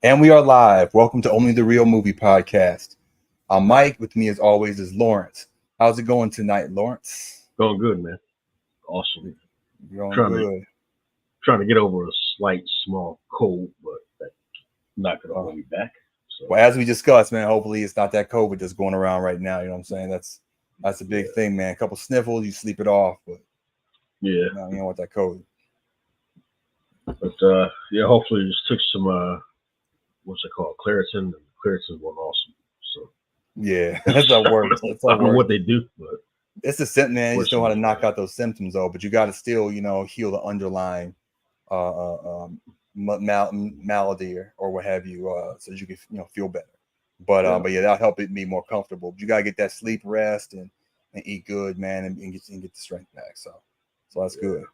And we are live. Welcome to Only the Real Movie Podcast. I'm Mike. With me, as always, is Lawrence. How's it going tonight, Lawrence? Going good, man. Awesome. You're going Trying to good. trying to get over a slight small cold, but that's not gonna hold me back. So Well, as we discussed, man, hopefully it's not that COVID that's going around right now. You know what I'm saying? That's a big thing, man. A couple sniffles, you sleep it off, but yeah. you don't want that COVID. But hopefully just took some what's it called? Claritin, and Claritin went awesome. So Yeah, that's not works. That's I not don't know work. what they do, but It's a symptom, man. You just know how to knock bad. out those symptoms, though. But you got to still, heal the underlying malady or what have you, so that you can feel better. But yeah, that'll help it be more comfortable. But you gotta get that sleep, rest, and eat good, man, and get the strength back. So that's good.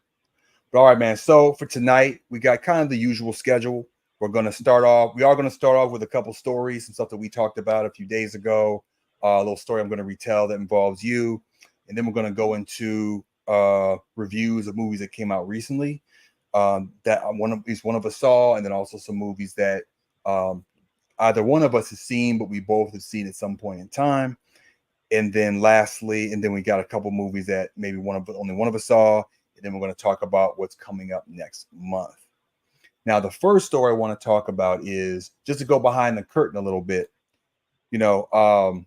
But all right, man. So for tonight, we got kind of the usual schedule. We are gonna start off with a couple stories and stuff that we talked about a few days ago. A little story I'm gonna retell that involves you, and then we're gonna go into reviews of movies that came out recently. That one of us saw, and then also some movies that either one of us has seen, but we both have seen at some point in time. And then lastly, we got a couple movies that maybe only one of us saw, and then we're going to talk about what's coming up next month. Now, the first story I want to talk about is just to go behind the curtain a little bit. We've only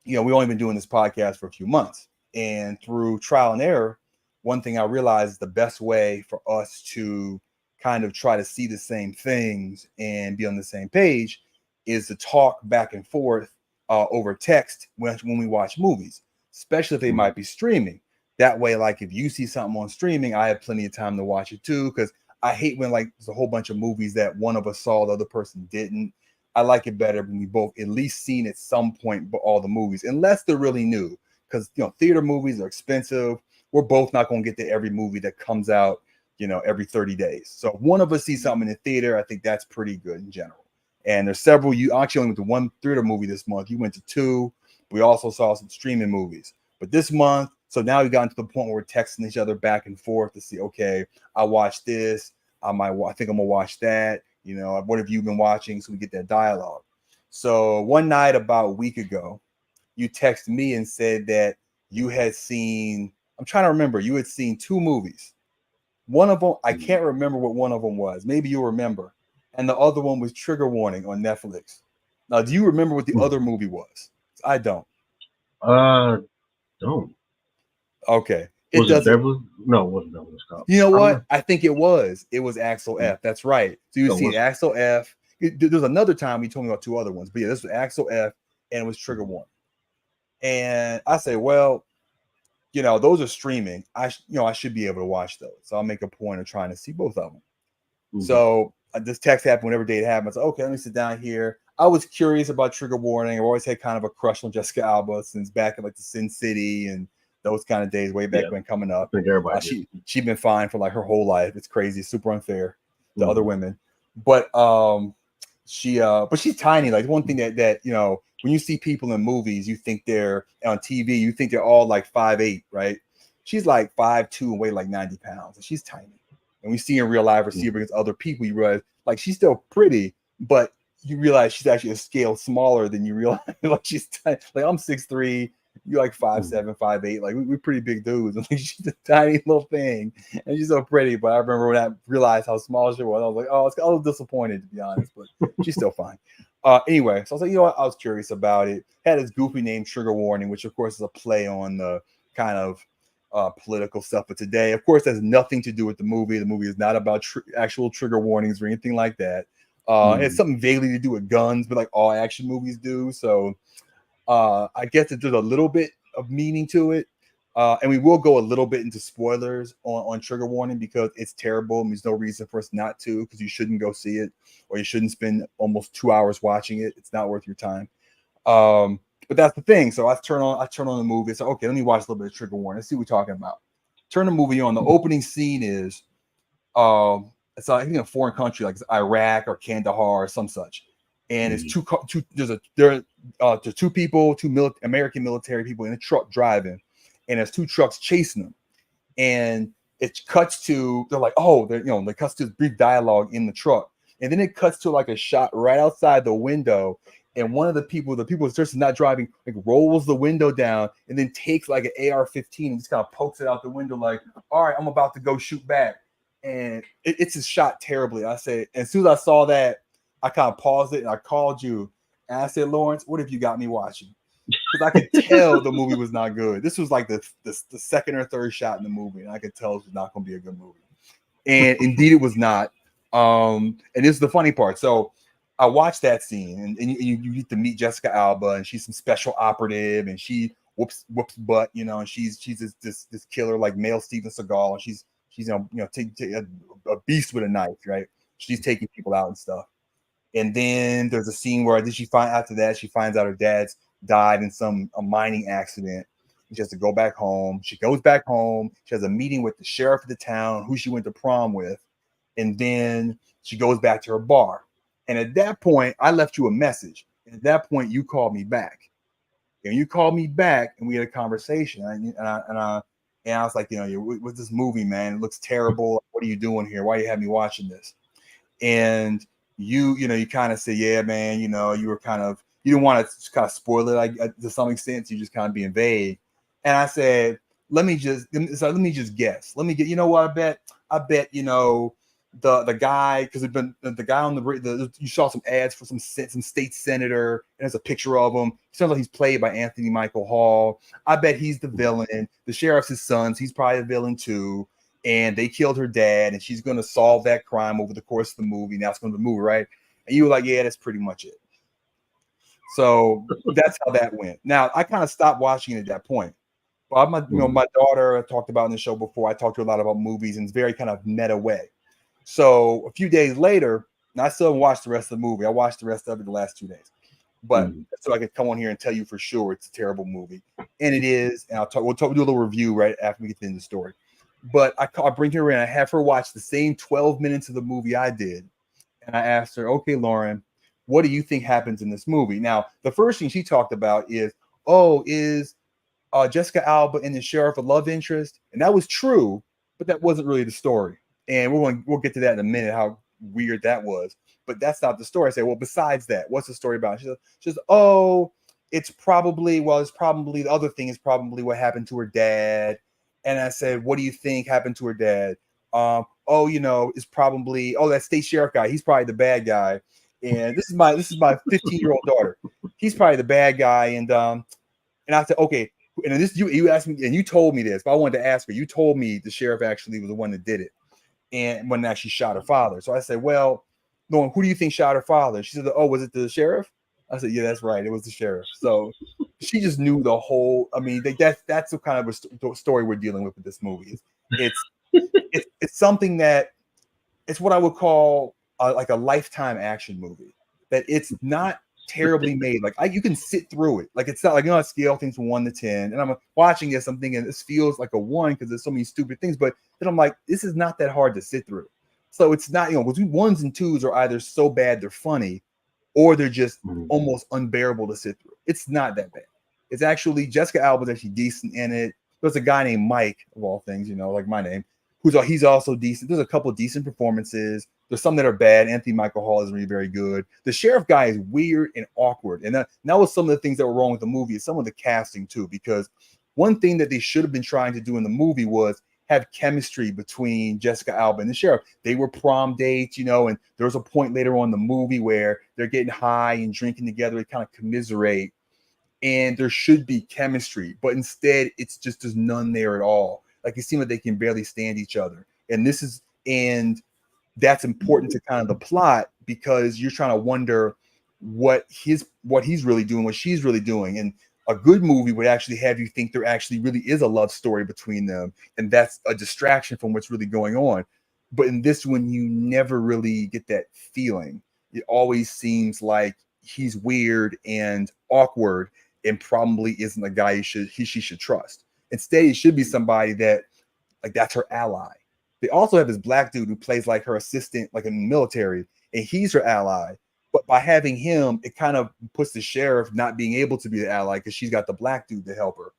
been doing this podcast for a few months, and through trial and error, one thing I realized is the best way for us to kind of try to see the same things and be on the same page is to talk back and forth over text when we watch movies, especially if they might be streaming. That way, like if you see something on streaming, I have plenty of time to watch it too, because I hate when like there's a whole bunch of movies that one of us saw, the other person didn't. I like it better when we both at least seen at some point all the movies, unless they're really new, because theater movies are expensive. We're both not going to get to every movie that comes out, every 30 days. So if one of us sees something in the theater, I think that's pretty good in general. And there's several. You actually only went to one theater movie this month. You went to two. We also saw some streaming movies. But this month, so now we got to the point where we're texting each other back and forth to see, okay, I watched this. I think I'm going to watch that. What have you been watching? So we get that dialogue. So one night about a week ago, you texted me and said that you had seen, I'm trying to remember, you had seen two movies. One of them, I can't remember what one of them was. Maybe you'll remember. And the other one was Trigger Warning on Netflix. Now, do you remember what the other movie was? I don't. Don't. Okay. Was it Beverly? No, it wasn't Beverly. You know what? I think it was. It was Axel F. That's right. So you see Axel F. There's another time you told me about two other ones, but yeah, this was Axel F. and it was Trigger Warning. And I say, well, those are streaming. I should be able to watch those. So I'll make a point of trying to see both of them. So this text happened whenever date happened. I said, okay, let me sit down here. I was curious about Trigger Warning. I've always had kind of a crush on Jessica Alba since back in like the Sin City and those kind of days way back when coming up. I think everybody she'd been fine for like her whole life. It's crazy, super unfair to other women. But she's tiny. Like one thing that when you see people in movies, you think they're on TV, you think they're all like 5'8", right? She's like 5'2" and weighed like 90 pounds. And she's tiny. And we see in real life or see her against other people, you realize like she's still pretty, but you realize she's actually a scale smaller than you realize. Like she's tiny. Like I'm 6'3", you're like 5'7", 5'8". Like we're pretty big dudes. And like she's a tiny little thing, and she's so pretty. But I remember when I realized how small she was, I was like, oh, I was a little disappointed to be honest, but she's still fine. Anyway, so I was like, I was curious about it. Had this goofy name Trigger Warning, which of course is a play on the kind of political stuff. But today, of course, has nothing to do with the movie. The movie is not about actual trigger warnings or anything like that. It's something vaguely to do with guns, but like all action movies do. So I guess that there's a little bit of meaning to it. And we will go a little bit into spoilers on Trigger Warning because it's terrible and there's no reason for us not to, because you shouldn't go see it or you shouldn't spend almost 2 hours watching it. It's not worth your time. But that's the thing. So I turn on the movie. So okay, let me watch a little bit of Trigger Warning. Let's see what we're talking about. Turn the movie on. The opening scene is it's I think in a foreign country like Iraq or Kandahar or some such. And it's there's two people, American military people in a truck driving, and there's two trucks chasing them. And it cuts to, they're like, oh, they cuts to this brief dialogue in the truck. and then it cuts to like a shot right outside the window, and one of the people just not driving, like rolls the window down and then takes like an AR-15 and just kind of pokes it out the window, like, all right, I'm about to go shoot back. And it's just shot terribly. I said, as soon as I saw that, I kind of paused it and I called you and I said, Lawrence, what have you got me watching? Because I could tell the movie was not good. This was like the second or third shot in the movie, and I could tell it was not going to be a good movie. And indeed, it was not. And this is the funny part. So I watched that scene, and you get to meet Jessica Alba, and she's some special operative, and she whoops butt, you know, and she's this killer like male Steven Seagal, and she's a beast with a knife, right? She's taking people out and stuff. And then there's a scene where she finds out her dad's died in a mining accident. She has to go back home. She goes back home. She has a meeting with the sheriff of the town, who she went to prom with, and then she goes back to her bar. And at that point, I left you a message. And at that point, you called me back. And you called me back, and we had a conversation. And I was like, you know, what's this movie, man? It looks terrible. What are you doing here? Why do you have me watching this? And you kind of say, yeah, man, you know, you didn't want to kind of spoil it, like to some extent. You just kind of being vague. And I said, let me just guess. You know what? I bet, you know, the guy, because the guy on you saw some ads for some state senator, and there's a picture of him. It sounds like he's played by Anthony Michael Hall. I bet he's the villain. The sheriff's his son, so he's probably a villain too. And they killed her dad, and she's going to solve that crime over the course of the movie. Now it's going to be the movie, right? And you were like, yeah, that's pretty much it. So that's how that went. Now I kind of stopped watching it at that point. But my daughter, I talked about in the show before. I talked to her a lot about movies in a very kind of meta way. So a few days later, and I still haven't watched the rest of the movie. I watched the rest of it the last 2 days, but so I could come on here and tell you for sure it's a terrible movie, and it is. And we'll do a little review right after we get into the story. But I bring her in. I have her watch the same 12 minutes of the movie I did, and I asked her, "Okay, Lauren, what do you think happens in this movie?" Now, the first thing she talked about is Jessica Alba and the sheriff a love interest, and that was true, but that wasn't really the story. And we'll get to that in a minute, how weird that was. But that's not the story. I say, well, besides that, what's the story about? She says, it's probably the other thing is probably what happened to her dad. And I said, what do you think happened to her dad? It's probably that state sheriff guy. He's probably the bad guy. And this is my 15-year-old daughter. He's probably the bad guy. And I said, okay. And this you asked me, and you told me this, but I wanted to ask her. You told me the sheriff actually was the one that did it, and when actually shot her father. So I said, well, Lauren, who do you think shot her father? She said, was it the sheriff? I said, yeah, that's right. It was the sheriff. So she just knew the whole. I mean, that's the kind of a story we're dealing with this movie. It's something that it's what I would call like a Lifetime action movie. That it's not terribly made. Like you can sit through it. Like it's not like, you know, I scale things from 1 to 10, and I'm watching this, I'm thinking this feels like a 1 because there's so many stupid things, but then I'm like, this is not that hard to sit through. So it's not, between 1s and 2s are either so bad they're funny, or they're just almost unbearable to sit through. It's not that bad. It's actually Jessica Alba's actually decent in it. There's a guy named Mike, of all things, like my name, he's also decent. There's a couple of decent performances. There's some that are bad. Anthony Michael Hall is really very good. The sheriff guy is weird and awkward. And that was some of the things that were wrong with the movie, is some of the casting too, because one thing that they should have been trying to do in the movie was have chemistry between Jessica Alba and the sheriff. They were prom dates, and there's a point later on in the movie where they're getting high and drinking together. They kind of commiserate, and there should be chemistry, but instead it's just there's none there at all. Like it seems like they can barely stand each other. And that's important to kind of the plot, because you're trying to wonder what he's really doing, what she's really doing. And a good movie would actually have you think there actually really is a love story between them, and that's a distraction from what's really going on. But in this one, you never really get that feeling. It always seems like he's weird and awkward, and probably isn't a guy she should trust. Instead, it should be somebody that, like, that's her ally. They also have this black dude who plays like her assistant, like in the military, and he's her ally. But by having him, it kind of puts the sheriff not being able to be the ally, because she's got the black dude to help her,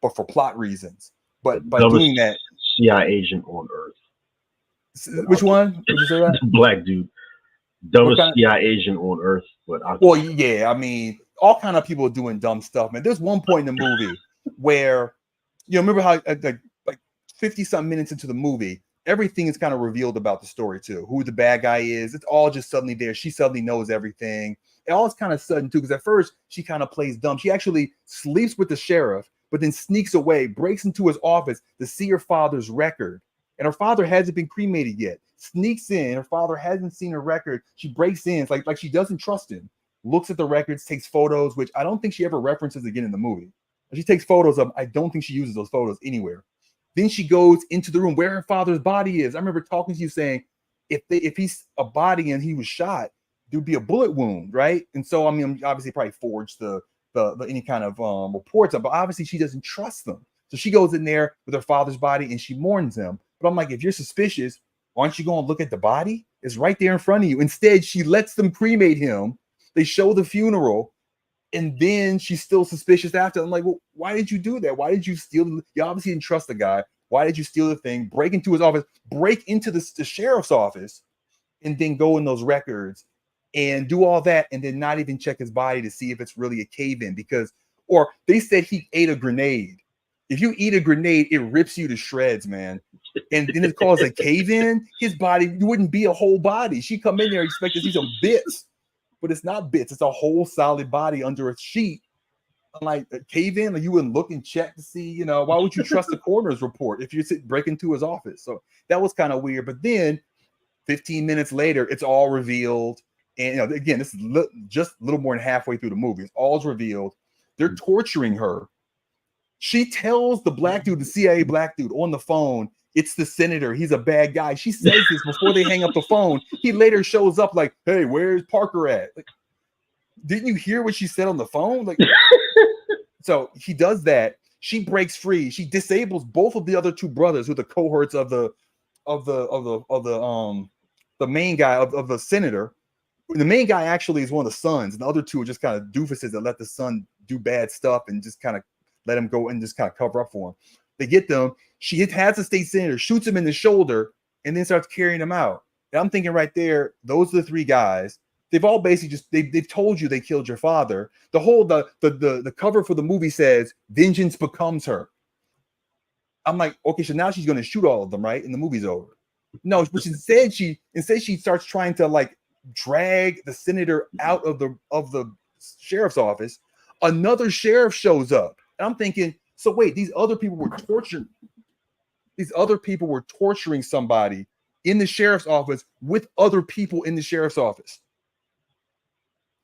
but for plot reasons. But by doing that, CIA agent on Earth. Which one? Would you say that? The black dude. Dumbest CIA agent on earth, but well, yeah, I mean, all kind of people are doing dumb stuff, man. There's one point in the movie where, remember how like 50 something minutes into the movie, everything is kind of revealed about the story too. Who the bad guy is, it's all just suddenly there. She suddenly knows everything. It all is kind of sudden too, because at first she kind of plays dumb. She actually sleeps with the sheriff, but then sneaks away, breaks into his office to see her father's record. And her father hasn't been cremated yet. Sneaks in, her father hasn't seen her record. She breaks in, it's like she doesn't trust him. Looks at the records, takes photos, which I don't think she ever references again in the movie. She takes photos of them. I don't think she uses those photos anywhere. Then she goes into the room where her father's body is. I remember talking to you saying, if he's a body and he was shot, there'd be a bullet wound, right? And so, I mean, obviously probably forged the any kind of reports, but obviously she doesn't trust them. So she goes in there with her father's body and she mourns him. But I'm like, if you're suspicious, why don't you go and look at the body? It's right there in front of you. Instead, she lets them cremate him. They show the funeral, and then she's still suspicious after. I'm like, well, why did you do that? Why did you steal? You obviously didn't trust the guy. Why did you steal the thing? Break into his office, break into the sheriff's office, and then go in those records and do all that, and then not even check his body to see if it's really a cave-in, because, or they said he ate a grenade. If you eat a grenade, it rips you to shreds, man. And then it's called a cave-in. His body wouldn't be a whole body. She come in there expect to see some bits, but it's not bits. It's a whole solid body under a sheet. Like a cave-in, like you wouldn't look and check to see, why would you trust the coroner's report if you break into his office? So that was kind of weird. But then 15 minutes later, it's all revealed. And again, this is just a little more than halfway through the movie. It's all revealed. They're torturing her. She tells the black dude, the CIA black dude on the phone, it's the senator. He's a bad guy. She says this before they hang up the phone. He later shows up like, hey, where's Parker at? Like, didn't you hear what she said on the phone? Like, so he does that. She breaks free. She disables both of the other two brothers who are the cohorts of the main guy of the senator. The main guy actually is one of the sons, and the other two are just kind of doofuses that let the son do bad stuff and just kind of let him go and just kind of cover up for him. They get them. She has the state senator, shoots him in the shoulder, and then starts carrying him out. And I'm thinking right there, those are the three guys. They've all basically just they've told you they killed your father. The whole the cover for the movie says vengeance becomes her. I'm like, okay, so now she's going to shoot all of them, right? And the movie's over. No, but instead she starts trying to like drag the senator out of the sheriff's office. Another sheriff shows up, and I'm thinking, so wait, these other people were torturing somebody in the sheriff's office with other people in the sheriff's office.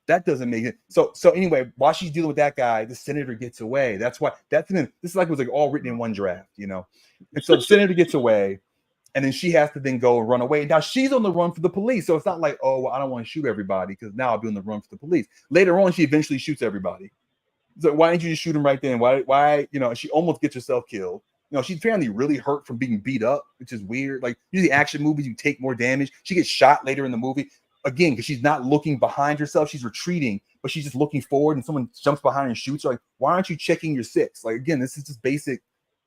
That doesn't make it. So anyway, while she's dealing with that guy, the senator gets away. That's why this is like was like all written in one draft, And so the senator gets away, and then she has to then go and run away. Now she's on the run for the police. So it's not like, oh, well, I don't want to shoot everybody because now I'll be on the run for the police. Later on, she eventually shoots everybody. So why didn't you just shoot him right then? Why, she almost gets herself killed. She's apparently really hurt from being beat up, which is weird. Like usually action movies, you take more damage. She gets shot later in the movie. Again, because she's not looking behind herself, she's retreating, but she's just looking forward, and someone jumps behind her and shoots her. Like, why aren't you checking your six? Like, again, this is just basic,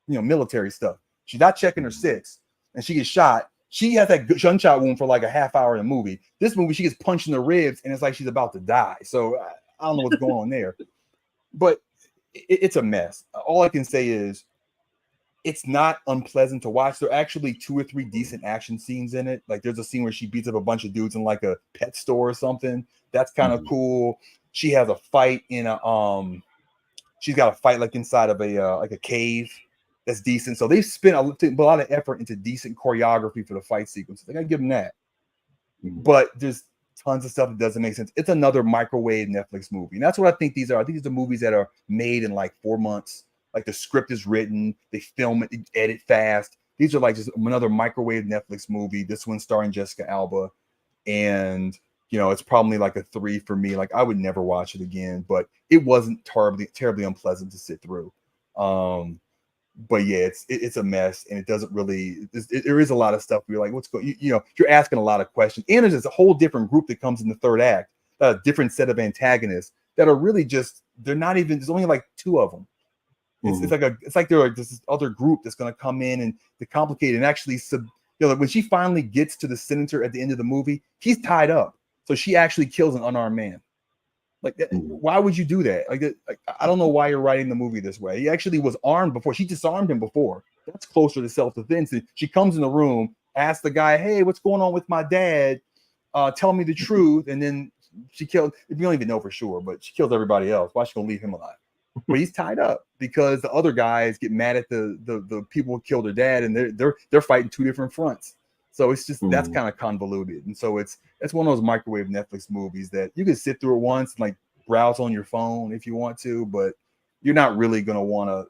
military stuff. She's not checking her six, and she gets shot. She has that gunshot wound for like a half hour in the movie. This movie, she gets punched in the ribs, and it's like she's about to die. So I don't know what's going on there, but it's a mess. All I can say is, it's not unpleasant to watch. There are actually 2 or 3 decent action scenes in it. Like there's a scene where she beats up a bunch of dudes in like a pet store or something. That's kind of cool. She has a fight in she's got a fight like inside of a cave. That's decent. So they've spent a lot of effort into decent choreography for the fight sequences. I gotta give them that. But there's tons of stuff that doesn't make sense. It's another microwave Netflix movie. And that's what I think these are. I think these are movies that are made in like 4 months. Like the script is written, they film it, they edit fast. These are like just another microwave Netflix movie. This one starring Jessica Alba. And, it's probably like a 3 for me. Like I would never watch it again, but it wasn't terribly unpleasant to sit through. But yeah, it's a mess, and it doesn't really, there is a lot of stuff where you're like, what's going, you're asking a lot of questions. And there's a whole different group that comes in the third act, a different set of antagonists that are really just, they're not even, there's only like 2 of them. It's like there's this other group that's going to come in and to complicate and actually when she finally gets to the senator at the end of the movie, he's tied up. So she actually kills an unarmed man. Like, why would you do that? Like, I don't know why you're writing the movie this way. He actually was armed before. She disarmed him before. That's closer to self-defense. She comes in the room, asks the guy, "Hey, what's going on with my dad? Tell me the truth." And then she killed. We don't even know for sure, but she kills everybody else. Why is she gonna leave him alive? But he's tied up because the other guys get mad at the people who killed her dad, and they're fighting two different fronts. So it's just that's kind of convoluted, and so it's one of those microwave Netflix movies that you can sit through it once and like browse on your phone if you want to, but you're not really gonna want to,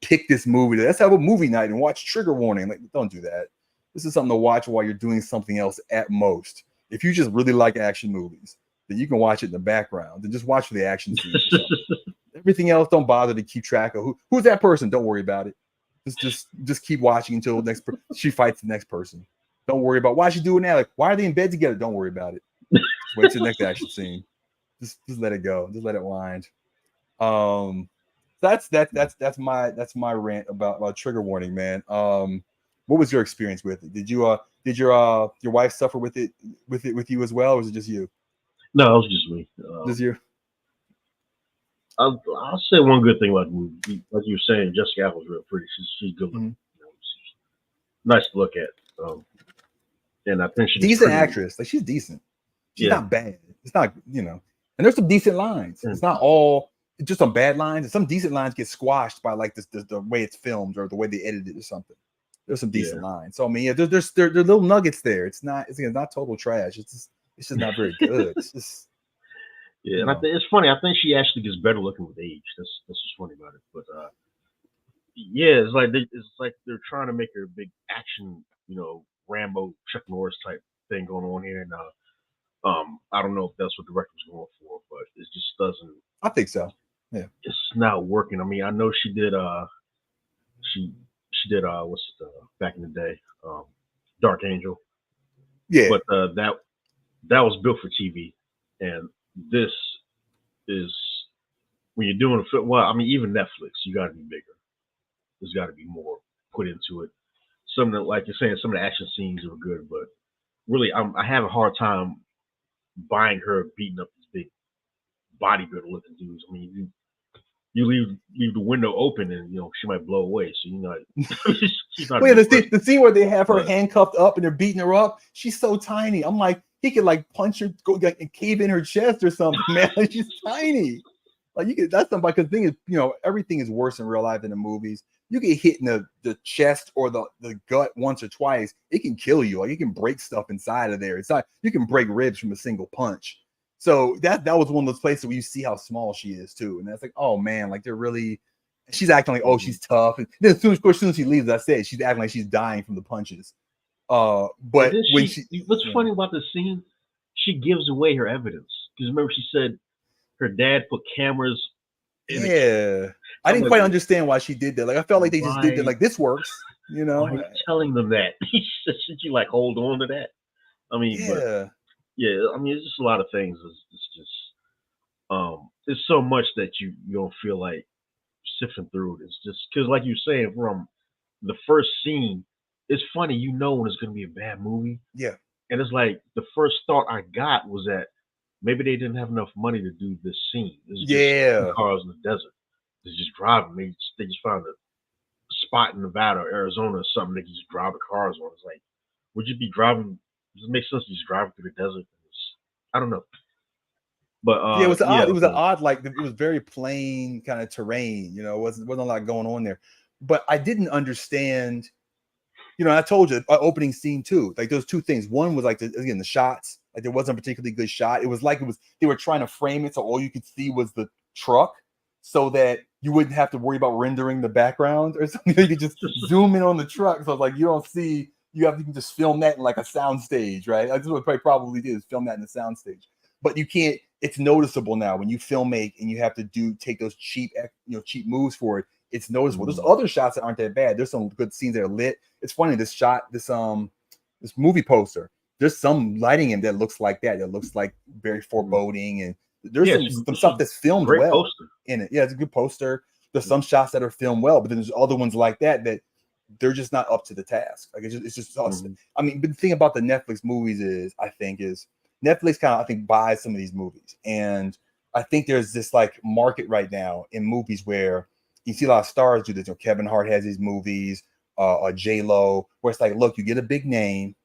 pick this movie. Let's have a movie night and watch Trigger Warning. Like, don't do that. This is something to watch while you're doing something else at most. If you just really like action movies, then you can watch it in the background and just watch for the action scenes. Everything else, don't bother to keep track of who's that person. Don't worry about it. Just keep watching until she fights the next person. Don't worry about why she doing that. Like, why are they in bed together? Don't worry about it. Just wait till the next action scene. Just let it go. Just let it wind. That's my rant about Trigger Warning, man. What was your experience with it? Did your wife suffer with you as well, or was it just you? No, it was just me. Just you. I'll say one good thing about the movie. Like you were saying, Jessica Alba's real pretty. She's good looking. She's nice to look at. And I think she's decent actress. Like, she's decent. She's not bad. It's not, and there's some decent lines. It's not all just some bad lines. And some decent lines get squashed by like the way it's filmed or the way they edited it or something. There's some decent lines. So I mean, there's little nuggets there. It's not total trash. It's just not very good. It's just and I think it's funny. I think she actually gets better looking with age. That's what's funny about it. But it's like they're trying to make her a big action, Rambo, Chuck Norris type thing going on here. And I don't know if that's what the director was going for, but it just doesn't. I think so. Yeah, it's not working. I mean, I know she did. She did. Back in the day, Dark Angel. Yeah, but that was built for TV, and this is when you're doing a film. Well, I mean, even Netflix, you got to be bigger. There's got to be more put into it. Some of the, like you're saying, some of the action scenes are good, but really, I have a hard time buying her beating up these big bodybuilder looking dudes. I mean, you leave the window open and she might blow away. So she's not. The scene where they have her handcuffed up and they're beating her up, she's so tiny. I'm like, he could like punch her, go and cave in her chest or something, man. Like, she's tiny. Like, that's something. Because the thing is, everything is worse in real life than the movies. You get hit in the chest or the gut once or twice, it can kill you. Like, you can break stuff inside of there. It's not, you can break ribs from a single punch. So that was one of those places where you see how small she is too. And that's like, oh man, like she's acting like, oh, she's tough. And then as soon as she leaves, I said, she's acting like she's dying from the punches. But when what's funny about the scene, she gives away her evidence. Because remember, she said her dad put cameras in it. I didn't quite understand why she did that. Like, I felt like they just did that. Like, this works, Why are you telling them that? Should you like hold on to that? I mean, I mean, it's just a lot of things. It's just, it's so much that you don't feel like sifting through it. It's just because, like you're saying, from the first scene, it's funny, when it's going to be a bad movie. Yeah. And it's like the first thought I got was that maybe they didn't have enough money to do this scene. It's just cars in the desert. They're just driving. They just found a spot in Nevada or Arizona or something they can just drive the cars on. It's like, would you be driving? Does it make sense to just drive through the desert? I don't know. But it was odd. It was an odd, like, it was very plain kind of terrain. It wasn't a lot going on there. But I didn't understand. I told you, opening scene too. Like, those two things. One was like the shots. Like, there wasn't a particularly good shot. It was like they were trying to frame it so all you could see was the truck, so that you wouldn't have to worry about rendering the background or something. You could just zoom in on the truck. So like, you don't see. You can just film that in like a sound stage, right? That's what I probably did, is film that in the sound stage. But you can't. It's noticeable now when you filmmake and you have to take those cheap moves for it. It's noticeable. There's other shots that aren't that bad. There's some good scenes that are lit. It's funny, this movie poster. There's some lighting in that looks like that. That looks like very foreboding, and there's some stuff that's filmed well in it. Yeah, it's a good poster. There's some shots that are filmed well, but then there's other ones like that they're just not up to the task. Like, it's just us. I mean, but the thing about the Netflix movies is Netflix kind of, I think, buys some of these movies. And I think there's this like market right now in movies where you see a lot of stars do this. You know, Kevin Hart has these movies, J-Lo, where it's like, look, you get a big name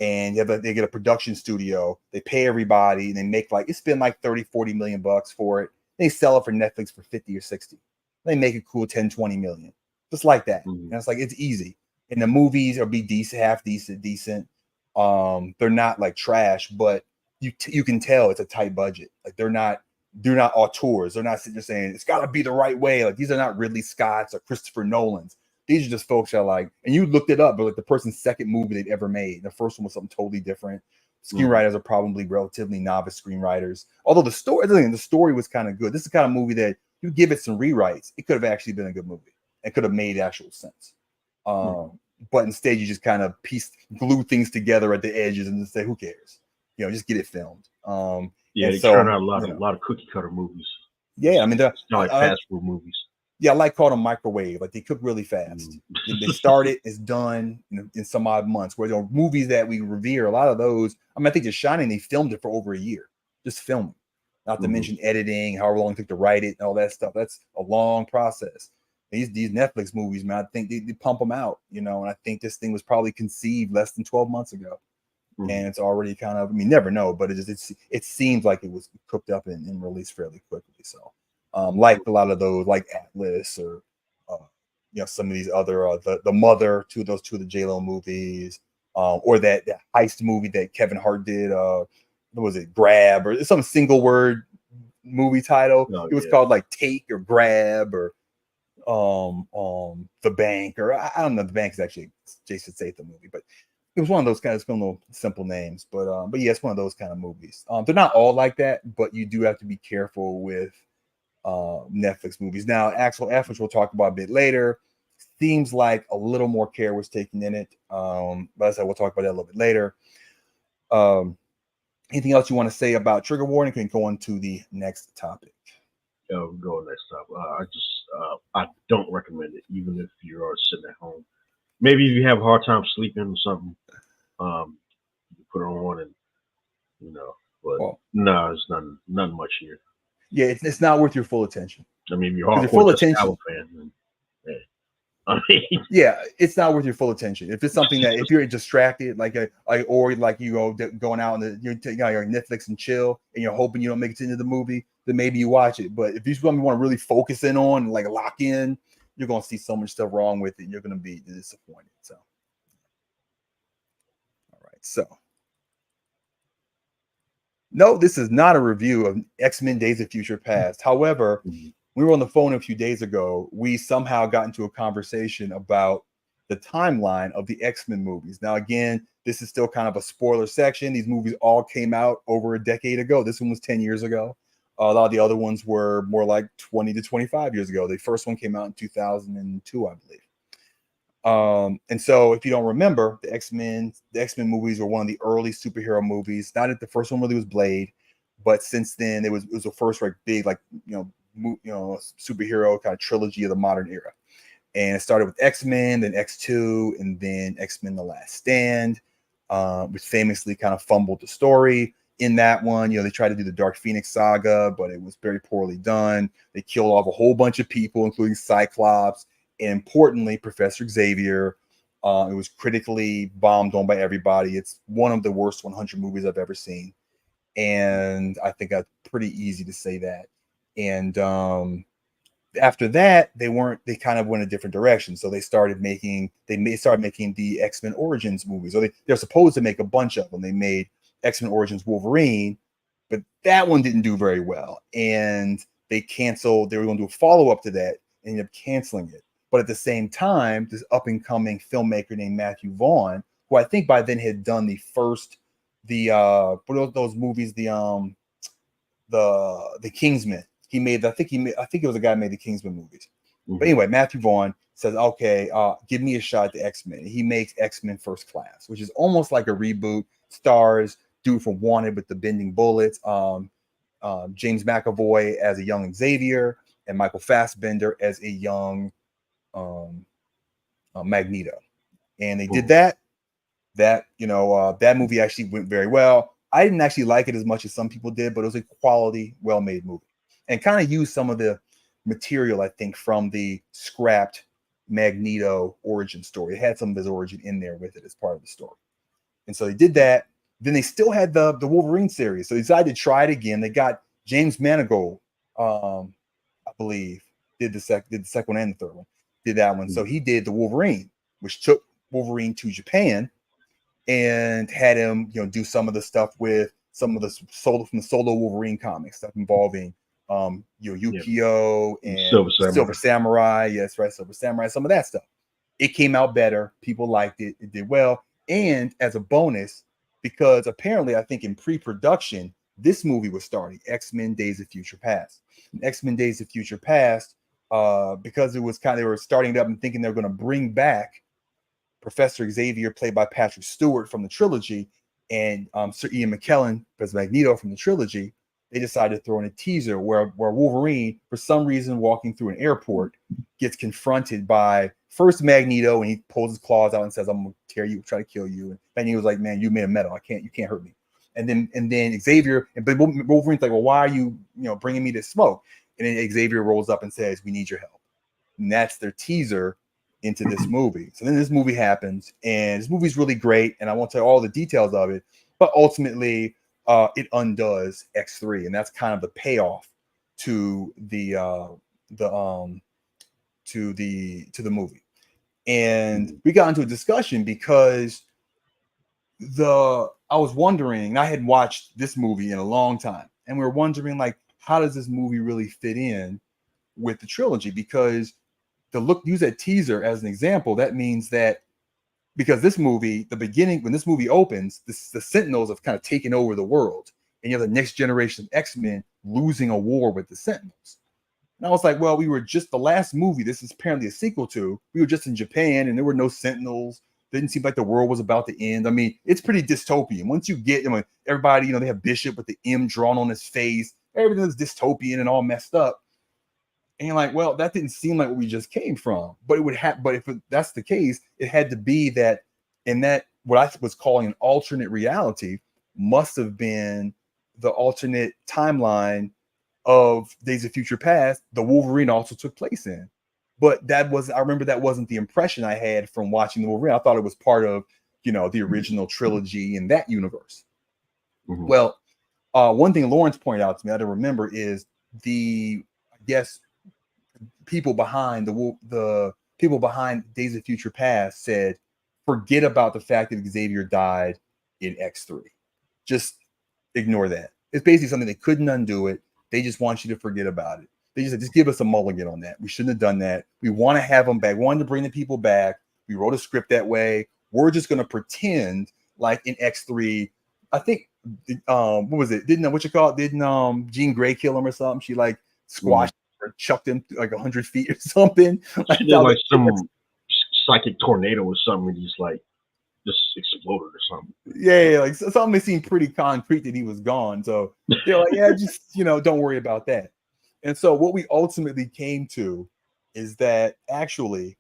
and they get a production studio, they pay everybody, and they make like, it's been like 30-40 million bucks for it. They sell it for Netflix for 50 or 60. They make a cool 10-20 million. Just like that. And it's like, it's easy. And the movies will be decent, half decent. They're not like trash, but you can tell it's a tight budget. Like they're not auteurs. They're not sitting there saying it's got to be the right way. Like these are not Ridley Scott's or Christopher Nolan's. These are just folks that are like, and you looked it up, but like the person's second movie they'd ever made. The first one was something totally different. Screenwriters are probably relatively novice screenwriters. Although the story was kind of good. This is the kind of movie that you give it some rewrites, it could have actually been a good movie. It could have made actual sense. But instead, you just kind of glue things together at the edges and just say, who cares? You know, just get it filmed. They turn out a lot of cookie cutter movies. Yeah, I mean, they're like fast food movies. Yeah, I like calling them microwave. Like they cook really fast. They start it, it's done in some odd months. Where there are movies that we revere, a lot of those. I mean, I think The Shining, they filmed it for over a year, just filming. Not to mention editing, however long it took to write it, and all that stuff. That's a long process. These Netflix movies, man, I think they pump them out, you know. And I think this thing was probably conceived less than 12 months ago, and it's already kind of. I mean, never know, but it seems like it was cooked up and released fairly quickly. So. Like a lot of those, like Atlas or you know, some of these other the Mother, two of the J-Lo movies, or that heist movie that Kevin Hart did. What was it, Grab, or some single word movie title? It was called like Take or Grab or The Bank, or I don't know. The Bank is actually Jason Statham movie, but it was one of those kind of little simple names. But yeah, it's one of those kind of movies. They're not all like that, but you do have to be careful with Netflix movies. Now, Axel F, which we'll talk about a bit later, seems like a little more care was taken in it. But as I said, we'll talk about that a little bit later. Anything else you want to say about trigger warning? Can go on to the next topic. Yeah, we'll go next topic. I don't recommend it, even if you are sitting at home. Maybe if you have a hard time sleeping or something, you put it on and but no, it's nothing much here. Yeah, it's not worth your full attention. I mean, if you're hardcore Saga fan, then, hey. I mean, yeah, it's not worth your full attention. If it's something that if you're distracted, or like you going out and you're Netflix and chill, and you're hoping you don't make it into the movie, then maybe you watch it. But if you want to really focus in on and like lock in, you're gonna see so much stuff wrong with it, and you're gonna be disappointed. So, all right, so. No, this is not a review of X-Men Days of Future Past. However, we were on the phone a few days ago. We somehow got into a conversation about the timeline of the X-Men movies. Now, again, this is still kind of a spoiler section. These movies all came out over a decade ago. This one was 10 years ago. A lot of the other ones were more like 20 to 25 years ago. The first one came out in 2002, I believe. And so if you don't remember, the X-Men movies were one of the early superhero movies. Not that the first one really was Blade, but since then it was the first like big superhero kind of trilogy of the modern era. And it started with X-Men, then X2, and then X-Men: The Last Stand, which famously kind of fumbled the story. In that one, they tried to do the Dark Phoenix saga, but it was very poorly done. They killed off a whole bunch of people, including Cyclops. And importantly, Professor Xavier. It was critically bombed on by everybody. It's one of the worst 100 movies I've ever seen. And I think that's pretty easy to say that. And after that, they kind of went a different direction. So they started making the X-Men Origins movies. So they're supposed to make a bunch of them. They made X-Men Origins Wolverine, but that one didn't do very well. And they canceled. They were going to do a follow-up to that and ended up canceling it. But at the same time, this up-and-coming filmmaker named Matthew Vaughn, who I think by then had done those movies, the Kingsman. I think it was a guy who made the Kingsman movies. But anyway, Matthew Vaughn says, okay, give me a shot at the X-Men. He makes X-Men First Class, which is almost like a reboot. Stars dude from Wanted with the bending bullets, James McAvoy as a young Xavier, and Michael Fassbender as a young Magneto. And they did that movie actually went very well. I didn't actually like it as much as some people did, but it was a quality, well-made movie, and kind of used some of the material, I think, from the scrapped Magneto origin story. It had some of his origin in there with it as part of the story. And so they did that. Then they still had the Wolverine series. So they decided to try it again. They got James Mangold, I believe, did the second one and the third one. Did that one. So he did the Wolverine, which took Wolverine to Japan and had him, do some of the stuff with some of the solo Wolverine comics, stuff involving Yukio and Silver Samurai. Yes, right, Silver Samurai, some of that stuff. It came out better. People liked it. It did well. And as a bonus, because apparently I think in pre-production, this movie was starting, X-Men Days of Future Past. And X-Men Days of Future Past, because it was they were starting it up and thinking they were going to bring back Professor Xavier, played by Patrick Stewart from the trilogy, and Sir Ian McKellen as Magneto from the trilogy. They decided to throw in a teaser where Wolverine, for some reason, walking through an airport, gets confronted by first Magneto, and he pulls his claws out and says, "I'm gonna tear you, try to kill you." And Magneto's like, "Man, you made of metal. You can't hurt me." And then Xavier, but Wolverine's like, "Well, why are you, bringing me this smoke?" And then Xavier rolls up and says, "We need your help." And that's their teaser into this movie. So then this movie happens, and this movie's really great, and I won't tell you all the details of it, but ultimately it undoes X3, and that's kind of the payoff to the movie. And we got into a discussion because I was wondering, I had watched this movie in a long time, and we were wondering, like, how does this movie really fit in with the trilogy? Because use that teaser as an example, that means that because this movie, the beginning, when this movie opens, the Sentinels have kind of taken over the world, and you have the next generation of X-Men losing a war with the Sentinels. And I was like, well, we were just the last movie this is apparently a sequel to. We were just in Japan, and there were no Sentinels. Didn't seem like the world was about to end. I mean, it's pretty dystopian. Once you get, everybody, they have Bishop with the M drawn on his face. Everything is dystopian and all messed up. And you're like, well, that didn't seem like what we just came from. But it would have. But if that's the case, it had to be that in that what I was calling an alternate reality must have been the alternate timeline of Days of Future Past. The Wolverine also took place in. But I remember that wasn't the impression I had from watching the Wolverine. I thought it was part of, the original trilogy in that universe. Mm-hmm. Well, one thing Lawrence pointed out to me, I don't remember, is people behind the people behind Days of Future Past said, forget about the fact that Xavier died in X3. Just ignore that. It's basically something they couldn't undo it. They just want you to forget about it. They just said, just give us a mulligan on that. We shouldn't have done that. We want to have them back. We wanted to bring the people back. We wrote a script that way. We're just going to pretend like in X3, I think, what was it? Didn't Jean Grey kill him or something? She like squashed or chucked him like 100 feet or something. Like, like some psychic tornado or something. He's like just exploded or something. Yeah, like something that seemed pretty concrete that he was gone. So they're like, yeah, just don't worry about that. And so what we ultimately came to is that actually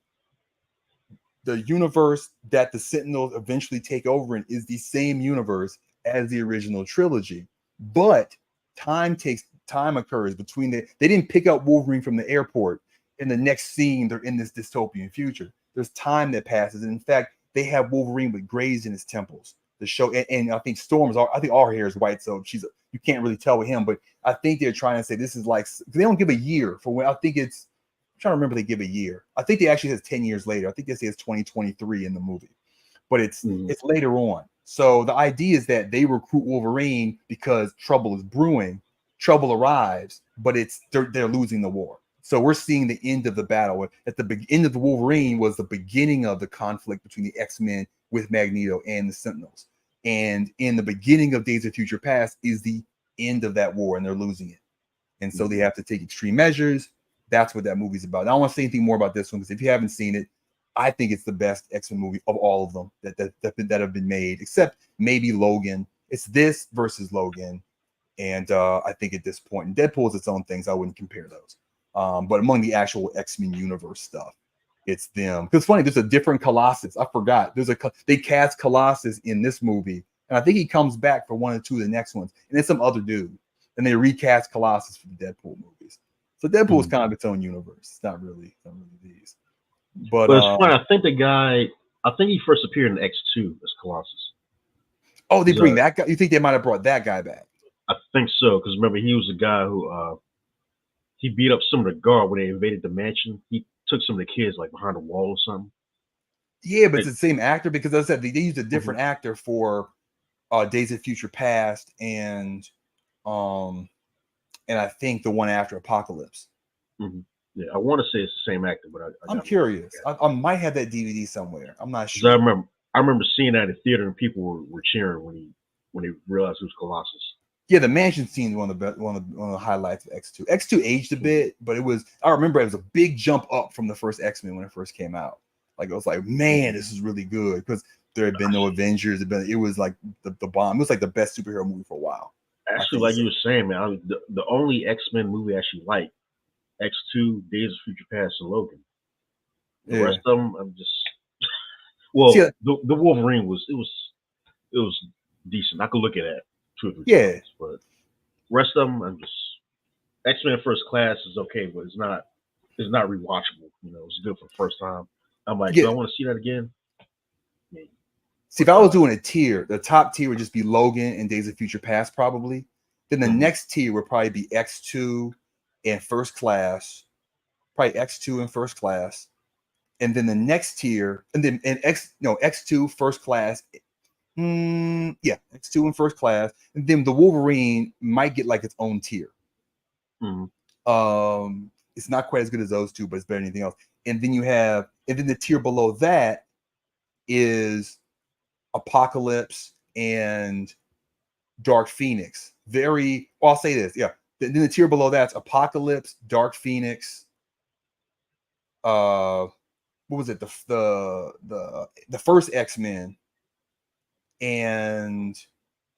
the universe that the Sentinels eventually take over in is the same universe as the original trilogy, but time occurs between they didn't pick up Wolverine from the airport. In the next scene, they're in this dystopian future. There's time that passes, and in fact, they have Wolverine with grays in his temples. The show, and I think Storm I think all her hair is white, so you can't really tell with him. But I think they're trying to say this is like, they don't give a year for when. I think I'm trying to remember, they give a year. I think they actually says 10 years later. I think they say it's 2023 in the movie, but it's later on. So the idea is that they recruit Wolverine because trouble is brewing. Trouble arrives, but they're losing the war. So we're seeing the end of the battle. At the end of the Wolverine was the beginning of the conflict between the X-Men with Magneto and the Sentinels. And in the beginning of Days of Future Past is the end of that war, and they're losing it. And so they have to take extreme measures. That's what that movie's about. I don't want to say anything more about this one, because if you haven't seen it, I think it's the best X-Men movie of all of them that have been made, except maybe Logan. It's this versus Logan. And I think at this point, and Deadpool has its own things. I wouldn't compare those. But among the actual X-Men universe stuff, it's them. Because it's funny, there's a different Colossus. I forgot. They cast Colossus in this movie and I think he comes back for 1 or 2 of the next ones, and then some other dude, and they recast Colossus for the Deadpool movies. So Deadpool is kind of its own universe. It's not really these. But it's funny. I think he first appeared in X2 as Colossus. Oh, they bring that guy. You think they might have brought that guy back? I think so, because remember he was the guy who he beat up some of the guard when they invaded the mansion. He took some of the kids like behind a wall or something. Yeah, but it's the same actor because as I said they used a different actor for Days of Future Past and I think the one after Apocalypse. Mm-hmm. Yeah, I want to say it's the same actor, but I'm curious. I might have that DVD somewhere. I'm not sure. I remember seeing that in the theater and people were cheering when they realized it was Colossus. Yeah, the mansion scene is one of the highlights of X2. X2 aged a bit, but I remember it was a big jump up from the first X-Men when it first came out. Like it was like, man, this is really good because there had been no Avengers. It was like the bomb. It was like the best superhero movie for a while. Actually, like you were saying, man, the only X-Men movie I actually liked, X2, Days of Future Past, and Logan. The rest of them, I'm just the Wolverine was decent. I could look at that 2 or 3 times, but rest of them, I'm just X-Men First Class is okay, but it's not rewatchable. You know, it's good for the first time. I'm like, do I want to see that again? Maybe. See, if I was doing a tier, the top tier would just be Logan and Days of Future Past, probably. Then the next tier would probably be X2 and First Class, probably X2 and First Class, and then the next tier, and then X2 First Class, X2 and First Class, and then the Wolverine might get like its own tier. It's not quite as good as those two, but it's better than anything else. And then the tier below that is Apocalypse and Dark Phoenix. I'll say this, Then the tier below that's Apocalypse, Dark Phoenix. What was it? The first X-Men and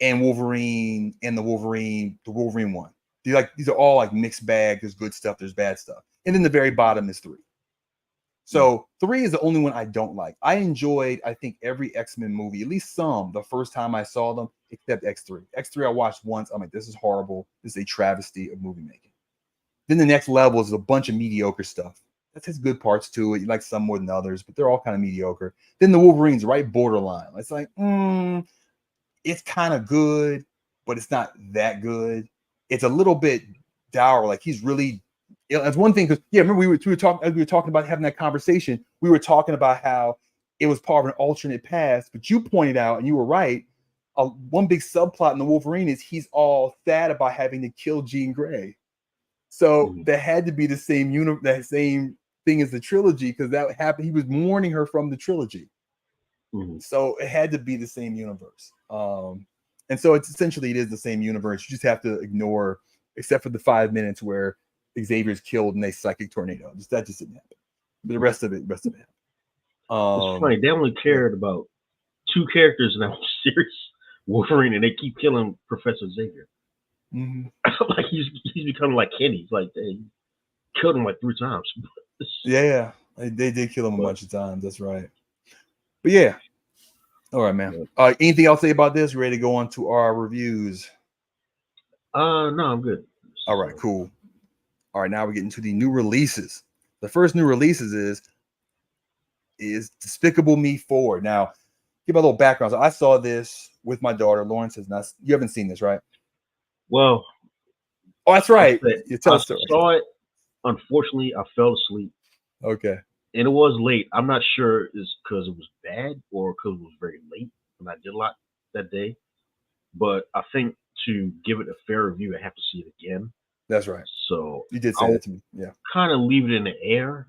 Wolverine and the Wolverine one. These are all like mixed bag. There's good stuff, there's bad stuff, and then the very bottom is 3. So 3 is the only one I don't like. I enjoyed, I think, every X-Men movie, at least some, the first time I saw them, except X3. X3 I watched once. I'm like, this is horrible. This is a travesty of movie making. Then the next level is a bunch of mediocre stuff. That has good parts to it. You like some more than others, but they're all kind of mediocre. Then the Wolverine's right borderline. It's like, it's kind of good, but it's not that good. It's a little bit dour. Like he's really... That's one thing, because remember we were talking about having that conversation. We were talking about how it was part of an alternate past, but you pointed out, and you were right. One big subplot in the Wolverine is he's all sad about having to kill Jean Grey. So that had to be the same that same thing as the trilogy, because that happened. He was mourning her from the trilogy, so it had to be the same universe. And so it is the same universe. You just have to ignore, except for the 5 minutes where Xavier's killed in a psychic tornado. That just didn't happen. But the rest of it happened. It's funny. They only cared about 2 characters in that series, Wolverine, and they keep killing Professor Xavier. Like he's becoming like Kenny. Like they killed him like 3 times. They did kill him a bunch of times. That's right. But yeah. All right, man. Anything else to say about this? Ready to go on to our reviews? No, I'm good. All right, cool. All right, now we're getting to the new releases. The first new releases is Despicable Me 4. Now, give a little background. So I saw this with my daughter. Lawrence has not. You haven't seen this, right? Well, that's right. I saw it. Unfortunately, I fell asleep. Okay. And it was late. I'm not sure it's because it was bad or because it was very late and I did a lot that day. But I think to give it a fair review, I have to see it again. That's right. So you did say that to me. Yeah. Kind of leave it in the air.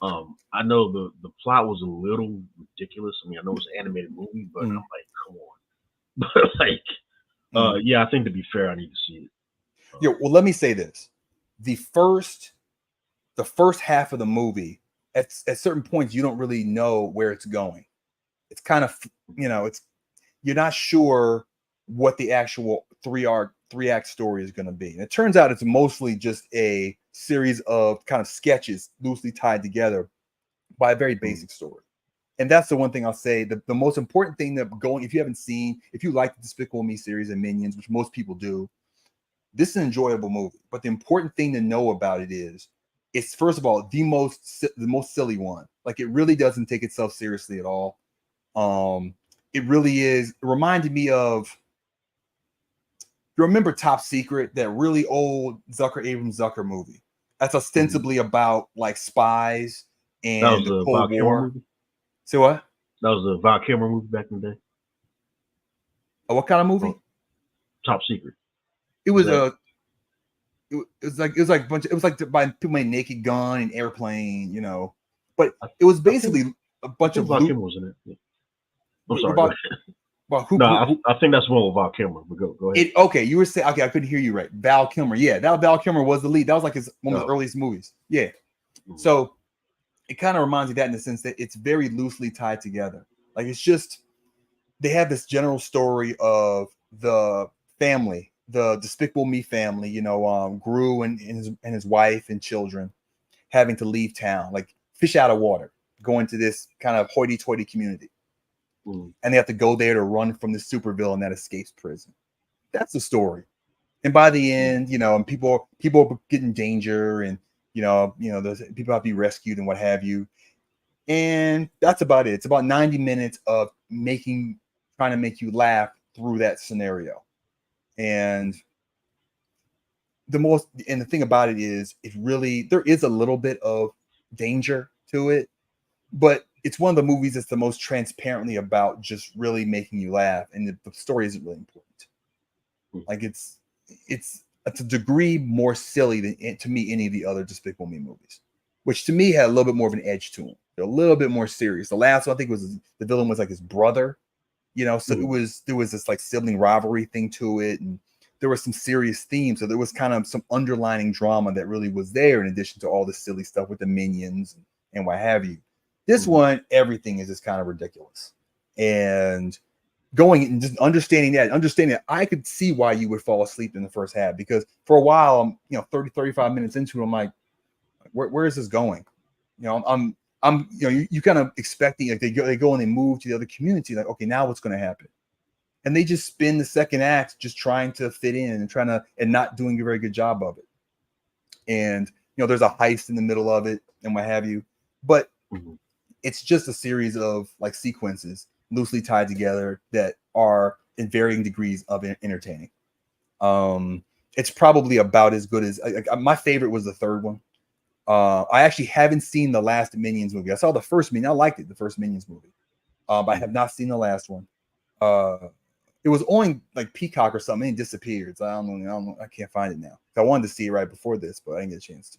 I know the plot was a little ridiculous. I mean, I know it's an animated movie, but I'm like, come on. But like, I think to be fair, I need to see it. Well, let me say this: the first half of the movie, at certain points, you don't really know where it's going. It's kind of, you're not sure what the actual three-act story is going to be. And it turns out it's mostly just a series of kind of sketches loosely tied together by a very basic story. And that's the one thing I'll say. The most important thing that if you haven't seen, if you like the Despicable Me series and Minions, which most people do, this is an enjoyable movie. But the important thing to know about it is, it's first of all the most silly one. Like, it really doesn't take itself seriously at all. It really is. It reminded me of, you remember Top Secret, that really old Abrams Zucker movie? That's ostensibly about like spies and the Cold War. Movie? See what? That was a Val Kilmer movie back in the day. What kind of movie? Top Secret. It was a. It was like a bunch. It was like by people made Naked Gun and Airplane, you know. But it was basically a bunch of. Val Kilmer was in it. I'm sorry. I think that's one with Val Kilmer. But go ahead. Okay, you were saying. Okay, I couldn't hear you right. Val Kilmer. Yeah, Val Kilmer was the lead. That was like one of his earliest movies. Yeah. Mm-hmm. So it kind of reminds me of that in the sense that it's very loosely tied together. Like, it's just, they have this general story of the family, the Despicable Me family, you know, Gru and his wife and children having to leave town, like fish out of water, going to this kind of hoity-toity community. And they have to go there to run from the supervillain that escapes prison. That's the story. And by the end, you know, and people get in danger, and you know, there's people have to be rescued and what have you. And that's about it. It's about 90 minutes of trying to make you laugh through that scenario. And the thing about it is, there is a little bit of danger to it, but it's one of the movies that's the most transparently about just really making you laugh, and the story isn't really important. Like, it's a degree more silly than, to me, any of the other Despicable Me movies, which to me had a little bit more of an edge to them. They're a little bit more serious. The last one, I think, was the villain was like his brother, you know, so there was this like sibling rivalry thing to it, and there was some serious themes. So there was kind of some underlining drama that really was there, in addition to all the silly stuff with the minions and what have you. This one, everything is just kind of ridiculous. And going and just understanding that, I could see why you would fall asleep in the first half, because for a while, I'm, 30, 35 minutes into it, I'm like, where is this going? You know, I'm you kind of expecting, like, they go and they move to the other community, like, okay, now what's going to happen? And they just spend the second act just trying to fit in and not doing a very good job of it. And, there's a heist in the middle of it and what have you, but it's just a series of like sequences loosely tied together that are in varying degrees of entertaining. It's probably about as good as my favorite was the third one. I actually haven't seen the last Minions movie. I saw the first Minion. I liked it, the first Minions movie. But I have not seen the last one. It was on like Peacock or something, and it disappeared. So I don't know. I can't find it now. I wanted to see it right before this, but I didn't get a chance to.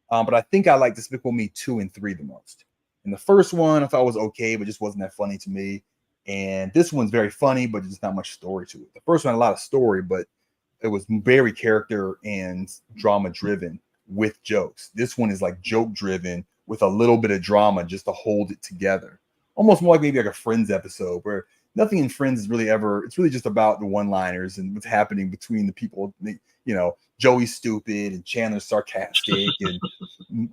But I think I like Despicable Me 2 and 3 the most. And the first one I thought was okay, but just wasn't that funny to me. And this one's very funny, but there's not much story to it. The first one had a lot of story, but it was very character and drama driven with jokes. This one is like joke driven with a little bit of drama just to hold it together. Almost more like maybe like a Friends episode, where nothing in Friends is really it's really just about the one-liners and what's happening between the people. Joey's stupid and Chandler's sarcastic and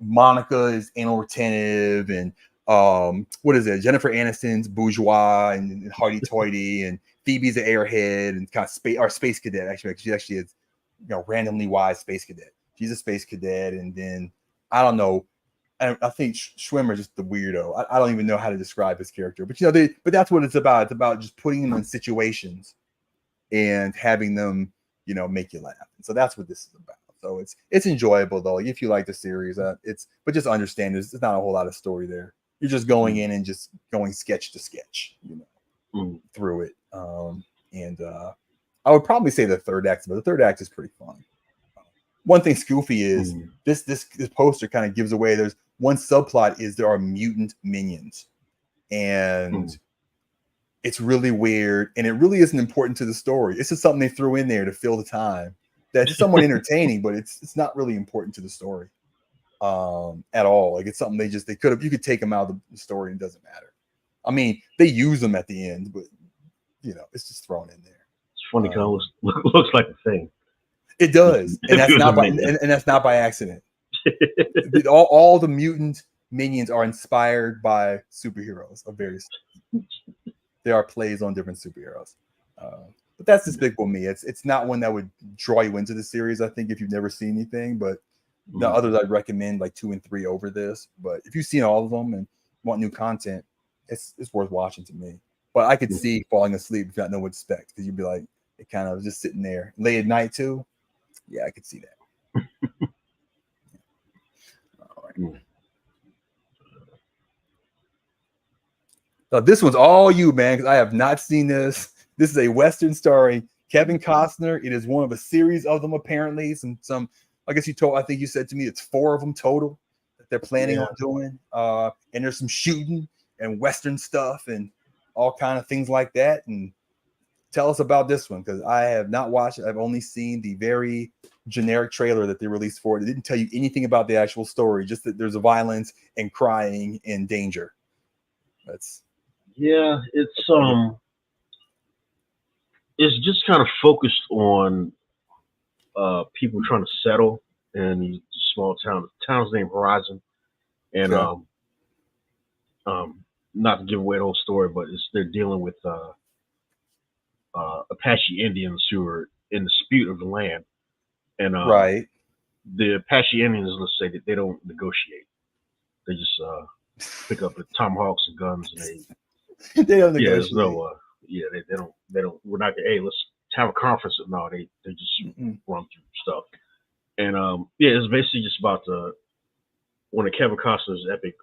Monica is anal retentive and what is it? Jennifer Aniston's bourgeois and hoity-toity, and Phoebe's an airhead and kind of space cadet. Actually, she actually is, randomly wise space cadet. She's a space cadet, and then I don't know. I think Schwimmer's just the weirdo. I don't even know how to describe his character, but but that's what it's about. It's about just putting them in situations and having them, make you laugh. And so that's what this is about. So it's enjoyable though. If you like the series, but just understand there's not a whole lot of story there. You're just going in and just going sketch to sketch, through it. And I would probably say the third act, but the third act is pretty fun. One thing goofy is this poster kind of gives away. There's one subplot is there are mutant minions, and it's really weird, and it really isn't important to the story. It's just something they threw in there to fill the time. That's somewhat entertaining, but it's not really important to the story at all. Like, it's something you could take them out of the story and it doesn't matter. I mean, they use them at the end, but it's just thrown in there. It's funny because it looks like a thing. It does, and that's not by accident. all the mutant minions are inspired by superheroes of various. There are plays on different superheroes, but that's Despicable Me. It's not one that would draw you into the series. I think if you've never seen anything, but the others I'd recommend like 2 and 3 over this. But if you've seen all of them and want new content, it's worth watching to me. But I could see falling asleep if you not know what to expect, because you'd be like, it kind of just sitting there late at night too. Yeah, I could see that. All right. So this one's all you, man, because I have not seen this. This is a Western starring Kevin Costner. It is one of a series of them, apparently. Some. I guess I think you said to me it's 4 of them total that they're planning on doing. And there's some shooting and Western stuff and all kind of things like that. And tell us about this one, because I have not watched it. I've only seen the very generic trailer that they released for it. It didn't tell you anything about the actual story, just that there's a violence and crying and danger. It's just kind of focused on people trying to settle in these small towns. The town's named Horizon, and not to give away the whole story, but they're dealing with Apache Indians who are in dispute of the land, and the Apache Indians, let's say, that they don't negotiate. They just pick up the tomahawks and guns, and they don't negotiate. There's no they don't. We're not. Hey, let's have a conference. No, they just run through stuff. And it's basically just about one of Kevin Costner's epic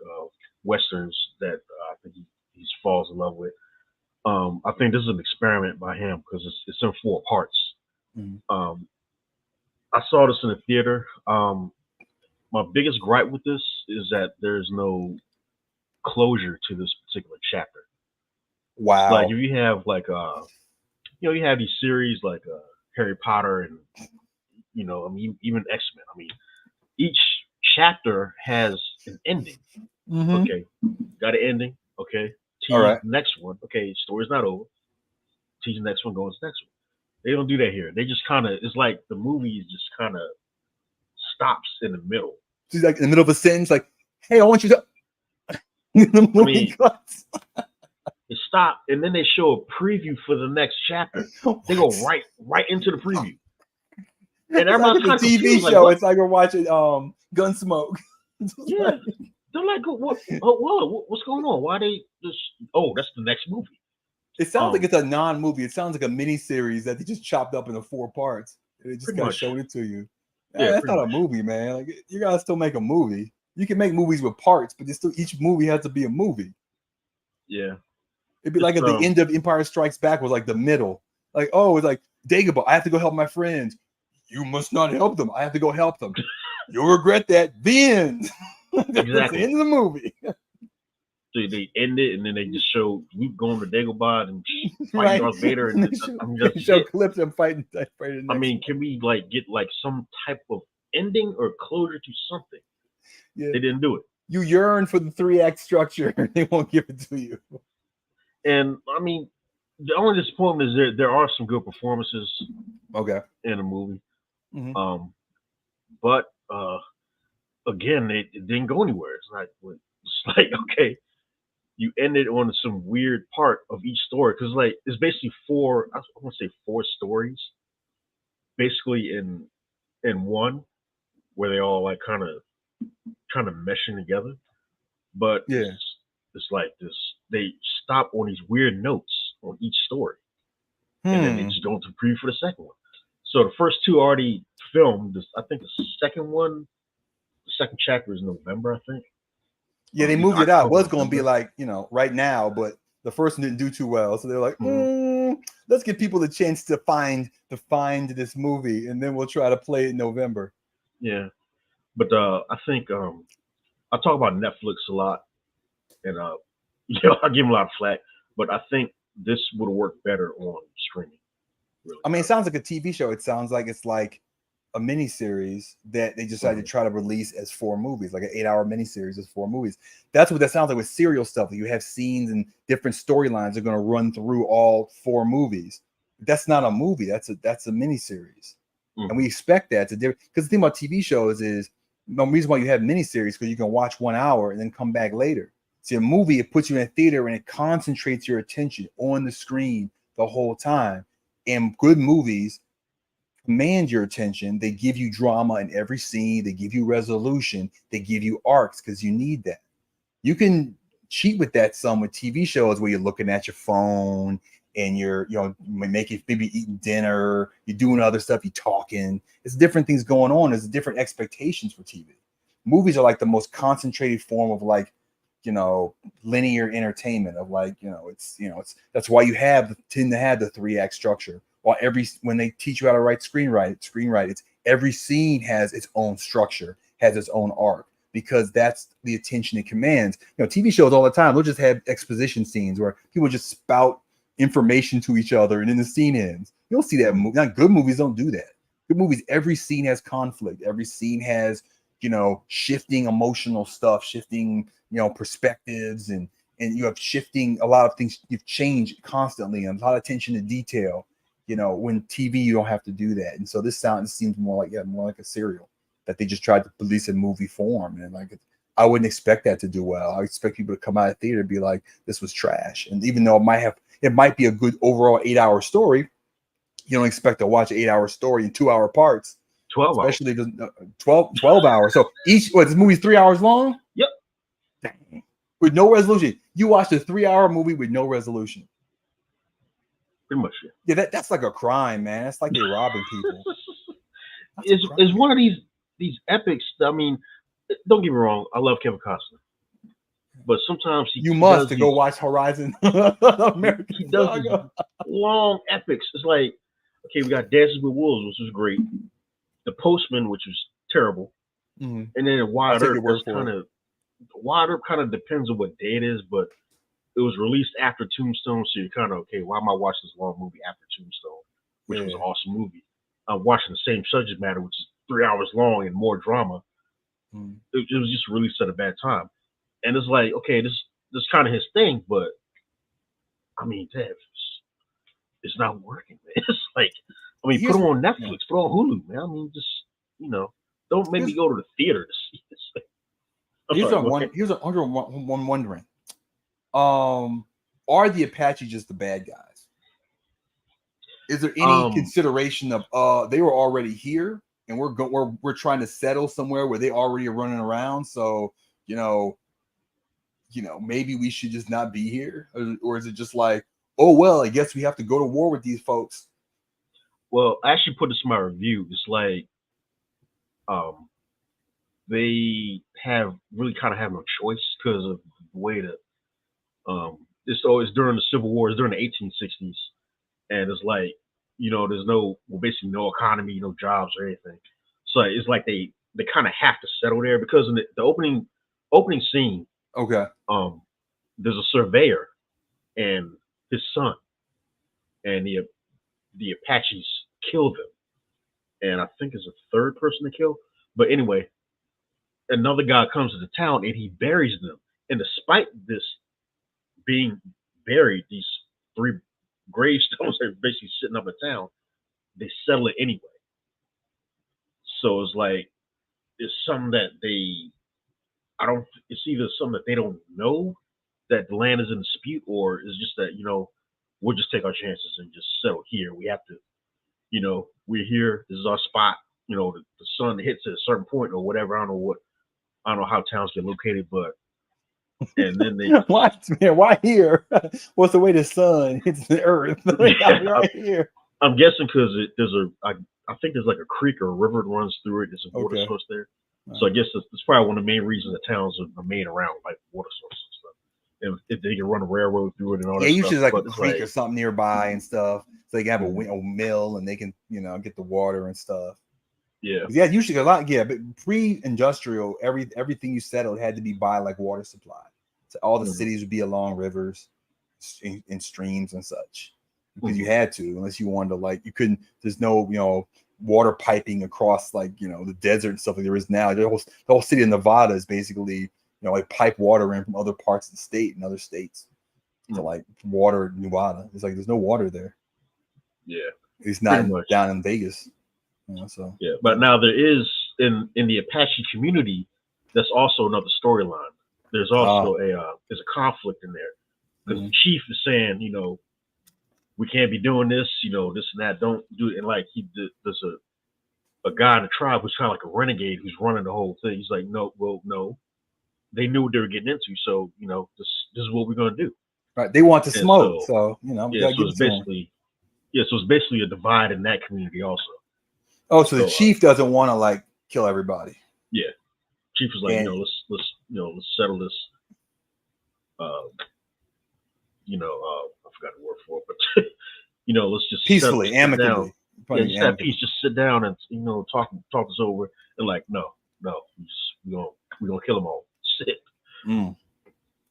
westerns that I think he falls in love with. I think this is an experiment by him because it's in 4 parts. I saw this in the theater. My biggest gripe with this is that there's no closure to this particular chapter. Wow. It's like if you have like you have these series like Harry Potter and I mean even X-Men. I mean, each chapter has an ending. Okay, got an ending. Okay, tease the next one. Okay, story's not over. Tease the next one, goes to the next one. They don't do that here. They just kind of, it's like the movie just kind of stops in the middle. She's like in the middle of a sentence, like, "Hey, I want you to." The movie cuts. It stopped, and then they show a preview for the next chapter. They go right into the preview. And everybody's like a TV show. Like, it's like we're watching Gunsmoke. Yeah, they're like, what's going on? Why they just? Oh, that's the next movie. It sounds like it's a non-movie. It sounds like a mini series that they just chopped up into 4 parts. And it just kind of showed it to you. Yeah, that's not a movie, man. Like, you gotta still make a movie. You can make movies with parts, but each movie has to be a movie. Yeah. It'd be like at the end of Empire Strikes Back was like the middle. Like, oh, it's like Dagobah, I have to go help my friends. You must not help them. I have to go help them. You'll regret that. The end. Exactly. That's the end of the movie. So they end it, and then they just show Luke going to Dagobah and fighting Darth Vader, and they show clips of fighting. I mean, can we get some type of ending or closure to something? Yeah. They didn't do it. You yearn for the 3-act structure, and they won't give it to you. And I mean, the only disappointment is there are some good performances. In the movie. But again, it didn't go anywhere. It's like okay, you ended on some weird part of each story because like it's basically 4. I want to say 4 stories, basically in one, where they all like kind of meshing together. But it's like this. They stop on these weird notes on each story, and then they just go into preview for the second one. So the first 2 already filmed. I think the second chapter is November, I think. Yeah, they moved it out. It was going to be like, right now, but the first one didn't do too well. So they're like, let's give people the chance to find this movie, and then we'll try to play it in November. Yeah, but I think I talk about Netflix a lot, and I give them a lot of flack, but I think this would work better on streaming. Really. I mean, it sounds like a TV show. It sounds like it's like a mini series that they decided to try to release as 4 movies, like an 8-hour mini series as 4 movies. That's what that sounds like with serial stuff. You have scenes and different storylines are going to run through all 4 movies. That's not a movie. That's a mini series, and we expect that to different. Because the thing about TV shows is The reason why you have miniseries because you can watch 1 hour and then come back later. See, a movie, it puts you in a theater and it concentrates your attention on the screen the whole time. And good movies command your attention. They give you drama in every scene. They give you resolution. They give you arcs because you need that. You can cheat with that some with TV shows where you're looking at your phone and you're, maybe eating dinner, you're doing other stuff, you're talking. It's different things going on. There's different expectations for TV. Movies are like the most concentrated form of like, linear entertainment of like, it's that's why you tend to have the 3-act structure. While when they teach you how to write screenwrite, it's every scene has its own structure, has its own arc, because that's the attention it commands. TV shows all the time, they'll just have exposition scenes where people just spout information to each other and then the scene ends. You don't see that movie. Not good movies don't do that. Good movies, every scene has conflict. Every scene has, shifting emotional stuff, shifting, perspectives, and you have shifting a lot of things. You've changed constantly and a lot of attention to detail. When TV, you don't have to do that. And so this seems more like a serial that they just tried to release in movie form. And like, I wouldn't expect that to do well. I expect people to come out of theater and be like, this was trash. And even though it might be a good overall 8-hour story, you don't expect to watch an 8-hour story in 2-hour parts. 12 hours. Especially 12 hours. So this movie's 3 hours long? Yep. Dang. With no resolution. You watched a 3-hour movie with no resolution. Pretty much, yeah. That's like a crime, man. That's like they're robbing people. It's one of these epics. I mean, don't get me wrong. I love Kevin Costner, but sometimes you must go watch Horizon. He does Saga. Long epics. It's like, okay, we got Dances with Wolves, which was great. The Postman, which was terrible, and then Wild Earth. Wild Earth kind of depends on what day it is, but it was released after Tombstone, so you're kind of okay. Why am I watching this long movie after Tombstone, which was an awesome movie? I'm watching the same subject matter, which is 3 hours long and more drama. It was just released at a bad time, and it's like, okay, this kind of his thing, but I mean, it's not working, man. It's like, I mean, put them on Netflix, put them on Hulu, man. I mean, just don't make me go to the theater to see this. Here's one wondering. Are the Apache just the bad guys? Is there any consideration of they were already here and we're trying to settle somewhere where they already are running around? So maybe we should just not be here, or is it just like, oh well, I guess we have to go to war with these folks? Well, I actually put this in my review. It's like, they really kind of have no choice because of the way that it's always during the Civil War, it's during the 1860s, and it's like, there's basically no economy, no jobs or anything. So it's like they kind of have to settle there because in the opening scene, okay, there's a surveyor and his son, and the Apaches killed him, and I think it's a third person to kill. But anyway, another guy comes to the town and he buries them. And despite this being buried, these 3 gravestones are basically sitting up in town, they settle it anyway. So it's like, it's something that it's either something that they don't know that the land is in dispute, or it's just that, we'll just take our chances and just settle here. We have to, we're here. This is our spot. The sun hits at a certain point or whatever. I don't know how towns get located, but and then they why here? What's the way the sun hits the earth? Right here. I'm guessing because I think there's like a creek or a river that runs through it. There's a water source there. So I guess that's probably one of the main reasons that towns are made around like water sources and stuff. And if they can run a railroad through it and all that stuff. Yeah, usually like a creek or something nearby and stuff. So they can have a mill and they can, get the water and stuff. Yeah. Yeah, usually a lot. Yeah, but pre-industrial, everything you settled had to be by like water supply. So all the cities would be along rivers and streams and such. Because you had to, unless you wanted to, like, you couldn't, there's no, water piping across like, the desert and stuff like there is now. The whole city of Nevada is basically, like pipe water in from other parts of the state and other states to like water Nevada. It's like there's no water there. Yeah. It's not down in Vegas. So yeah, but now there is in the Apache community, that's also another storyline. There's also there's a conflict in there because the chief is saying, we can't be doing this, this and that. Don't do it. And like there's a guy in the tribe who's kind of like a renegade who's running the whole thing. He's like, no, they knew what they were getting into, so this is what we're gonna do. Right, they want to smoke, so we gotta so give it's it to them. so it's basically a divide in that community also. Oh, so the chief doesn't want to like kill everybody. Yeah, chief was like, let's settle this. I forgot the word for it, but let's just peacefully, amicably. Just have peace. Just sit down and talk this over. And like, no, we're gonna kill them all. Shit.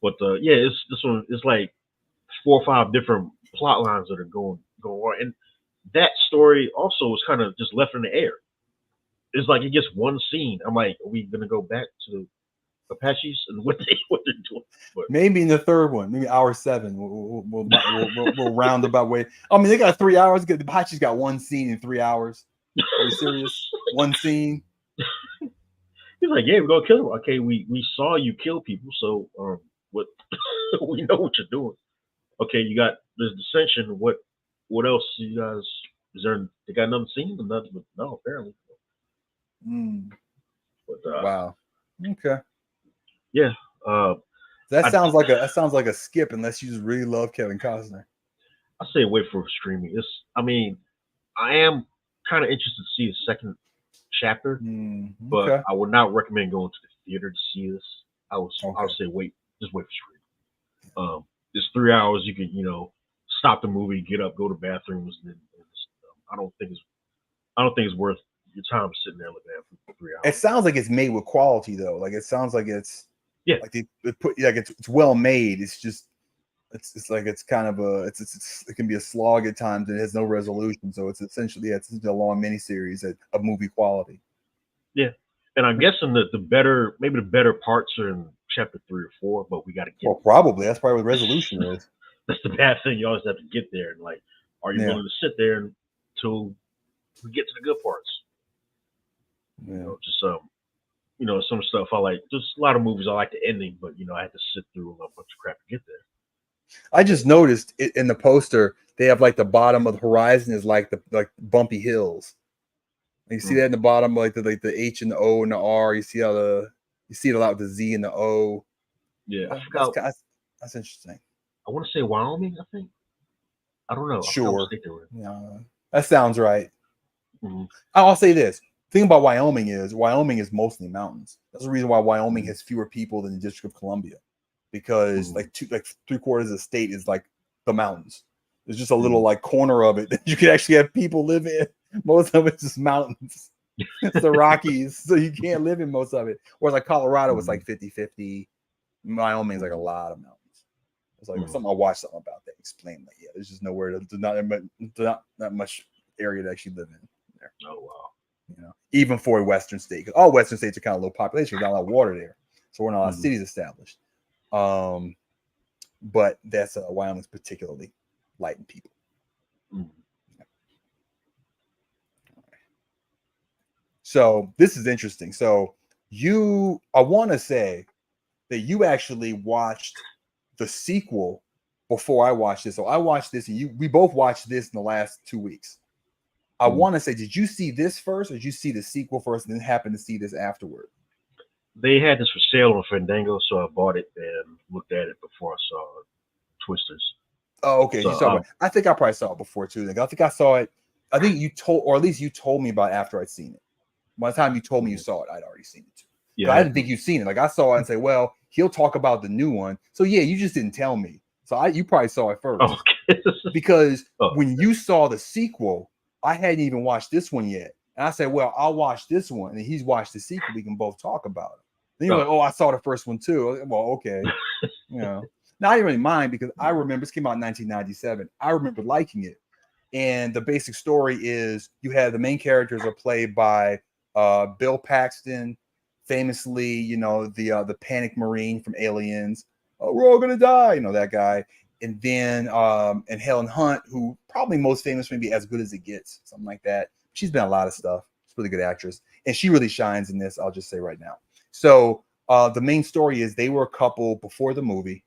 But this one is like 4 or 5 different plot lines that are going on, and that story also was kind of just left in the air. It's like it gets one scene. I'm like, are we gonna go back to the Apaches and what they're doing? But maybe in the third one, maybe hour 7, we'll round about way. I mean, they got 3 hours. The Apaches got one scene in 3 hours. Are you serious? One scene. He's like, yeah, we're gonna kill him. Okay, we saw you kill people, so what? We know what you're doing. Okay, there's dissension. What else? You guys? Is there? They got another scene? Or nothing? But no, apparently. But wow. Okay. Yeah. That sounds like a skip unless you just really love Kevin Costner. I say wait for streaming. I am kind of interested to see the second chapter, but I would not recommend going to the theater to see this. I would say just wait for streaming. It's 3 hours. You can stop the movie, get up, go to bathrooms, and I don't think it's worth your time sitting there looking at it for 3 hours. It sounds like it's made with quality though. Like it sounds like it's like they put it's well made. It's just it's like it's kind of it can be a slog at times and it has no resolution. So it's essentially it's a long miniseries of movie quality. Yeah, and I'm guessing that the better parts are in chapter 3 or 4, but we got to get. Well, probably that's probably what resolution is. That's the bad thing. You always have to get there, and like, are you willing to sit there until we get to the good parts? Some stuff I like. There's a lot of movies I like the ending, but I had to sit through a bunch of crap to get there. I just noticed in the poster they have like the bottom of the horizon is like the bumpy hills. You see that in the bottom, like the H and the O and the R. You see it a lot with the Z and the O. Yeah, I forgot. That's interesting. I want to say Wyoming. I think. I don't know. Sure. Yeah, that sounds right. I'll say this. The thing about Wyoming is mostly mountains. That's the reason why Wyoming has fewer people than the District of Columbia, because like 3/4 of the state is like the mountains. There's just a little like corner of it that you can actually have people live in. Most of it's just mountains. It's the Rockies, so you can't live in most of it. Whereas like Colorado was like 50-50. Wyoming's like a lot of mountains. It's like I watched something about that explained that there's just nowhere not that much area to actually live in there. Oh wow. Even for a Western state, because all Western states are kind of low population, not a lot of water there, so we're not a lot of cities established. But that's Wyoming's particularly light in people. So this is interesting. So I want to say that you actually watched the sequel before I watched this. So I watched this, and we both watched this in the last 2 weeks. I want to say, did you see this first, or did you see the sequel first, and then happen to see this afterward? They had this for sale on Fandango, so I bought it and looked at it before I saw Twisters. Oh, okay. So, I think I probably saw it before too. I think I saw it. I think you told, or at least you told me about it after I'd seen it. By the time you told me you saw it, I'd already seen it too. Yeah, I didn't think you'd seen it. Like I saw it and say, well, he'll talk about the new one. So yeah, you just didn't tell me. So you probably saw it first. Okay. Because when you saw the sequel, I hadn't even watched this one yet. And I said, well, I'll watch this one. And he's watched the sequel. We can both talk about it. Then you're like, oh, I saw the first one too. Well, okay. Now I didn't really mind because I remember this came out in 1997. I remember liking it. And the basic story is you have the main characters are played by Bill Paxton, famously, the panic Marine from Aliens. Oh, we're all gonna die, that guy. And then and Helen Hunt, who probably most famous, maybe As Good as It Gets, something like that. She's been a lot of stuff. She's really good actress, and she really shines in this. I'll just say right now. So the main story is they were a couple before the movie,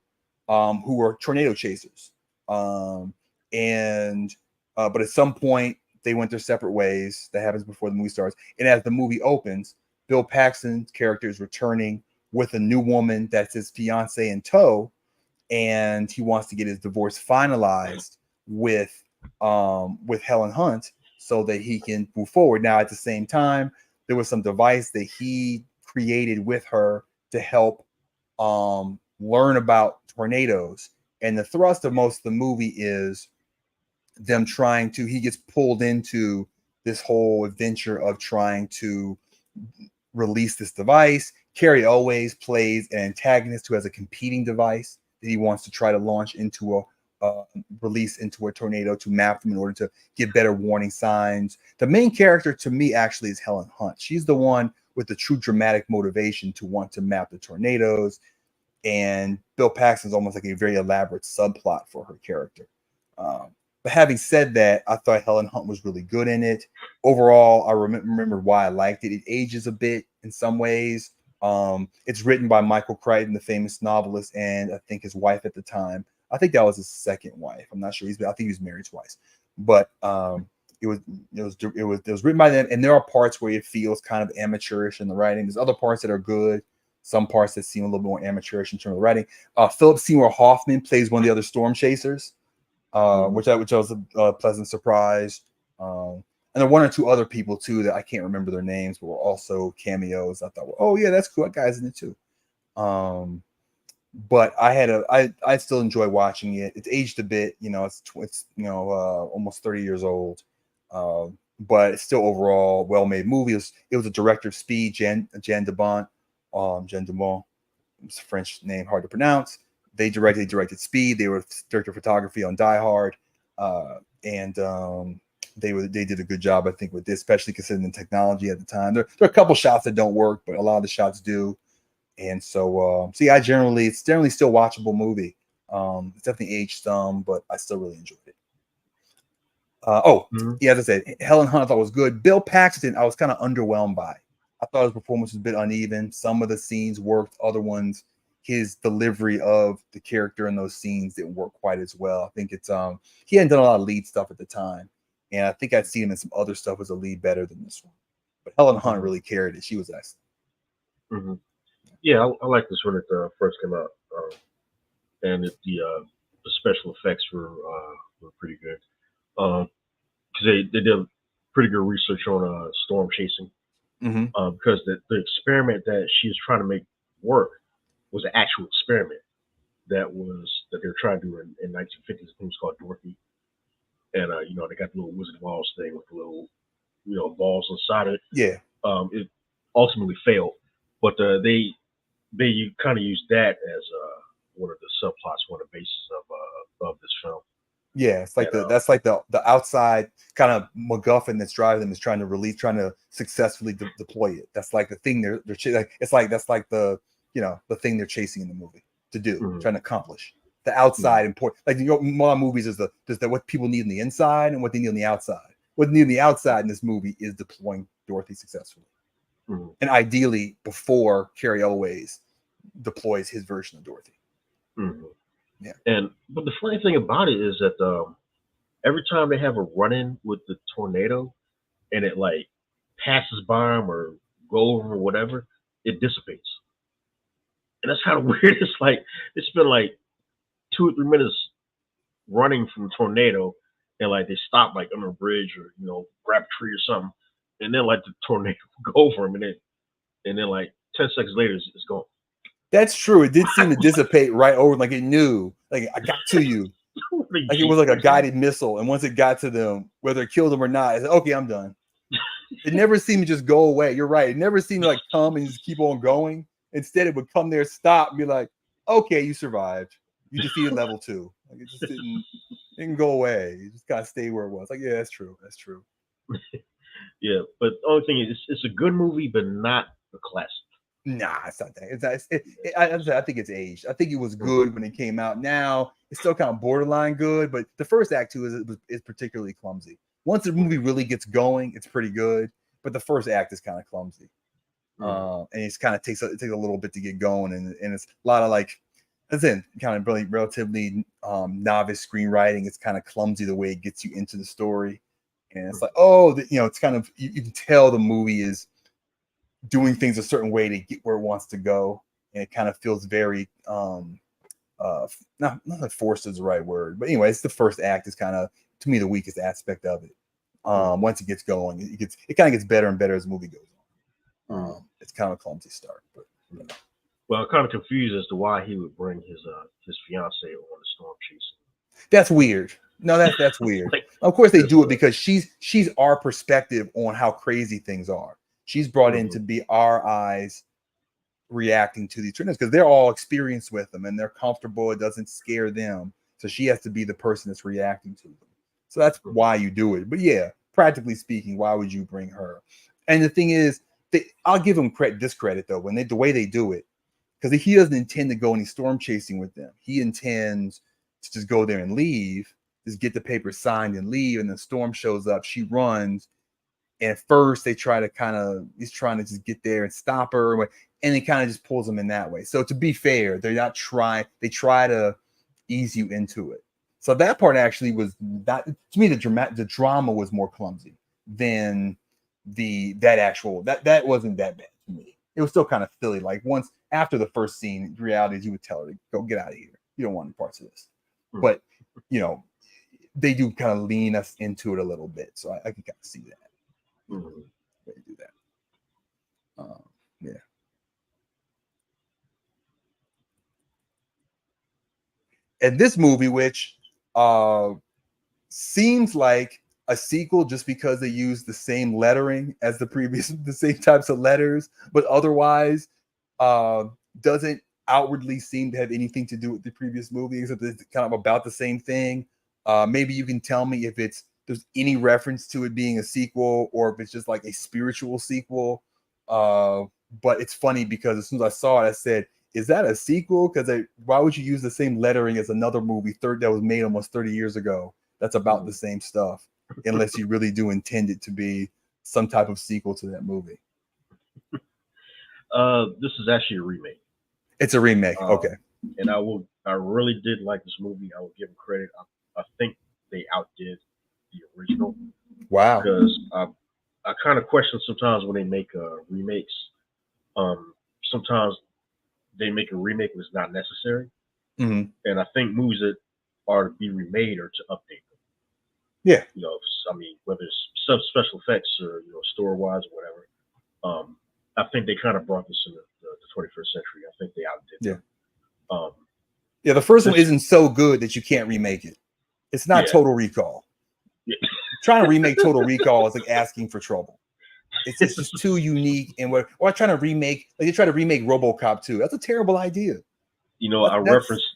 who were tornado chasers, and but at some point they went their separate ways. That happens before the movie starts, and as the movie opens, Bill Paxton's character is returning with a new woman that's his fiance in tow, and he wants to get his divorce finalized with Helen Hunt so that he can move forward. Now, at the same time, there was some device that he created with her to help learn about tornadoes. And the thrust of most of the movie is them trying to, he gets pulled into this whole adventure of trying to release this device. Carrie always plays an antagonist who has a competing device that he wants to try to launch into a release into a tornado to map them in order to get better warning signs. The main character to me actually is Helen Hunt. She's the one with the true dramatic motivation to want to map the tornadoes. And Bill Paxton's almost like a very elaborate subplot for her character. But having said that, I thought Helen Hunt was really good in it. Overall, I remember why I liked it. It ages a bit in some ways. It's written by Michael Crichton, the famous novelist, and I think his wife at the time. I think that was his second wife. I'm not sure. I think he was married twice. But it was written by them, and there are parts where it feels kind of amateurish in the writing. There's other parts that are good. Some parts that seem a little more amateurish in terms of writing. Philip Seymour Hoffman plays one of the other storm chasers, which was a pleasant surprise. And there are one or two other people too that I can't remember their names, but were also cameos. I thought, well, oh yeah, that's cool. That guy's in it too. But I still enjoy watching it. It's aged a bit, it's almost 30 years old. But it's still overall well-made movie. It was a director of Speed, Jan de Bont. It's a French name, hard to pronounce. They directed Speed. They were director of photography on Die Hard, and they did a good job, I think, with this, especially considering the technology at the time. There are a couple shots that don't work, but a lot of the shots do. And so, it's generally still watchable movie. It's definitely aged some, but I still really enjoyed it. As I said, Helen Hunt I thought was good. Bill Paxton, I was kind of underwhelmed by. I thought his performance was a bit uneven. Some of the scenes worked, other ones, his delivery of the character in those scenes didn't work quite as well. I think it's he hadn't done a lot of lead stuff at the time, and I think I'd seen him in some other stuff as a lead better than this one. But Helen Hunt really carried it. She was excellent. Mm-hmm. Yeah, I like this when it first came out, and the special effects were pretty good. Because they did pretty good research on storm chasing. Mm-hmm. Because the experiment that she was trying to make work was an actual experiment that they were trying to do in 1950s. I think it was called Dorothy, and they got the little Wizard of Oz thing with the little balls inside it. Yeah. It ultimately failed, but they kind of used that as one of the subplots, one of the bases of this film. Yeah, it's like that's like the outside kind of MacGuffin that's driving them is trying to successfully deploy it. That's like the thing they're like. That's like the the thing they're chasing in the movie to do, trying to accomplish. The outside important, like a lot of movies is what people need on the inside and what they need on the outside. What they need on the outside in this movie is deploying Dorothy successfully, and ideally before Carrie always deploys his version of Dorothy. Mm-hmm. Yeah. But the funny thing about it is that every time they have a run-in with the tornado and it like passes by them or go over or whatever, it dissipates. And that's kind of weird. It's like it's been like 2 or 3 minutes running from the tornado, and like they stop like under a bridge or grab a tree or something, and then like the tornado go over them, and then like 10 seconds later it's gone. That's true. It did seem to dissipate right over, like it knew, like I got to you. Like it was like a guided missile, and once it got to them, whether it killed them or not, it's like, okay, I'm done. It never seemed to just go away. You're right. It never seemed to like come and just keep on going. Instead, it would come there, stop, and be like, okay, you survived. You defeated level 2. Like it just didn't go away. You just gotta stay where it was. Like, yeah, that's true. That's true. Yeah, but the only thing is, it's a good movie, but not a classic. Nah, it's not that. I think it's aged. I think it was good when it came out. Now it's still kind of borderline good, but the first act too is particularly clumsy. Once the movie really gets going, it's pretty good. but the first act is kind of clumsy. And it's kind of takes a little bit to get going, and it's a lot of like, as in kind of really relatively novice screenwriting. It's kind of clumsy the way it gets you into the story, and it's like, oh, it's kind of you can tell the movie is doing things a certain way to get where it wants to go, and it kind of feels very not that forced is the right word, but anyway, it's the first act is kind of, to me, the weakest aspect of it. Once it gets going, it kind of gets better and better as the movie goes on. It's kind of a clumsy start, but well, I'm kind of confused as to why he would bring his fiance on the storm chasing. That's weird. No, that's weird. Like, of course, they do it because she's our perspective on how crazy things are. She's brought in to be our eyes reacting to these tornadoes because they're all experienced with them and they're comfortable. It doesn't scare them, so she has to be the person that's reacting to them. So that's why you do it. But yeah, practically speaking, why would you bring her? And the thing is, I'll give him this credit though, when the way they do it, because he doesn't intend to go any storm chasing with them. He intends to just go there and leave, just get the paper signed and leave. And the storm shows up, she runs. And at first he's trying to just get there and stop her. And it kind of just pulls them in that way. So to be fair, they try to ease you into it. So that part actually was not, to me, the drama was more clumsy than that wasn't that bad to me. It was still kind of silly. Like once after the first scene, the reality is you would tell her to go get out of here. You don't want any parts of this. But they do kind of lean us into it a little bit. So I can kind of see that. They do that. Yeah. And this movie, which seems like a sequel just because they use the same lettering as the same types of letters, but otherwise doesn't outwardly seem to have anything to do with the previous movie, except it's kind of about the same thing. Maybe you can tell me if there's any reference to it being a sequel or if it's just like a spiritual sequel. But it's funny because as soon as I saw it, I said, is that a sequel? Because why would you use the same lettering as another movie that was made almost 30 years ago that's about the same stuff, unless you really do intend it to be some type of sequel to that movie? This is actually a remake. It's a remake. Okay. And I really did like this movie. I will give them credit. I think they outdid the original. Wow. Because I kind of question sometimes when they make remakes. Sometimes they make a remake that's not necessary. And I think movies that are to be remade or to update them. Yeah. I mean, whether it's special effects or story wise or whatever. I think they kind of brought this in the 21st century. I think they outdid them. The first one isn't so good that you can't remake it. It's not Total Recall. Yeah. Trying to remake Total Recall is like asking for trouble. It's just too unique. And or trying to remake, like they try to remake RoboCop 2. That's a terrible idea. I referenced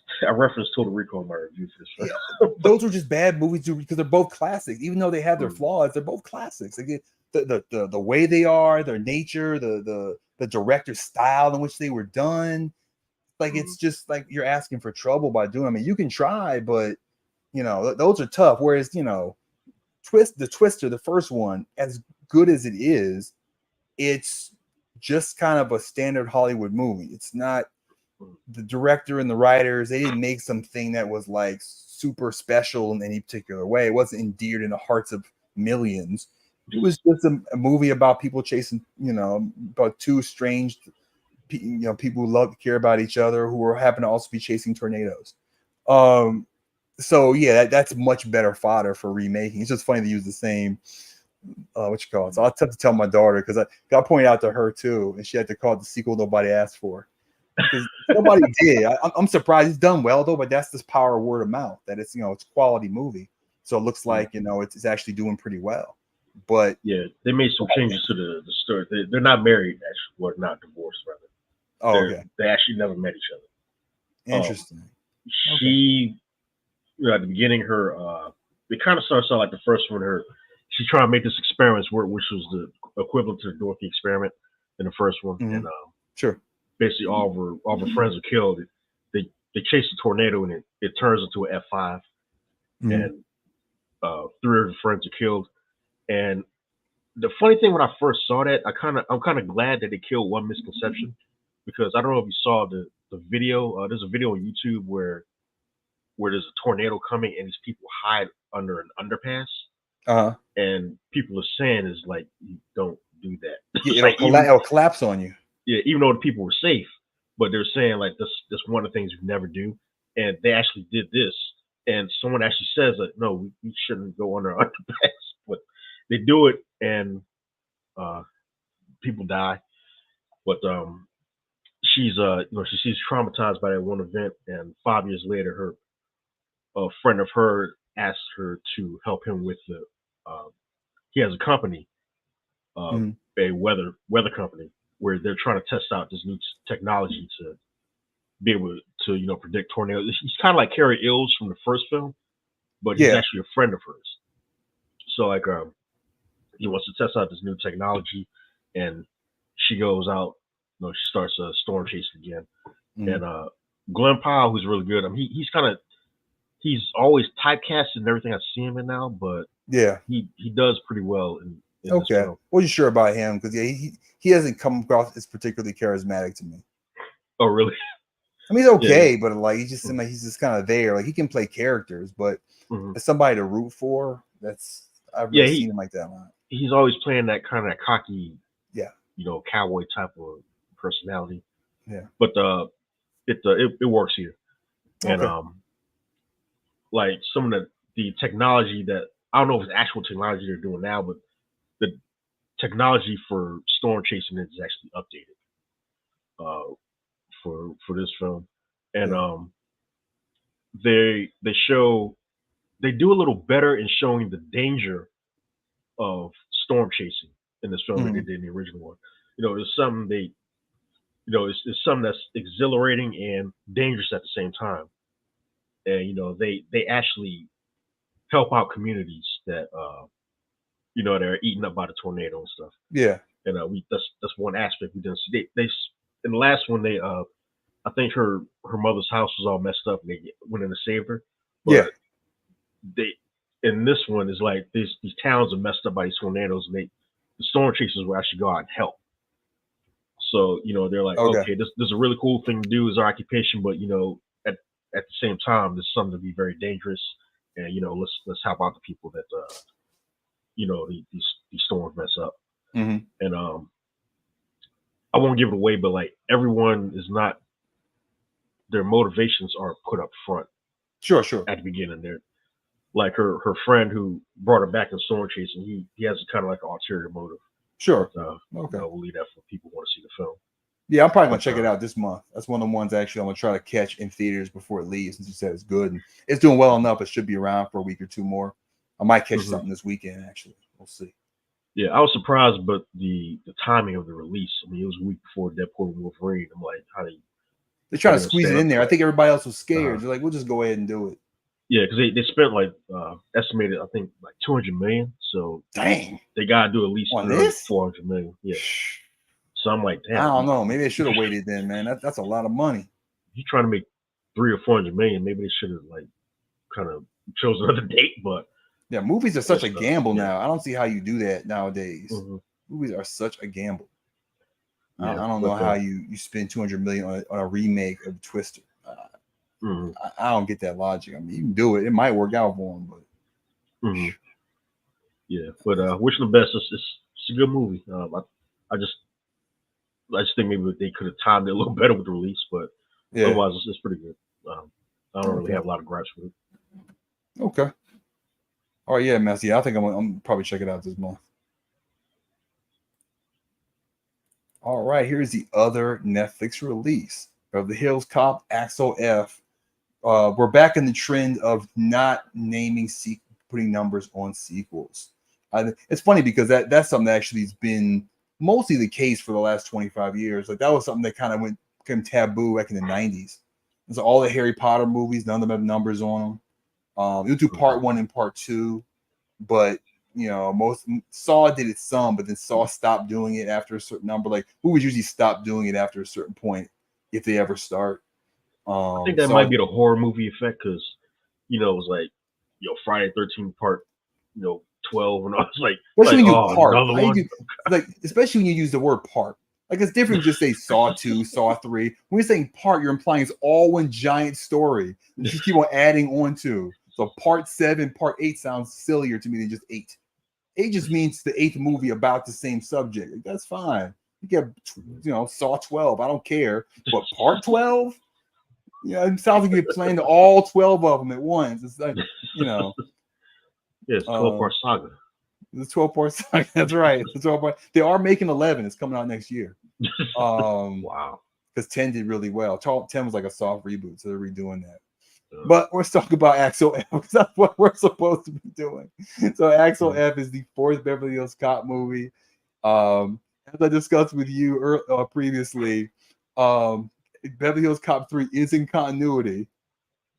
Total Recall in my review for this. Yeah, those are just bad movies because they're both classics. Even though they have their flaws, they're both classics. Like the way they are, their nature, the director's style in which they were done. Like it's just like you're asking for trouble by doing. I mean, you can try, but those are tough. Whereas the Twister, the first one, as good as it is, it's just kind of a standard Hollywood movie. It's not the director and the writers. They didn't make something that was like super special in any particular way. It wasn't endeared in the hearts of millions. It was just a movie about people chasing, about two strange, people who care about each other who happen to also be chasing tornadoes. So yeah, that's much better fodder for remaking. It's just funny to use the same, what you call it. So I'll have to tell my daughter because I pointed out to her too, and she had to call it the sequel nobody asked for. Because nobody did. I'm surprised it's done well though, but that's this power of word of mouth that it's it's a quality movie. So it looks like it's actually doing pretty well. But yeah, they made some changes to the story. They're not married, actually, or not divorced, rather. Oh, okay. They actually never met each other. Interesting. She, at the beginning, it kind of starts out like the first one. She's trying to make this experiment, which was the equivalent to the Dorothy experiment in the first one, and sure. Basically, all of her friends are killed. They chase a tornado, and it turns into an F5, and 3 of her friends are killed. And the funny thing when I first saw that, I'm kind of glad that they killed one misconception because I don't know if you saw the video. There's a video on YouTube where there's a tornado coming and these people hide under an underpass, and people are saying is like you don't do that. Yeah, Like it'll collapse on you. yeah, even though the people were safe, but they're saying like this one of the things we never do, and they actually did this, and someone actually says that no, we shouldn't go under an underpass, but they do it, and people die. But she's she's traumatized by that one event, and 5 years later, a friend of her asked her to help him with the. He has a company, a weather company, where they're trying to test out this new technology to be able to predict tornadoes. He's kind of like Carrie Ills from the first film, but he's actually a friend of hers. So like he wants to test out this new technology, and she goes out. She starts storm chasing again, and Glenn Powell, who's really good. I mean, he's always typecast in everything I see him in now, but he does pretty well in this film. Wasn't sure about him because he hasn't come across as particularly charismatic to me. Oh really? I mean, he's okay, but like he's just kind of there. Like he can play characters, but as somebody to root for, I've never seen him like that a lot. He's always playing that kind of cocky, cowboy type of personality. Yeah, but it works here, and like some of the technology that I don't know if it's actual technology they're doing now, but the technology for storm chasing is actually updated for this film, and they do a little better in showing the danger of storm chasing in this film than they did in the original one. There's something it's something that's exhilarating and dangerous at the same time, and they actually help out communities that that are eaten up by the tornado and stuff. Yeah, and that's one aspect we didn't see. They in the last one I think her mother's house was all messed up and they went in to save her. But they in this one is like these towns are messed up by these tornadoes, and the storm chasers will actually go out and help. So they're like, okay, this is a really cool thing to do as our occupation, but at the same time, this is something to be very dangerous, and let's help out the people that these storms mess up. And I won't give it away, but like everyone is not, their motivations aren't put up front. Sure. At the beginning, they're like her friend who brought her back in storm chasing. He has kind of like an ulterior motive. Sure. We'll leave that for people who want to see the film. Yeah, I'm probably gonna check it out this month. That's one of the ones actually I'm gonna try to catch in theaters before it leaves, since you said it's good and it's doing well enough. It should be around for a week or two more. I might catch something this weekend. Actually, we'll see. Yeah, I was surprised, but the timing of the release. I mean, it was a week before Deadpool and Wolverine. I'm like, how they're trying to squeeze it in there. I think everybody else was scared. They're like, we'll just go ahead and do it. Yeah, because they spent like estimated, I think, like $200 million. So dang, they gotta do at least $400 million. Yeah. So I'm like, damn. I don't know. Maybe they should have waited then, man. That's a lot of money. If you're trying to make $300 or $400 million, maybe they should have like kind of chose another date. But yeah, movies are such a gamble now. I don't see how you do that nowadays. Movies are such a gamble. I don't know how you spend $200 million on a remake of Twister. I don't get that logic. I mean, you can do it. It might work out for them, but yeah. But wish them the best. It's a good movie. I just think maybe they could have timed it a little better with the release, but otherwise it's pretty good. I don't really have a lot of gripes with it. Okay. All right, yeah, man. I think I'm probably check it out this month. All right, here's the other Netflix release of The Hills Cop, Axel F. We're back in the trend of not naming putting numbers on sequels. It's funny because that's something that actually has been mostly the case for the last 25 years. Like that was something that kind of became taboo back in the 90s. And so all the Harry Potter movies, none of them have numbers on them. You'll do part 1 and part 2, but most Saw did it some, but then Saw stopped doing it after a certain number. Like movies usually stop doing it after a certain point if they ever start. I think that might be the horror movie effect because it was like Friday 13th part 12, and I was like, especially when you oh, part. another one. Especially when you use the word part. Like it's different. Just say Saw 2, Saw 3. When you're saying part, you're implying it's all one giant story. You just keep on adding on to. So part 7, part 8 sounds sillier to me than just 8. 8 just means the 8th movie about the same subject. Like, that's fine. You get, Saw 12. I don't care. But part 12? Yeah, it sounds like you're playing all 12 of them at once. It's like, Yeah, it's 12-part saga. The 12-part saga. That's right. The 12-part. They are making 11. It's coming out next year. Wow. Because 10 did really well. 10 was like a soft reboot, so they're redoing that. But let's talk about Axel F. That's what we're supposed to be doing. So Axel F is the 4th Beverly Hills Cop movie. As I discussed with you previously, Beverly Hills Cop 3 is in continuity.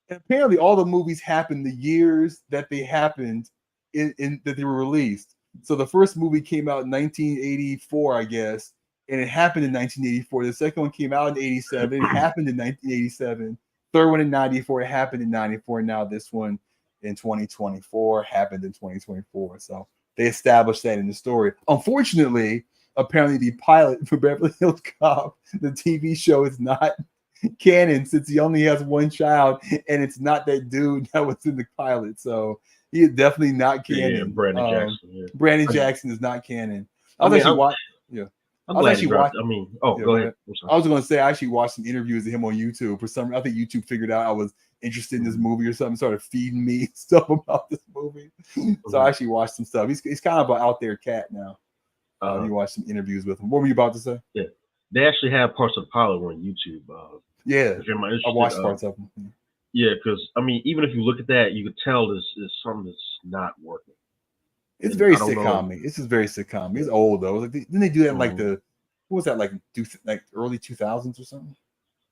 And apparently all the movies happened the years that they happened in that they were released. So the first movie came out in 1984, I guess, and it happened in 1984. The second one came out in 87. It happened in 1987. Third one in 94. It happened in 94. Now this one in 2024 happened in 2024. So they established that in the story. Unfortunately, apparently the pilot for Beverly Hills Cop, the TV show, is not canon since he only has one child, and it's not that dude that was in the pilot. So he is definitely not canon. Yeah, Brandon Jackson. Yeah. Brandon Jackson is not canon. I'm glad he dropped. Go ahead. I was going to say I actually watched some interviews of him on YouTube. For some reason, I think YouTube figured out I was interested in this movie or something, started feeding me stuff about this movie. So I actually watched some stuff. He's kind of an out there cat now. You watched some interviews with him. What were you about to say? Yeah, they actually have parts of the pilot on YouTube. I watched parts of them. Yeah, because I mean, even if you look at that, you could tell there's something that's not working. It's very sitcom-y. This is very sitcom-y. It's old though. Like, didn't they do that in like what was that, like early 2000s or something?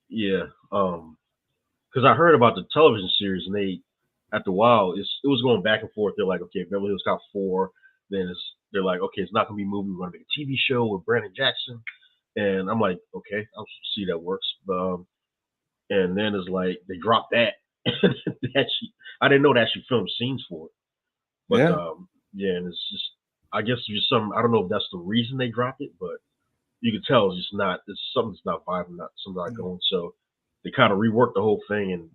Yeah, because I heard about the television series, and they after a while it was going back and forth. They're like, okay, Beverly Hills Cop 4. Then they're like, okay, it's not gonna be a movie. We're gonna make a TV show with Brandon Jackson. And I'm like, okay, I'll see that works. And then it's like they dropped that. I didn't know they actually filmed scenes for it. But and it's just, I guess just some. I don't know if that's the reason they dropped it, but you can tell it's just not. It's something's not vibing, something not going. So they kind of reworked the whole thing, and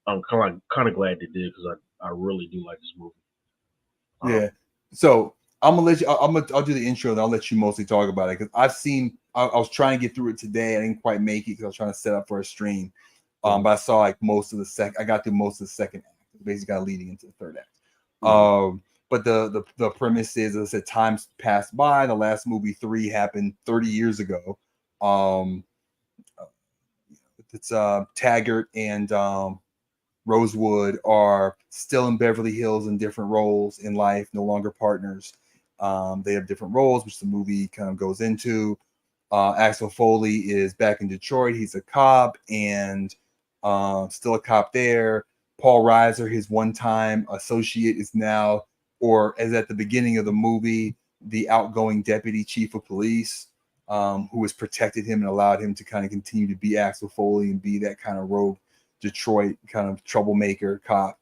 I'm kind of glad they did because I really do like this movie. So I'm gonna let you. I'll do the intro, and I'll let you mostly talk about it because I've seen. I was trying to get through it today. I didn't quite make it because I was trying to set up for a stream. But I saw like most of the second. I got through most of the second act. Basically, got leading into the third act. But the premise is, as I said, time's passed by. The last movie 3 happened 30 years ago. It's Taggart and Rosewood are still in Beverly Hills in different roles in life, no longer partners. They have different roles, which the movie kind of goes into. Axel Foley is back in Detroit. He's a cop and still a cop there. Paul Reiser, his one-time associate, is now, or as at the beginning of the movie, the outgoing deputy chief of police, who has protected him and allowed him to kind of continue to be Axel Foley and be that kind of rogue Detroit kind of troublemaker cop.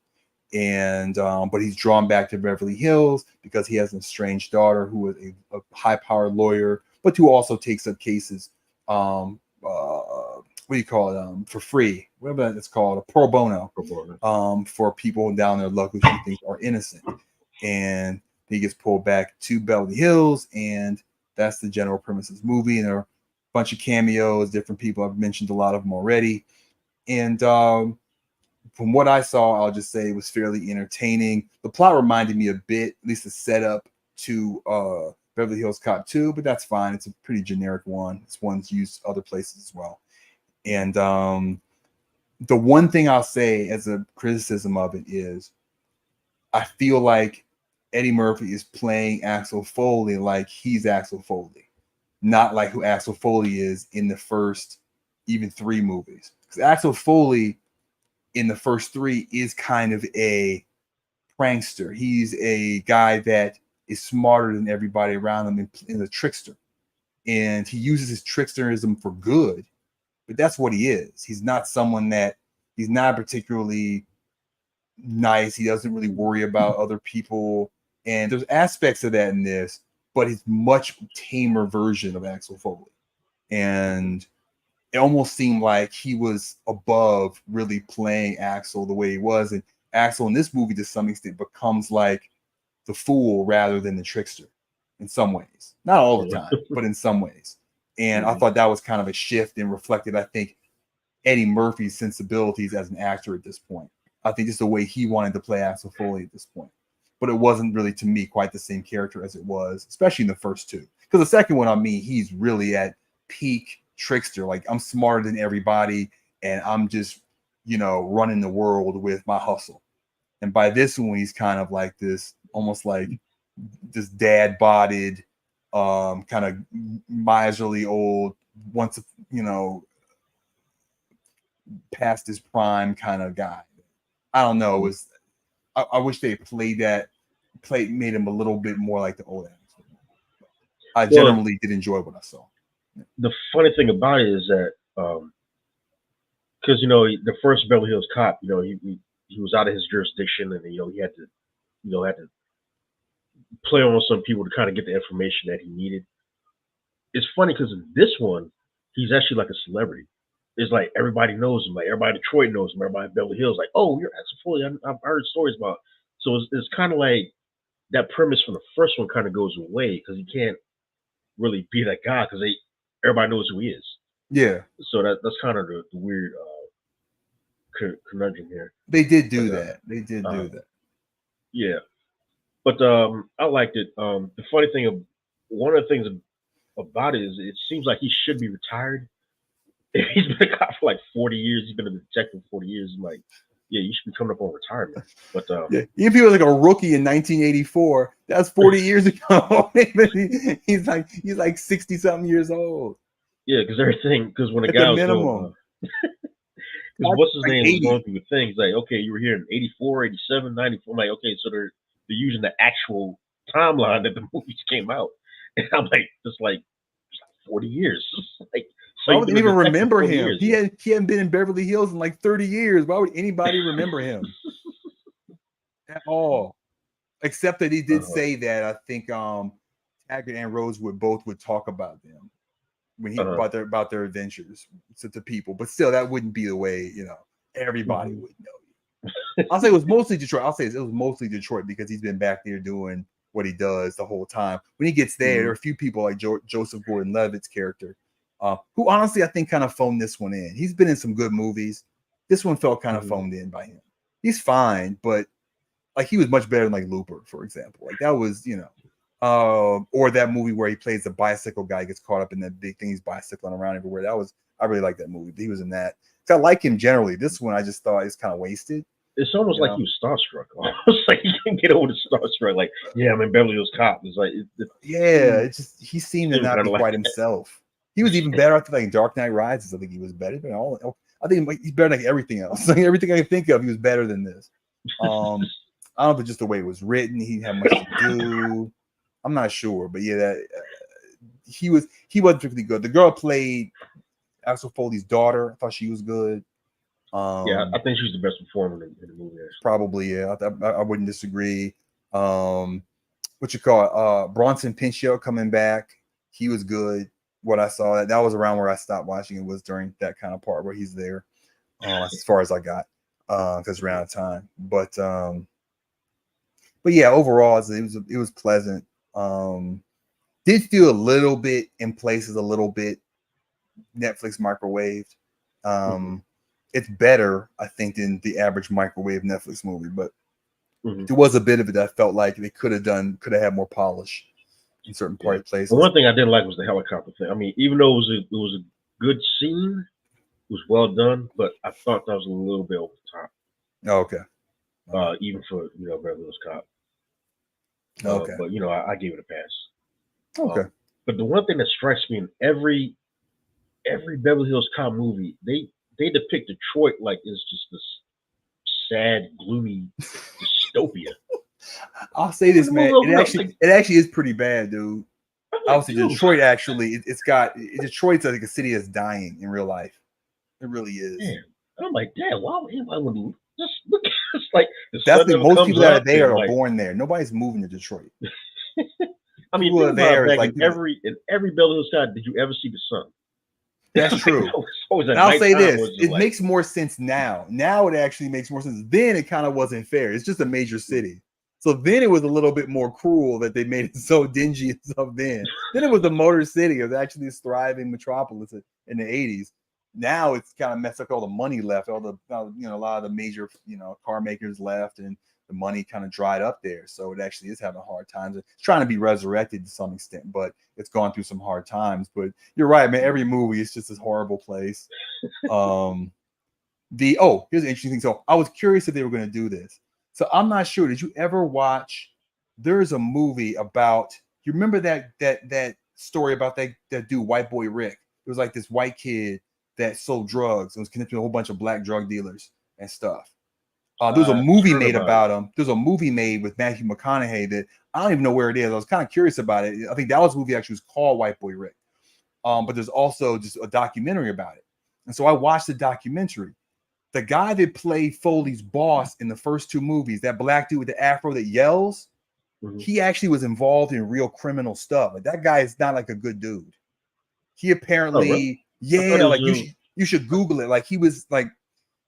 And but he's drawn back to Beverly Hills because he has an estranged daughter who is a high-powered lawyer, but who also takes up cases what do you call it? For free, whatever it's called, a pro bono, for people down their luck who she thinks are innocent. And he gets pulled back to Beverly Hills, and that's the general premise of this movie. And there are a bunch of cameos, different people. I've mentioned a lot of them already. And from what I saw, I'll just say it was fairly entertaining. The plot reminded me a bit, at least the setup, to Beverly Hills Cop 2, but that's fine. It's a pretty generic one. This one's used other places as well. And the one thing I'll say as a criticism of it is I feel like Eddie Murphy is playing Axel Foley like he's Axel Foley, not like who Axel Foley is in the first even 3 movies. Because Axel Foley in the first 3 is kind of a prankster. He's a guy that is smarter than everybody around him and a trickster. And he uses his tricksterism for good. But that's what he is. He's not someone that, he's not particularly nice. He doesn't really worry about other people. And there's aspects of that in this, but it's much tamer version of Axel Foley. And it almost seemed like he was above really playing Axel the way he was. And Axel in this movie, to some extent, becomes like the fool rather than the trickster in some ways. Not all the time, but in some ways. And I thought that was kind of a shift and reflected, I think, Eddie Murphy's sensibilities as an actor at this point. I think just the way he wanted to play Axel Foley at this point. But it wasn't really, to me, quite the same character as it was, especially in the first two. Because the second one, I mean, he's really at peak trickster. Like, I'm smarter than everybody, and I'm just, running the world with my hustle. And by this one, he's kind of like this, almost like this dad-bodied, kind of miserly old, once, past his prime kind of guy. I don't know. It was, I wish they made him a little bit more like the old Axel. I generally did enjoy what I saw. The funny thing about it is that, because the first Beverly Hills Cop, he was out of his jurisdiction, and he had to play on some people to kind of get the information that he needed. It's funny because in this one, he's actually like a celebrity. It's like everybody knows him, like everybody in Detroit knows him, everybody in Beverly Hills, like, oh, you're Axel Foley. I've heard stories about. So it's kind of like that premise from the first one kind of goes away because he can't really be that guy because everybody knows who he is. Yeah. So that's kind of the weird conundrum here. They did do that. They did do that. Yeah. But I liked it. The funny thing, one of the things about it is it seems like he should be retired. He's been a cop for like 40 years. He's been a detective for 40 years. I'm like, yeah, you should be coming up on retirement. But yeah, if he was like a rookie in 1984, that's 40 years ago. he's like 60 something years old. Yeah, because when a guy was minimum. Because what's his name was going through the thing. He's like, okay, you were here in 84, 87, 94. I'm like, okay, so they're using the actual timeline that the movies came out. And I'm like, it's like 40 years. Like, so I wouldn't even remember him. He hadn't been in Beverly Hills in like 30 years. Why would anybody remember him at all? Except that he did say that I think Taggart and Rosewood both would talk about them when he about their adventures to people. But still, that wouldn't be the way everybody would know you. I'll say it was mostly Detroit. I'll say it was mostly Detroit because he's been back there doing what he does the whole time. When he gets there, there are a few people like Joseph Gordon-Levitt's character. Who honestly I think kind of phoned this one in. He's been in some good movies. This one felt kind of phoned in by him. He's fine, but like he was much better than like Looper, for example. Like that was, or that movie where he plays the bicycle guy, gets caught up in that big thing, he's bicycling around everywhere. I really like that movie. He was in that. I like him generally. This one I just thought it's kind of wasted. It's almost like he was starstruck. Almost like he can't get over the starstruck. Like, yeah, I'm in Beverly Hills Cop. It's like, it's just he seemed to not be quite himself. He was even better after like Dark Knight Rises. I think he was better than all. I think he's better than like everything else. Like everything I can think of, he was better than this. I don't know if it's just the way it was written. He didn't have much to do. I'm not sure, but yeah, that he wasn't particularly good. The girl played Axel Foley's daughter. I thought she was good. Yeah, I think she's the best performer in the movie. Actually. Probably, yeah. I wouldn't disagree. What you call it? Bronson Pinchot coming back. He was good. What I saw, that was around where I stopped watching. It was during that kind of part where he's there. As far as I got, because we're out of time. But yeah, overall it was pleasant. Did feel a little bit in places, a little bit Netflix microwaved. It's better, I think, than the average microwave Netflix movie, but there was a bit of it that I felt like they could have had more polish in certain places. The one thing I didn't like was the helicopter thing. I mean, even though it was a good scene, it was well done, but I thought that was a little bit over the top. Oh, okay. Even for Beverly Hills Cop. Okay. But I gave it a pass. Okay. But the one thing that strikes me in every Beverly Hills Cop movie, they depict Detroit like it's just this sad, gloomy dystopia. I'll say this, man. It actually is pretty bad, dude. Obviously, Detroit Detroit's like a city that's dying in real life. It really is. Damn. I'm like, damn, why would anybody want to Just look, it's like the That's sun the never most comes people that are up. there And are like, born there. Nobody's moving to Detroit. I mean, People think are about there. it, It's back like in people, every Beverly Hills sky, did you ever see the sun? that's Like, true. it's always at And I'll say nighttime. this: Was just it like, makes more sense now. Now it actually makes more sense. Then it kind of wasn't fair. It's just a major city. So then it was a little bit more cruel that they made it so dingy and stuff. Then it was the Motor City. It was actually this thriving metropolis in the '80s. Now it's kind of messed up. All the money left. All the a lot of the major car makers left, and the money kind of dried up there. So it actually is having hard times. It's trying to be resurrected to some extent, but it's gone through some hard times. But you're right, man. Every movie is just this horrible place. Here's an interesting thing. So I was curious if they were going to do this. So I'm not sure. Did you ever watch? There's a movie about. You remember that story about that dude, White Boy Rick? It was like this white kid that sold drugs and was connected to a whole bunch of black drug dealers and stuff. There's a movie made about him. There's a movie made with Matthew McConaughey that I don't even know where it is. I was kind of curious about it. I think that was a movie actually was called White Boy Rick. But there's also just a documentary about it. And so I watched the documentary. The guy that played Foley's boss in the first two movies, that black dude with the afro that yells, he actually was involved in real criminal stuff. Like that guy is not like a good dude. He apparently, you should Google it. Like he was like,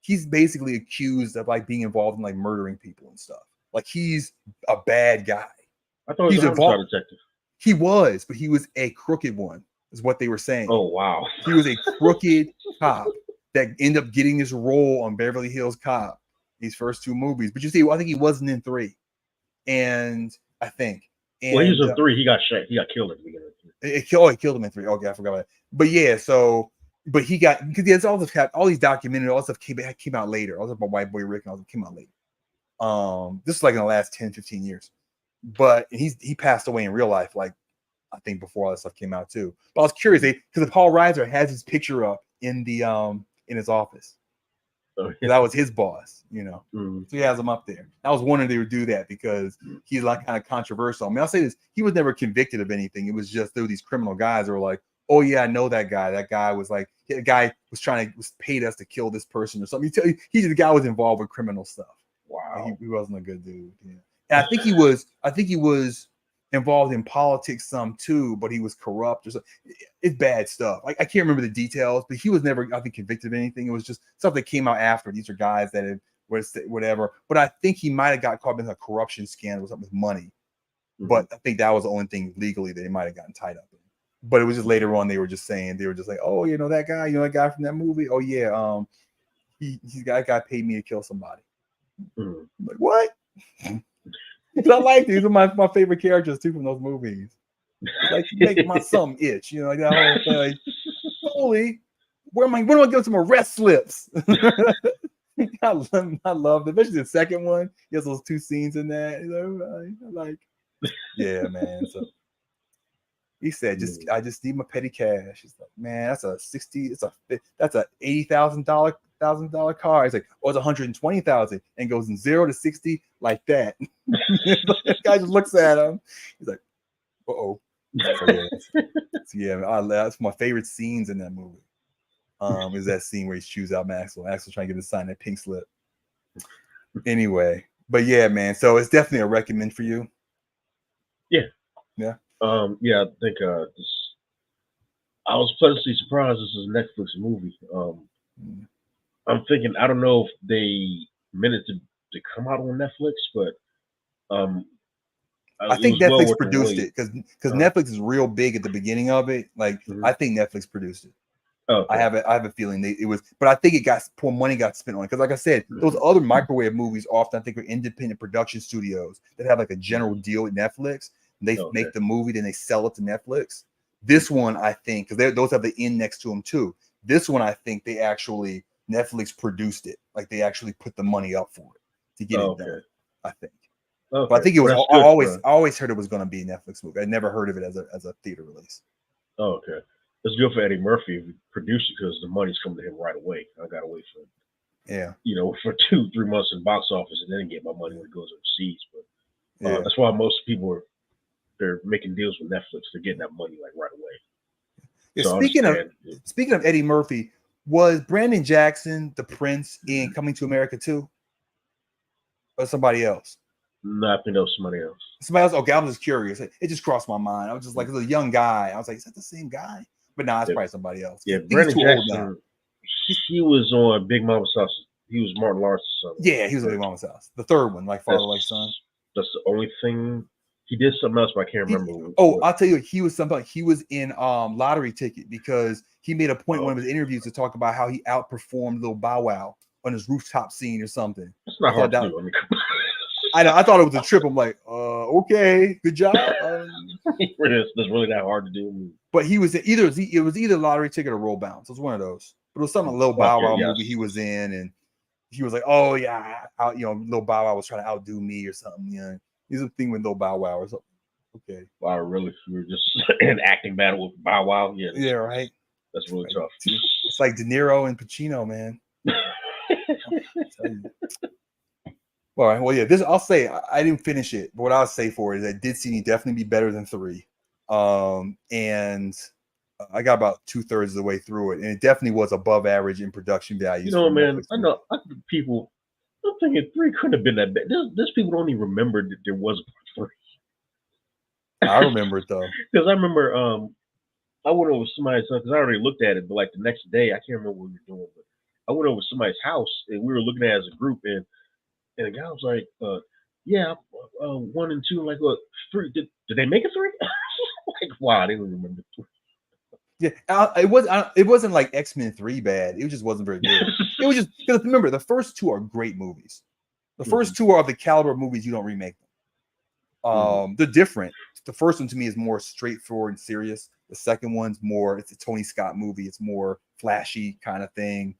he's basically accused of like being involved in like murdering people and stuff. Like he's a bad guy. I thought he was a homicide detective. He was, but he was a crooked one, is what they were saying. Oh wow. He was a crooked cop that ended up getting this role on Beverly Hills Cop, these first two movies. But you see, I think he wasn't in 3. And I think. And, well, he was in 3. He got shot. He got killed at the beginning of 3. It killed him in 3. Okay, I forgot about that. But yeah, so but he got because there's all these documentaries, all this stuff came out later. All this about White Boy Rick and all that came out later. This is like in the last 10, 15 years. But he passed away in real life, like I think before all that stuff came out too. But I was curious because Paul Reiser has his picture up in the in his office. Oh, yeah. That was his boss, So he has him up there. I was wondering if they would do that because he's like kind of controversial. I mean, I'll say this: he was never convicted of anything. It was just there were these criminal guys that were like, "Oh yeah, I know that guy. That guy was like, the guy was paid us to kill this person or something." The guy was involved with criminal stuff. Wow, like he wasn't a good dude. Yeah. And I think he was involved in politics some too, but he was corrupt or something. It's bad stuff. I can't remember the details, but he was never, I think, convicted of anything. It was just stuff that came out after. These are guys that had whatever. But I think he might have got caught in a corruption scandal or something with money. But I think that was the only thing legally that he might have gotten tied up in. But it was just later on they were just like, oh, that guy from that movie. Oh yeah, that guy paid me to kill somebody. I'm like, what? I like these are my favorite characters too from those movies. It's like make my thumb itch, like that whole thing. Like, holy, when am I getting some arrest slips? I love it, especially the second one. He has those 2 scenes in that. Like, yeah, man. So he said, I just need my petty cash. He's like, man, that's a $80,000 car. He's like, oh, it's 120,000 and goes from 0 to 60 like that. This guy just looks at him. He's like, uh-oh. That's my favorite scenes in that movie. Is that scene where he chews out Axel. Axel trying to get him to sign that pink slip. Anyway, but yeah, man. So it's definitely a recommend for you. Yeah. Yeah. I think I was pleasantly surprised this is a Netflix movie. I'm thinking, I don't know if they meant it to come out on Netflix, but I think Netflix produced it because Netflix is real big at the beginning of it. Like I think Netflix produced it. Okay. I have a feeling it was, but I think more money got spent on it because, like I said, those other microwave movies often I think are independent production studios that have like a general deal with Netflix. They make the movie, then they sell it to Netflix. This one, I think, because those have the N next to them too. This one, I think Netflix produced it. Like they actually put the money up for it to get it done. I think. Okay. But I think it was. I always heard it was going to be a Netflix movie. I never heard of it as a theater release. Oh, okay. It's good for Eddie Murphy if he produced it because the money's coming to him right away. I gotta wait for for 2-3 months in box office and then get my money when it goes overseas. But that's why most people they're making deals with Netflix. They're getting that money like right away. Yeah, so speaking of Eddie Murphy, was Brandon Jackson the Prince in Coming to America too? or somebody else? No, I think that was somebody else. Somebody else. Okay, I was just curious. It just crossed my mind. I was just like, as a young guy, I was like, is that the same guy? But nah, it's probably somebody else. Yeah, I think Brandon he's too old Jackson. now. He was on Big Mama's House. He was Martin Lawrence's son. Yeah, he was in Big Mama's House. The third one, like father, like son. That's the only thing. He did something else, but I can't remember. I'll tell you, he was in Lottery Ticket, because he made a point in one of his interviews to talk about how he outperformed Lil Bow Wow on his rooftop scene or something. It's not hard to do. I thought it was a trip. I'm like, okay, good job. It's really that hard to do. But he was either Lottery Ticket or Roll Bounce. It was one of those. But it was some Lil Bow Wow movie he was in, and he was like, oh yeah, Lil Bow Wow was trying to outdo me or something. Yeah, he's a thing with Lil Bow Wow or something. Okay. Wow, really? You were just in an acting battle with Bow Wow? Yeah. Yeah, right. That's really tough. It's like De Niro and Pacino, man. All right. Well, yeah. I'll say I didn't finish it, but what I'll say for it is that Did See Me definitely be better than 3, and I got about 2/3 of the way through it, and it definitely was above average in production values. Man, I know people. I'm thinking 3 couldn't have been that bad. There's people don't even remember that there was a 3. I remember it though, because I remember I went over somebody's house, because I already looked at it, but like the next day I can't remember what we were doing, but I went over somebody's house and we were looking at it as a group, and the guy was like, yeah, 1 and 2, like, what, 3? Did they make a 3? Like, wow, I didn't remember 3. Yeah, it wasn't like X-Men 3 bad. It just wasn't very good. It was just, because remember, the first 2 are great movies. The first 2 are of the caliber of movies you don't remake them. They're different. The first one to me is more straightforward and serious. The second one's more, it's a Tony Scott movie. It's more flashy kind of thing.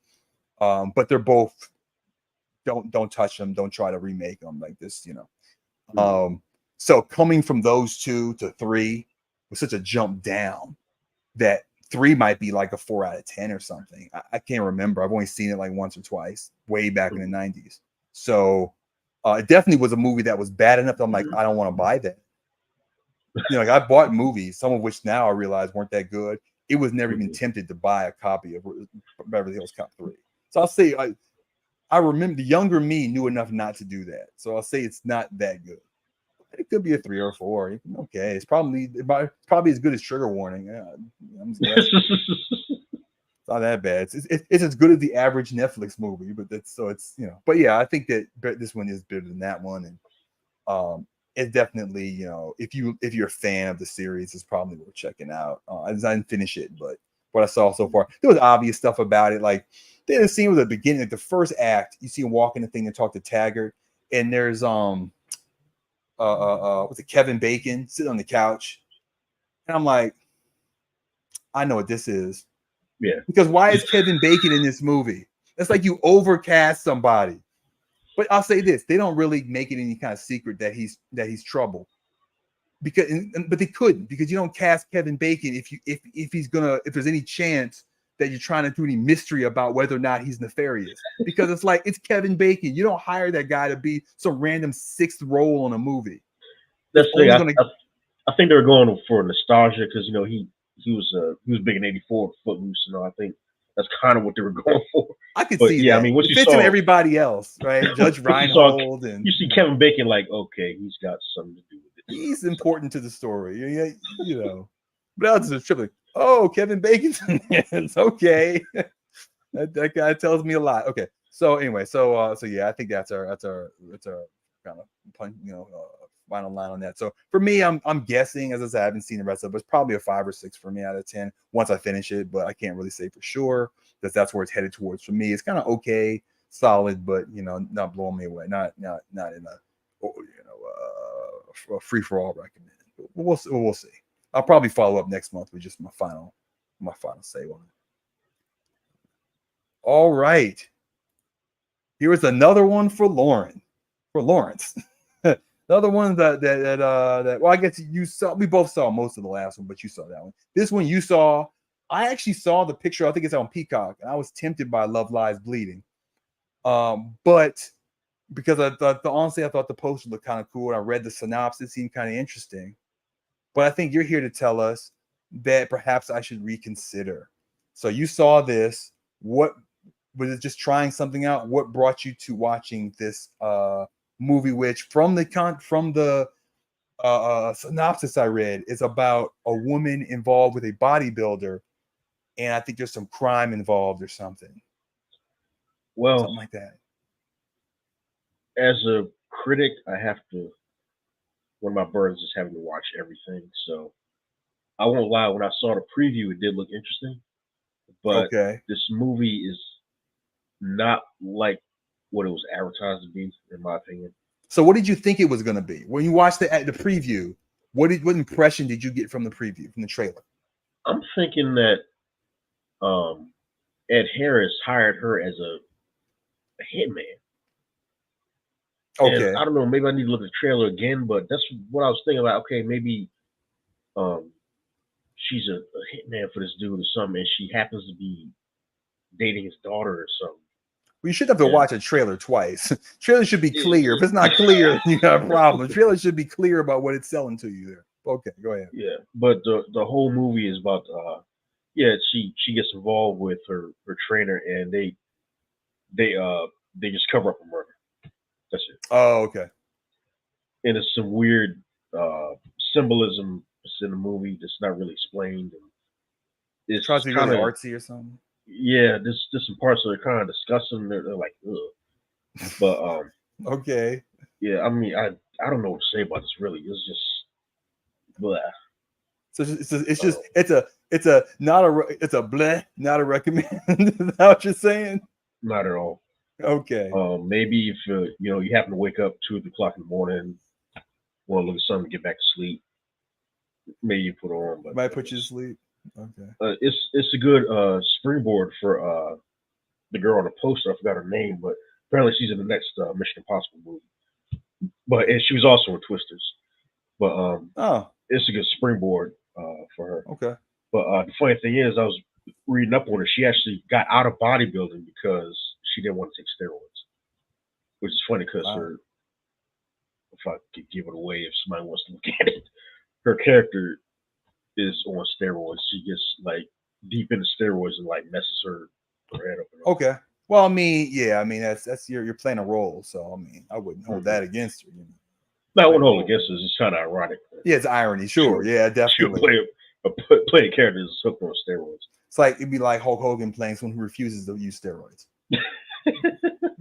But they're both, don't touch them. Don't try to remake them like this, So coming from those 2 to 3 was such a jump down that 3 might be like a 4 out of 10 or something. I can't remember. I've only seen it like once or twice, way back in the 90s. So it definitely was a movie that was bad enough that I'm like, I don't want to buy that. Like I bought movies, some of which now I realize weren't that good. It was never even tempted to buy a copy of Beverly Hills Cop 3. So I'll say I remember the younger me knew enough not to do that. So I'll say it's not that good. It could be a 3 or 4. Okay, it's probably as good as Trigger Warning. Yeah, it's not that bad. It's as good as the average Netflix movie, but But yeah, I think that this one is better than that one, and it's definitely if you're a fan of the series, it's probably worth checking out. I didn't finish it, but what I saw so far, there was obvious stuff about it. Like there's a scene with the beginning, like the first act, you see him walking the thing and talk to Taggart, and there's what's it, Kevin Bacon sitting on the couch, and I'm like, I know what this is. Yeah. Because why is Kevin Bacon in this movie? It's like you overcast somebody. But I'll say this: they don't really make it any kind of secret that he's trouble. But they couldn't, because you don't cast Kevin Bacon if there's any chance that you're trying to do any mystery about whether or not he's nefarious, because it's like, it's Kevin Bacon. You don't hire that guy to be some random 6th role in a movie. That's the thing. I think they were going for nostalgia, because he was big in '84 with Footloose, I think that's kind of what they were going for. I could see that. I mean, what you fits in everybody else, right? Judge Reinhold, and you see Kevin Bacon, like, okay, he's got something to do with it. He's important to the story, But I was just tripping. Oh, Kevin Bacon's in there. It's okay. that guy tells me a lot. Okay, so anyway, so yeah, I think that's our kind of final line on that. So for me, I'm guessing, as I said, I haven't seen the rest of it, but it's probably a 5 or 6 for me out of 10 once I finish it. But I can't really say for sure, because that's where it's headed towards for me. It's kind of okay, solid, but not blowing me away. Not in a free for all recommend. We'll see. I'll probably follow up next month with just my final say on it. All right. Here's another one for Lawrence. Another one that well, I guess you saw. We both saw most of the last one, but you saw that one. This one you saw. I actually saw the picture. I think it's on Peacock, and I was tempted by Love Lies Bleeding. But because honestly, I thought the poster looked kind of cool, and I read the synopsis, it seemed kind of interesting. But I think you're here to tell us that perhaps I should reconsider. So you saw this. What was it? Just trying something out? What brought you to watching this movie, which from the synopsis I read is about a woman involved with a bodybuilder, and I think there's some crime involved or something. Well, something like that. As a critic, I have to. One of my burdens is having to watch everything. So I won't lie. When I saw the preview, it did look interesting, but Okay. this movie is not like what it was advertised to be, in my opinion. So, what did you think it was going to be when you watched the preview? What impression did you get from the preview, from the trailer? I'm thinking that Ed Harris hired her as a hitman. Okay. And I don't know, maybe I need to look at the trailer again, but that's what I was thinking about. Okay, maybe she's a hitman for this dude or something, and she happens to be dating his daughter or something. Well, you should have to watch a trailer twice. Trailer should be clear. If it's not clear, then you got a problem. The trailer should be clear about what it's selling to you there. Okay, go ahead. Yeah, but the whole movie is about she gets involved with her trainer, and they just cover up a murder. That's it. Oh, okay. And it's some weird symbolism in the movie that's not really explained. And it's tries to be really artsy or something. Yeah, there's some parts that are kind of disgusting. They're like, ugh. But okay. Yeah, I mean, I don't know what to say about this. Really, it's just blah. So it's a bleh, not a recommend. Is that what you're saying? Not at all. Okay. Maybe if you happen to wake up 2 o'clock in the morning, want to look at something to get back to sleep, maybe you put it on. But might put you to sleep. Okay. It's a good springboard for the girl on the poster. I forgot her name, but apparently she's in the next Mission Impossible movie. But and she was also in Twisters. But it's a good springboard for her. Okay. But the funny thing is, I was reading up on her. She actually got out of bodybuilding because she didn't want to take steroids, which is funny because if I could give it away, if somebody wants to look at it, her character is on steroids. She gets like deep into steroids and like messes her head up. Okay. Well, I mean, yeah, I mean that's you're playing a role, so I mean, I wouldn't hold that against her. No, I wouldn't hold it against her. It's kind of ironic. Yeah, it's irony. Sure. Yeah, definitely. Play a character that's hooked on steroids. It's like it'd be like Hulk Hogan playing someone who refuses to use steroids.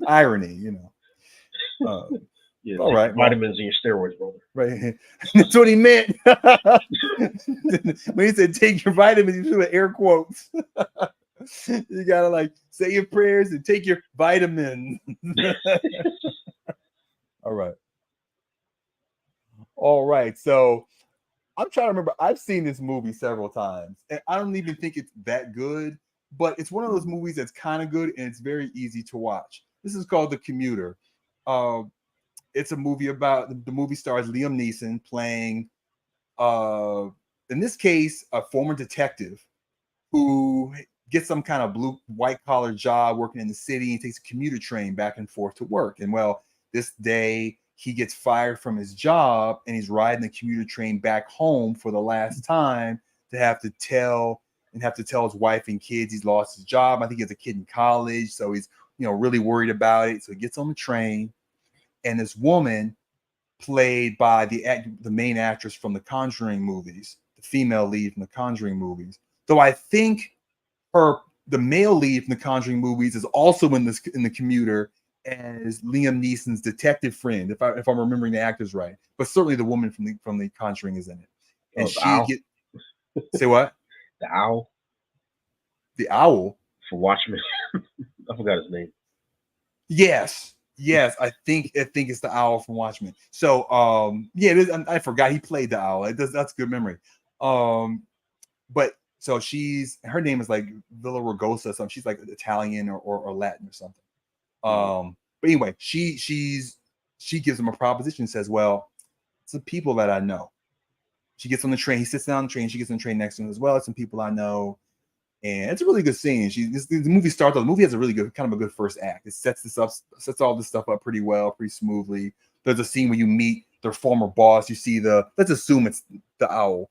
Irony, Yeah, all right. Vitamins in your steroids, brother. Right. That's what he meant. When he said take your vitamins, you put air quotes. You gotta like say your prayers and take your vitamins. All right. All right. So I'm trying to remember. I've seen this movie several times, and I don't even think it's that good, but it's one of those movies that's kind of good and it's very easy to watch. This is called The Commuter. It's a movie about the movie stars Liam Neeson playing, in this case, a former detective who gets some kind of white collar job working in the city and takes a commuter train back and forth to work. And well, this day he gets fired from his job and he's riding the commuter train back home for the last time to have to tell his wife and kids he's lost his job. I think he has a kid in college, so he's really worried about it. So he gets on the train, and this woman, played by the main actress from the Conjuring movies, the female lead from the Conjuring movies, though I think the male lead from the Conjuring movies is also in the Commuter as Liam Neeson's detective friend, if I'm remembering the actors right. But certainly the woman from the Conjuring is in it. And say what? The owl. The owl for Watchmen. I forgot his name. Yes, I think it's the owl from Watchmen. So yeah, it is, I forgot he played the owl. That's good memory. But so her name is like Villa Rugosa or something. She's like Italian or Latin or something. But anyway, she gives him a proposition and says, well, it's the people that I know. She gets on the train. He sits down on the train. She gets on the train next to him as well. It's some people I know. And it's a really good scene. The movie starts. The movie has a really good, kind of a good first act. It sets all this stuff up pretty well, pretty smoothly. There's a scene where you meet their former boss. You see let's assume it's the owl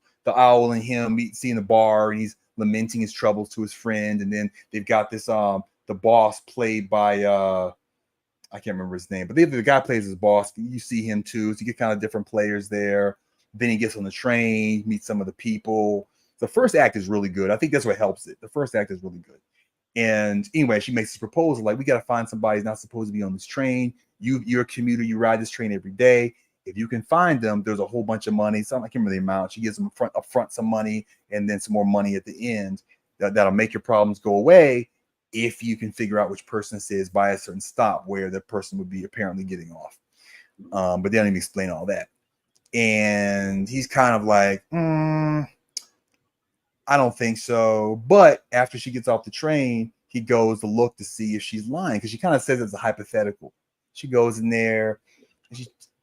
and him seeing the bar, and he's lamenting his troubles to his friend. And then they've got this the boss played by I can't remember his name, but the guy plays his boss. You see him too. So you get kind of different players there. Then he gets on the train, meets some of the people. The first act is really good. I think that's what helps it. The first act is really good. And anyway, she makes this proposal like, we got to find somebody who's not supposed to be on this train. You're a commuter. You ride this train every day. If you can find them, there's a whole bunch of money. I can't remember the amount. She gives them upfront some money and then some more money at the end. That'll make your problems go away if you can figure out which person it is by a certain stop where the person would be apparently getting off. But they don't even explain all that. And he's kind of like, I don't think so. But after she gets off the train, he goes to look to see if she's lying, because she kind of says it's a hypothetical. She goes in there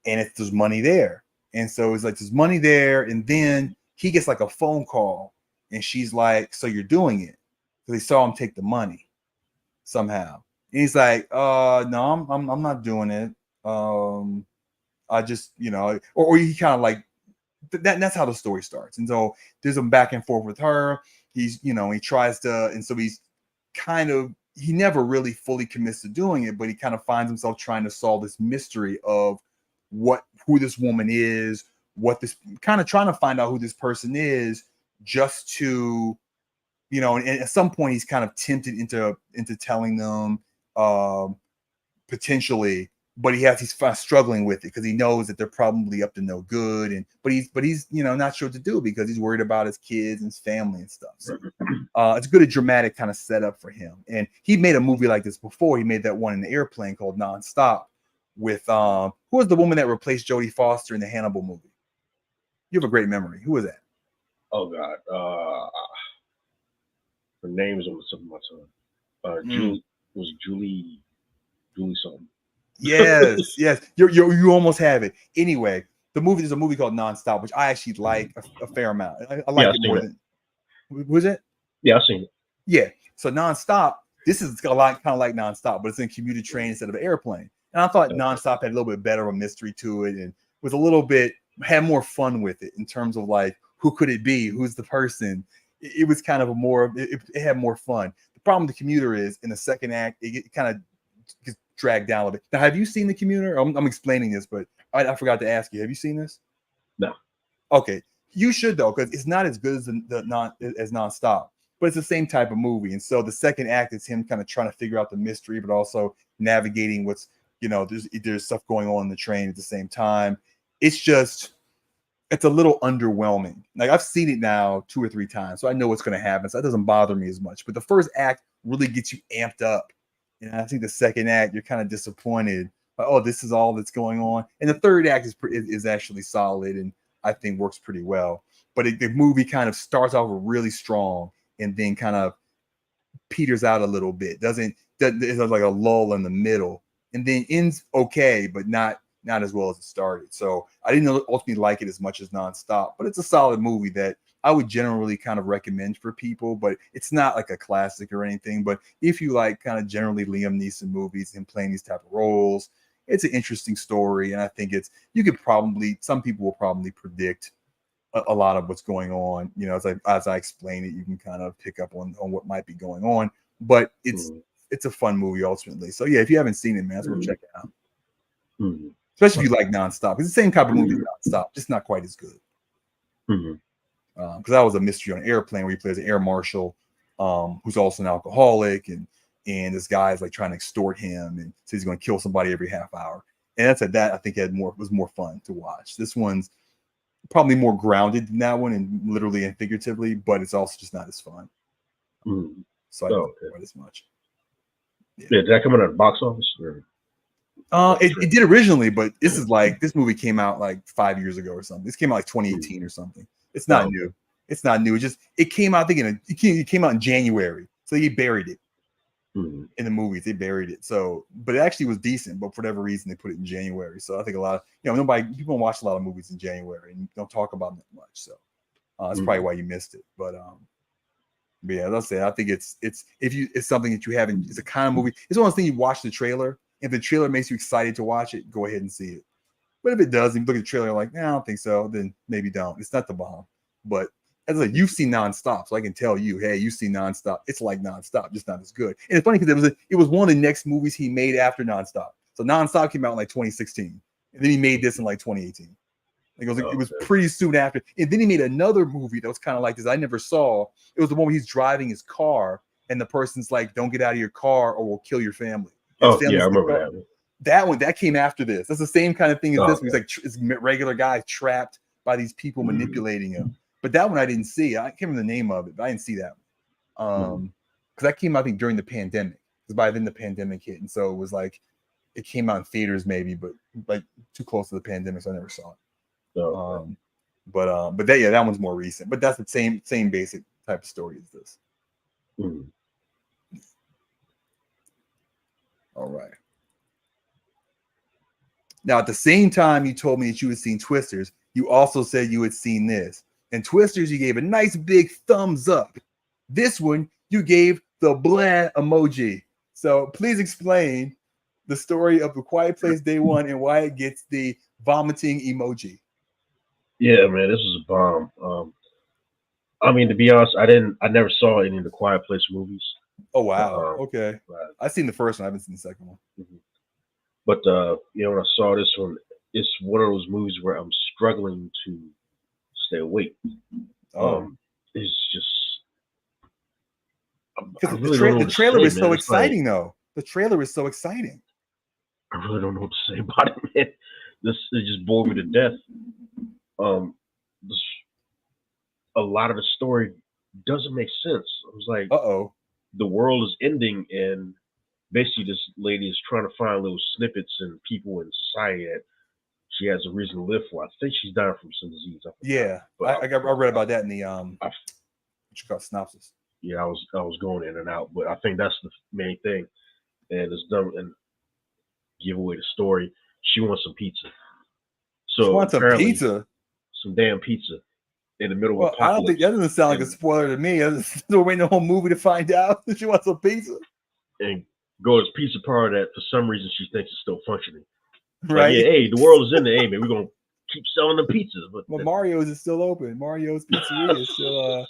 and there's money there. And so it's like, there's money there. And then he gets like a phone call and she's like, so you're doing it? Because they saw him take the money somehow. And he's like, no, I'm not doing it. I just, or he kind of like, that's how the story starts. And so there's a back and forth with her. He's, he tries to, and so he's kind of, he never really fully commits to doing it, but he kind of finds himself trying to solve this mystery of who this woman is, kind of trying to find out who this person is, just to, and at some point he's kind of tempted into telling them, potentially, but he's struggling with it because he knows that they're probably up to no good, but he's not sure what to do because he's worried about his kids and his family and stuff. So it's good, a dramatic kind of setup for him. And he made a movie like this before. He made that one in the airplane called Nonstop with who was the woman that replaced Jodie Foster in the Hannibal movie? You have a great memory. Who was that? Oh God, her name is on the tip of my tongue. Julie something. Yes. You almost have it. Anyway, there's a movie called Nonstop, which I actually like a fair amount. I like it more than. Was it? Yeah, I've seen it. Yeah. So Nonstop, this is a lot kind of like Nonstop, but it's in a commuter train instead of an airplane. And I thought Nonstop had a little bit better of a mystery to it and was a little bit, had more fun with it in terms of like, who could it be? Who's the person? It was kind of it had more fun. The problem with the Commuter is in the second act, it kind of gets dragged down a little bit. Now, have you seen the Commuter? I'm explaining this, but I forgot to ask you. Have you seen this? No. Okay, you should though, because it's not as good as as Nonstop, but it's the same type of movie. And so the second act is him kind of trying to figure out the mystery, but also navigating what's there's stuff going on in the train at the same time. It's a little underwhelming. Like, I've seen it now 2 or 3 times, so I know what's going to happen. So that doesn't bother me as much. But the first act really gets you amped up. And I think the second act, you're kind of disappointed. Like, oh, this is all that's going on. And the third act is actually solid and I think works pretty well. But the movie kind of starts off really strong and then kind of peters out a little bit. There's like a lull in the middle and then ends okay, but not as well as it started. So I didn't ultimately like it as much as Nonstop, but it's a solid movie that I would generally kind of recommend for people, but it's not like a classic or anything. But if you like kind of generally Liam Neeson movies and playing these type of roles, it's an interesting story. And I think some people will probably predict a lot of what's going on. As I explain it, you can kind of pick up on what might be going on, but it's a fun movie ultimately. So yeah, if you haven't seen it, man, that's worth checking out. Especially if you like Nonstop. It's the same type of movie as Nonstop, just not quite as good. Because that was a mystery on an airplane where he plays an air marshal who's also an alcoholic, and this guy's like trying to extort him and so he's going to kill somebody every half hour. And that I think was more fun to watch. This one's probably more grounded than that one, and literally and figuratively, but it's also just not as fun. So I don't like it quite as much. Yeah, did that come out at the box office? Or? It did originally, but this movie came out like 5 years ago or something. This came out like 2018 or something. It's not new. It's not new. It came out. I think it came out in January, so he buried it in the movies. They buried it. So, but it actually was decent. But for whatever reason, they put it in January. So I think a lot of people don't watch a lot of movies in January and don't talk about them that much. So that's probably why you missed it. But yeah, as I say, I think it's something that you haven't. It's a kind of movie. It's one of those things you watch the trailer. If the trailer makes you excited to watch it, go ahead and see it. But if it does, and you look at the trailer like, I don't think so, then maybe don't. It's not the bomb. But as I said, you've seen Nonstop, so I can tell you, hey, you've seen Nonstop. It's like Nonstop, just not as good. And it's funny because it was one of the next movies he made after Nonstop. So Nonstop came out in like 2016, and then he made this in like 2018. It was pretty soon after. And then he made another movie that was kind of like this. I never saw. It was the one where he's driving his car, and the person's like, "Don't get out of your car, or we'll kill your family." Oh yeah, I remember that one. That one that came after this. That's the same kind of thing as this. He's like it's regular guy trapped by these people manipulating him. But that one I didn't see. I can't remember the name of it, but I didn't see that one. Because that came out, I think, during the pandemic. Because by then the pandemic hit, and so it was like it came out in theaters maybe, but like too close to the pandemic, so I never saw it. But that one's more recent. But that's the same basic type of story as this. All right. Now, at the same time you told me that you had seen Twisters, you also said you had seen this. And Twisters, you gave a nice big thumbs up. This one, you gave the blah emoji. So please explain the story of The Quiet Place Day One and why it gets the vomiting emoji. Yeah, man, this was a bomb. I mean, to be honest, I never saw any of the Quiet Place movies. Oh wow, okay. I've seen the first one. I haven't seen the second one. But when I saw this one, it's one of those movies where I'm struggling to stay awake. It's just because the trailer is so exciting, though. The trailer is so exciting. I really don't know what to say about it, man. It just bored me to death. A lot of the story doesn't make sense. I was like, the world is ending, and basically this lady is trying to find little snippets and people in society that she has a reason to live for. I think she's dying from some disease. I read about that in the what you call synopsis. Yeah, I was going in and out, but I think that's the main thing. And it's done and give away the story. She wants some pizza. So she wants some pizza? Some damn pizza in the middle of apocalypse. I don't think that doesn't sound like a spoiler to me. I'm still waiting the whole movie to find out that she wants some pizza. And go to this pizza parlor that for some reason she thinks is still functioning. Right. Like, yeah, hey, the world is in the hey, man, we're gonna keep selling the pizzas. But Mario's is still open. Mario's Pizzeria is still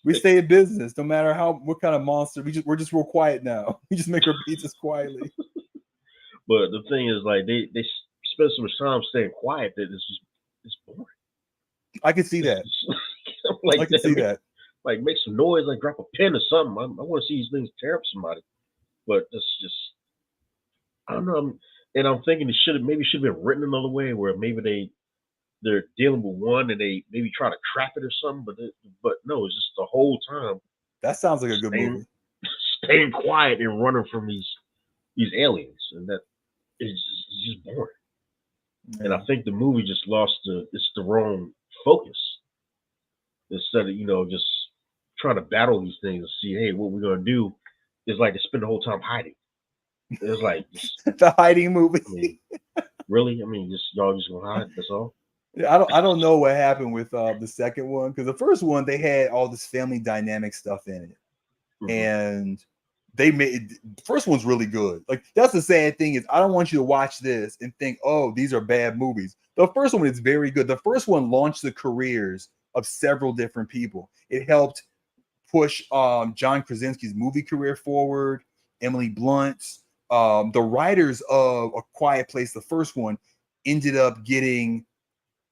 we stay in business no matter what kind of monster. We're just real quiet now. We just make our pizzas quietly. But the thing is, like, they spend so much time staying quiet that it's boring. I can see that. Like, I can see that. Like, make some noise, like drop a pin or something. I want to see these things tear up somebody. But it's just, I don't know. And I'm thinking it should have been written another way, where maybe they're dealing with one and they maybe try to trap it or something. But no, it's just the whole time. That sounds like a good movie. Staying quiet and running from these aliens, and that is just boring. Yeah. And I think the movie just lost it's the wrong focus. Instead of just trying to battle these things and see, hey, what we're gonna do is like to spend the whole time hiding. It's like the hiding movie. I mean, really? I mean, y'all just gonna hide? That's all. Yeah, I don't know what happened with the second one, because the first one they had all this family dynamic stuff in it, and they made the first one's really good. Like, that's the sad thing is I don't want you to watch this and think, oh, these are bad movies. The first one is very good. The first one launched the careers of several different people. It helped push John Krasinski's movie career forward, Emily Blunt's. The writers of A Quiet Place, the first one, ended up getting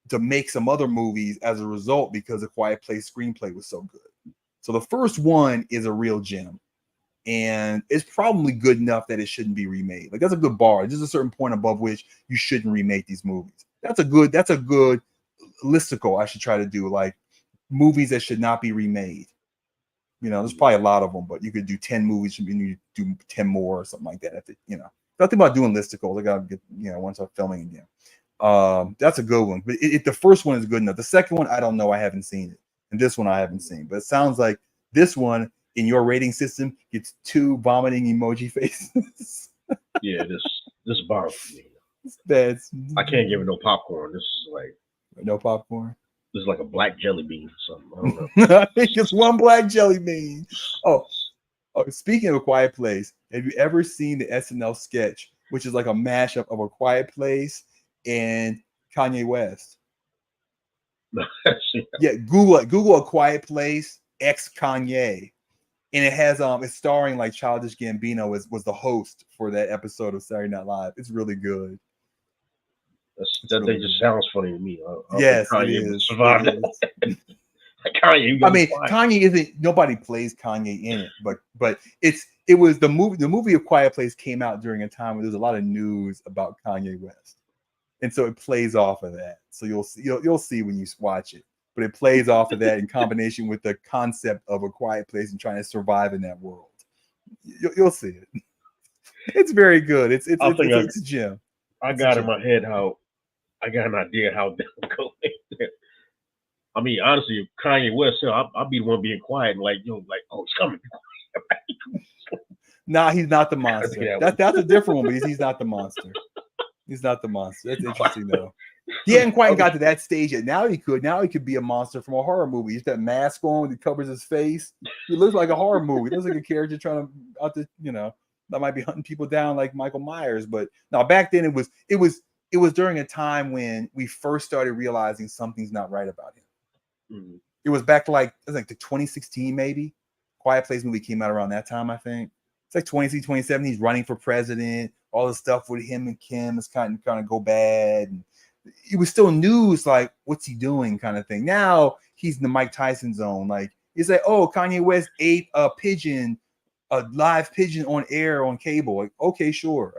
to make some other movies as a result because A Quiet Place screenplay was so good. So the first one is a real gem. And it's probably good enough that it shouldn't be remade. Like, that's a good bar. There's a certain point above which you shouldn't remake these movies. That's a good listicle I should try to do, like movies that should not be remade. There's probably a lot of them, but you could do 10 movies and you do 10 more or something like that. Nothing about doing listicles. I gotta get, once I'm filming again. That's a good one. But the first one is good enough. The second one, I don't know. I haven't seen it. And this one I haven't seen. But it sounds like this one in your rating system gets 2 vomiting emoji faces. Yeah, this bar. It's bad. I can't give it no popcorn. This is like no popcorn. This is like a black jelly bean or something. I don't know. I think it's one black jelly bean. Oh, speaking of A Quiet Place, have you ever seen the SNL sketch, which is like a mashup of A Quiet Place and Kanye West? Yeah, Google A Quiet Place X Kanye. and it has it's starring like Childish Gambino was the host for that episode of Saturday Night Live. It's really good. That really thing just sounds funny to me. Yes, it is. Survive it is. Kanye, I mean, Kanye isn't. Nobody plays Kanye in it, but it was the movie. The movie of Quiet Place came out during a time where there's a lot of news about Kanye West, and so it plays off of that. So you'll see when you watch it, but it plays off of that in combination with the concept of a quiet place and trying to survive in that world. You'll see it. It's very good. It's a gem. I got in my head how I got an idea how that would go. I mean, honestly, if Kanye West, I'll be the one being quiet and like, oh, it's coming. Nah, he's not the monster. That's a different one, but he's not the monster. He's not the monster. That's interesting though. He hadn't quite got to that stage yet. Now he could be a monster from a horror movie. He's got that mask on that covers his face. He looks like a horror movie. He looks like a character trying to that might be hunting people down like Michael Myers. But no, back then it was during a time when we first started realizing something's not right about him. Mm-hmm. It was back to like the 2016 maybe. Quiet Place movie came out around that time, I think. It's like 2016, 2017. He's running for president. All the stuff with him and Kim is kind of go bad. And it was still news, like, what's he doing kind of thing. Now he's in the Mike Tyson zone. Like, it's like, oh, Kanye West ate a live pigeon on air on cable. Like, okay, sure.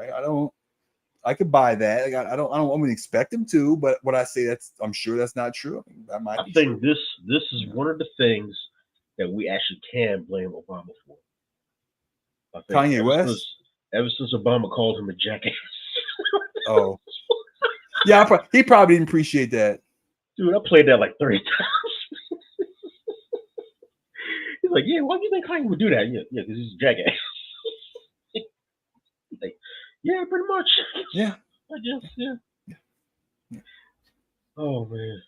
I could buy that. Like, I don't expect him to, but what I say, I'm sure that's not true. I think this is one of the things that we actually can blame Obama for. Kanye West? Ever since Obama called him a jackass. Oh. Yeah, he probably didn't appreciate that. Dude, I played that like 30 times. He's like, yeah, why do you think Kanye would do that? Yeah, because he's a jackass. Like, yeah, pretty much. Yeah. I guess, yeah. Oh, man.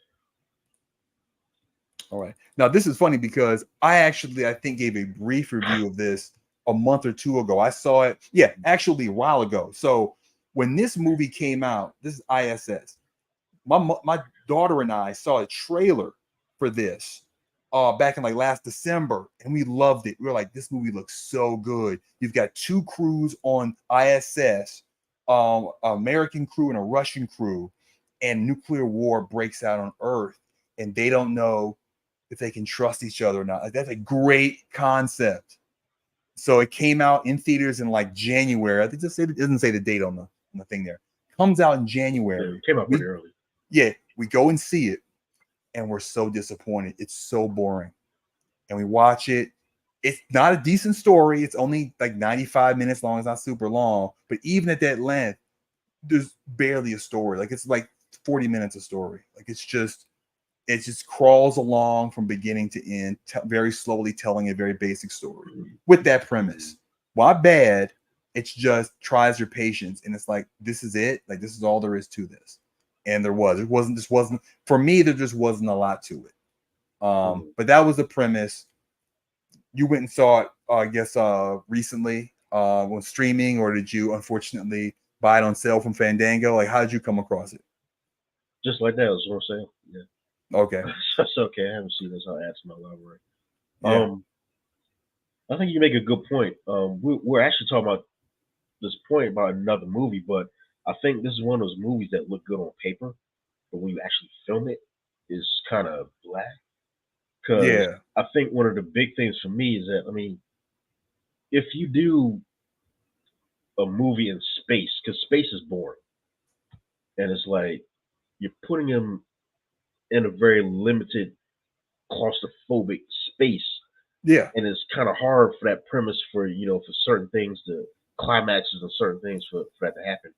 All right. Now, this is funny because I think gave a brief review of this a month or two ago. I saw it, actually a while ago. So when this movie came out, this is I.S.S. My daughter and I saw a trailer for this back in like last December, and we loved it. We were like, this movie looks so good. You've got two crews on I.S.S., American crew and a Russian crew, and nuclear war breaks out on Earth, and they don't know if they can trust each other or not. Like, that's a great concept. So it came out in theaters in like January. I think it doesn't say the date on the thing there. Comes out in January. Yeah, it came out pretty early. Yeah, we go and see it, and we're so disappointed. It's so boring. And we watch it. It's not a decent story. It's only like 95 minutes long. It's not super long. But even at that length, there's barely a story. Like, it's like 40 minutes of story. Like, it just crawls along from beginning to end, very slowly telling a very basic story with that premise. Why bad? It's just tries your patience, and it's like, this is it. Like, this is all there is to this. And there wasn't for me. There just wasn't a lot to it. But that was the premise. You went and saw it, I guess, recently on streaming, or did you unfortunately buy it on sale from Fandango? Like, how did you come across it? Just like that, it was on sale. Yeah. Okay. That's okay. I haven't seen this. I'll add to my library. Yeah. I think you make a good point. We're actually talking about this point about another movie, but I think this is one of those movies that look good on paper, but when you actually film it, is kind of black. Because I think one of the big things for me is that, I mean, if you do a movie in space, because space is boring, and it's like you're putting him in a very limited, claustrophobic space. Yeah. And it's kind of hard for that premise for certain things to climaxes and certain things for that to happen.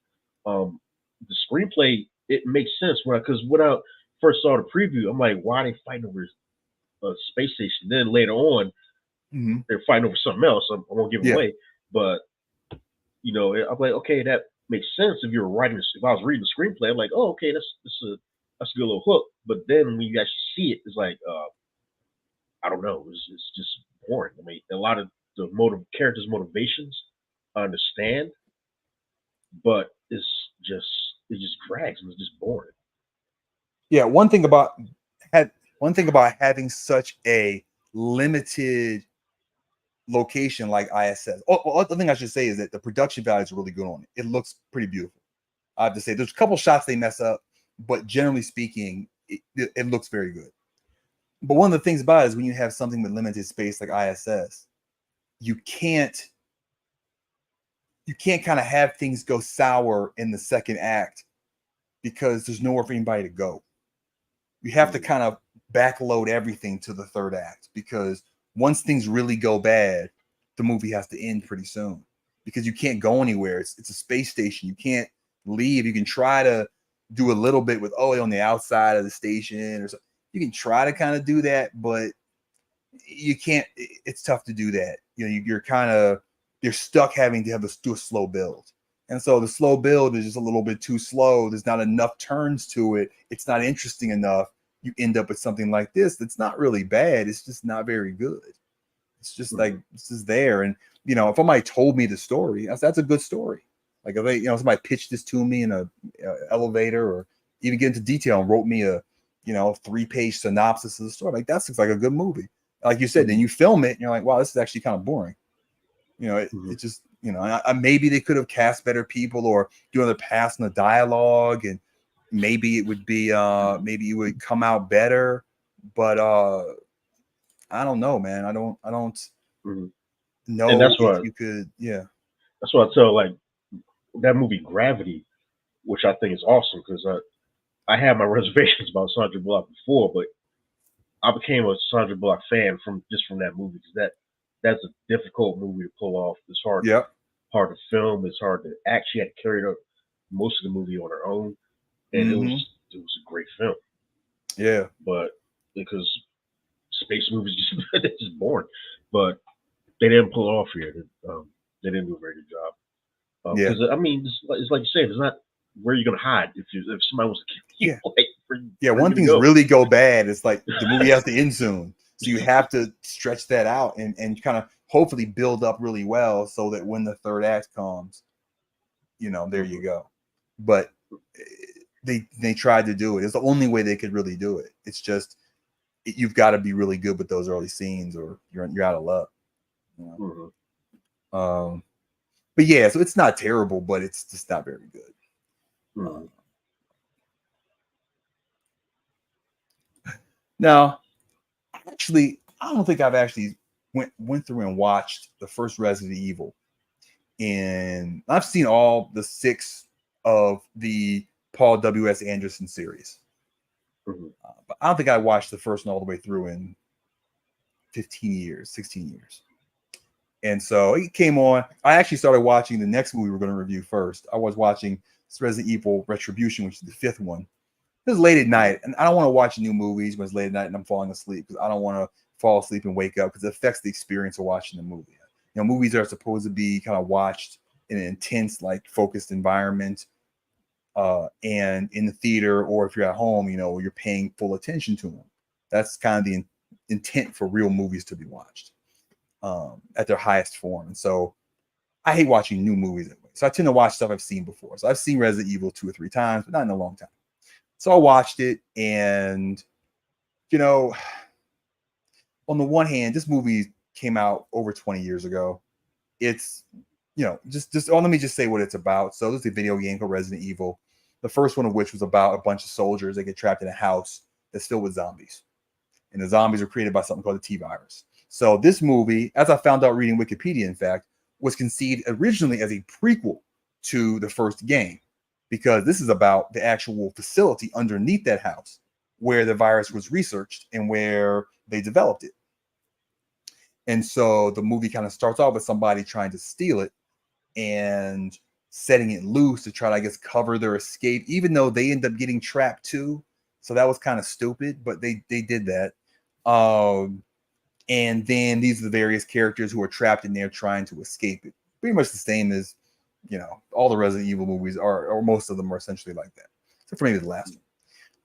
The screenplay, it makes sense because when I first saw the preview, I'm like, why are they fighting over a space station? Then later on, they're fighting over something else. I won't give it away, but I'm like, okay, that makes sense if you're writing. If I was reading the screenplay, I'm like, oh, okay, that's a good little hook. But then when you actually see it, it's like, I don't know, it's just boring. I mean, a lot of the characters' motivations I understand, but it just drags and it's just boring. Yeah, one thing about having such a limited location like I.S.S. Oh, well, the thing I should say is that the production value is really good on it. It looks pretty beautiful. I have to say, there's a couple shots they mess up, but generally speaking, it looks very good. But one of the things about it is when you have something with limited space like I.S.S., you can't kind of have things go sour in the second act because there's nowhere for anybody to go. You have to kind of backload everything to the third act, because once things really go bad, the movie has to end pretty soon, because you can't go anywhere. It's a space station. You can't leave. You can try to do a little bit with on the outside of the station or something. You can try to kind of do that, but you can't. It's tough to do that. You're stuck having to do a slow build. And so the slow build is just a little bit too slow. There's not enough turns to it. It's not interesting enough. You end up with something like this that's not really bad. It's just not very good. It's just like, this is there. And, if somebody told me the story, that's a good story. Like if somebody pitched this to me in a elevator, or even get into detail and wrote me a 3-page synopsis of the story, like that looks like a good movie. Like you said, then you film it and you're like, wow, this is actually kind of boring. It just, maybe they could have cast better people or do another pass on the dialogue, and maybe it would be, maybe it would come out better. But I don't know, man. I don't know. And that's if you could, That's what I tell, like, that movie Gravity, which I think is awesome, because I had my reservations about Sandra Bullock before, but I became a Sandra Bullock fan from that movie, because that's a difficult movie to pull off. It's hard to film. It's hard to act. She had to carry most of the movie on her own, and it was a great film. Yeah, but because space movies they're just boring, but they didn't pull it off here. They didn't do a very good job. Because I mean, it's like you said, it's not where you're gonna hide if somebody wants to kill you. When things really go bad, it's like the movie has to end soon. So you have to stretch that out and kind of hopefully build up really well, so that when the third act comes, there you go. But they tried to do it. It's the only way they could really do it. It's just you've got to be really good with those early scenes, or you're out of luck. But yeah, so it's not terrible, but it's just not very good. Now, actually, I don't think I've actually went through and watched the first Resident Evil, and I've seen all the 6 of the Paul W.S. Anderson series. But I don't think I watched the first one all the way through in 16 years. And so it came on. I actually started watching the next movie we're going to review first. I was watching Resident Evil Retribution, which is the 5th one. It was late at night, and I don't want to watch new movies when it's late at night and I'm falling asleep, because I don't want to fall asleep and wake up, because it affects the experience of watching the movie. Movies are supposed to be kind of watched in an intense, like, focused environment, and in the theater, or if you're at home, you're paying full attention to them. That's kind of the intent for real movies to be watched at their highest form. And so I hate watching new movies anyway. So I tend to watch stuff I've seen before. So I've seen Resident Evil 2 or 3 times, but not in a long time. So I watched it, and on the one hand, this movie came out over 20 years ago. It's let me just say what it's about. So this is a video game called Resident Evil. The first one of which was about a bunch of soldiers that get trapped in a house that's filled with zombies. And the zombies are created by something called the T-virus. So this movie, as I found out reading Wikipedia, in fact, was conceived originally as a prequel to the first game, because this is about the actual facility underneath that house where the virus was researched and where they developed it. And so the movie kind of starts off with somebody trying to steal it and setting it loose to try to, I guess, cover their escape, even though they end up getting trapped too. So that was kind of stupid, but they did that. And then these are the various characters who are trapped in there trying to escape it. Pretty much the same as, all the Resident Evil movies are, or most of them are essentially like that. Except for maybe the last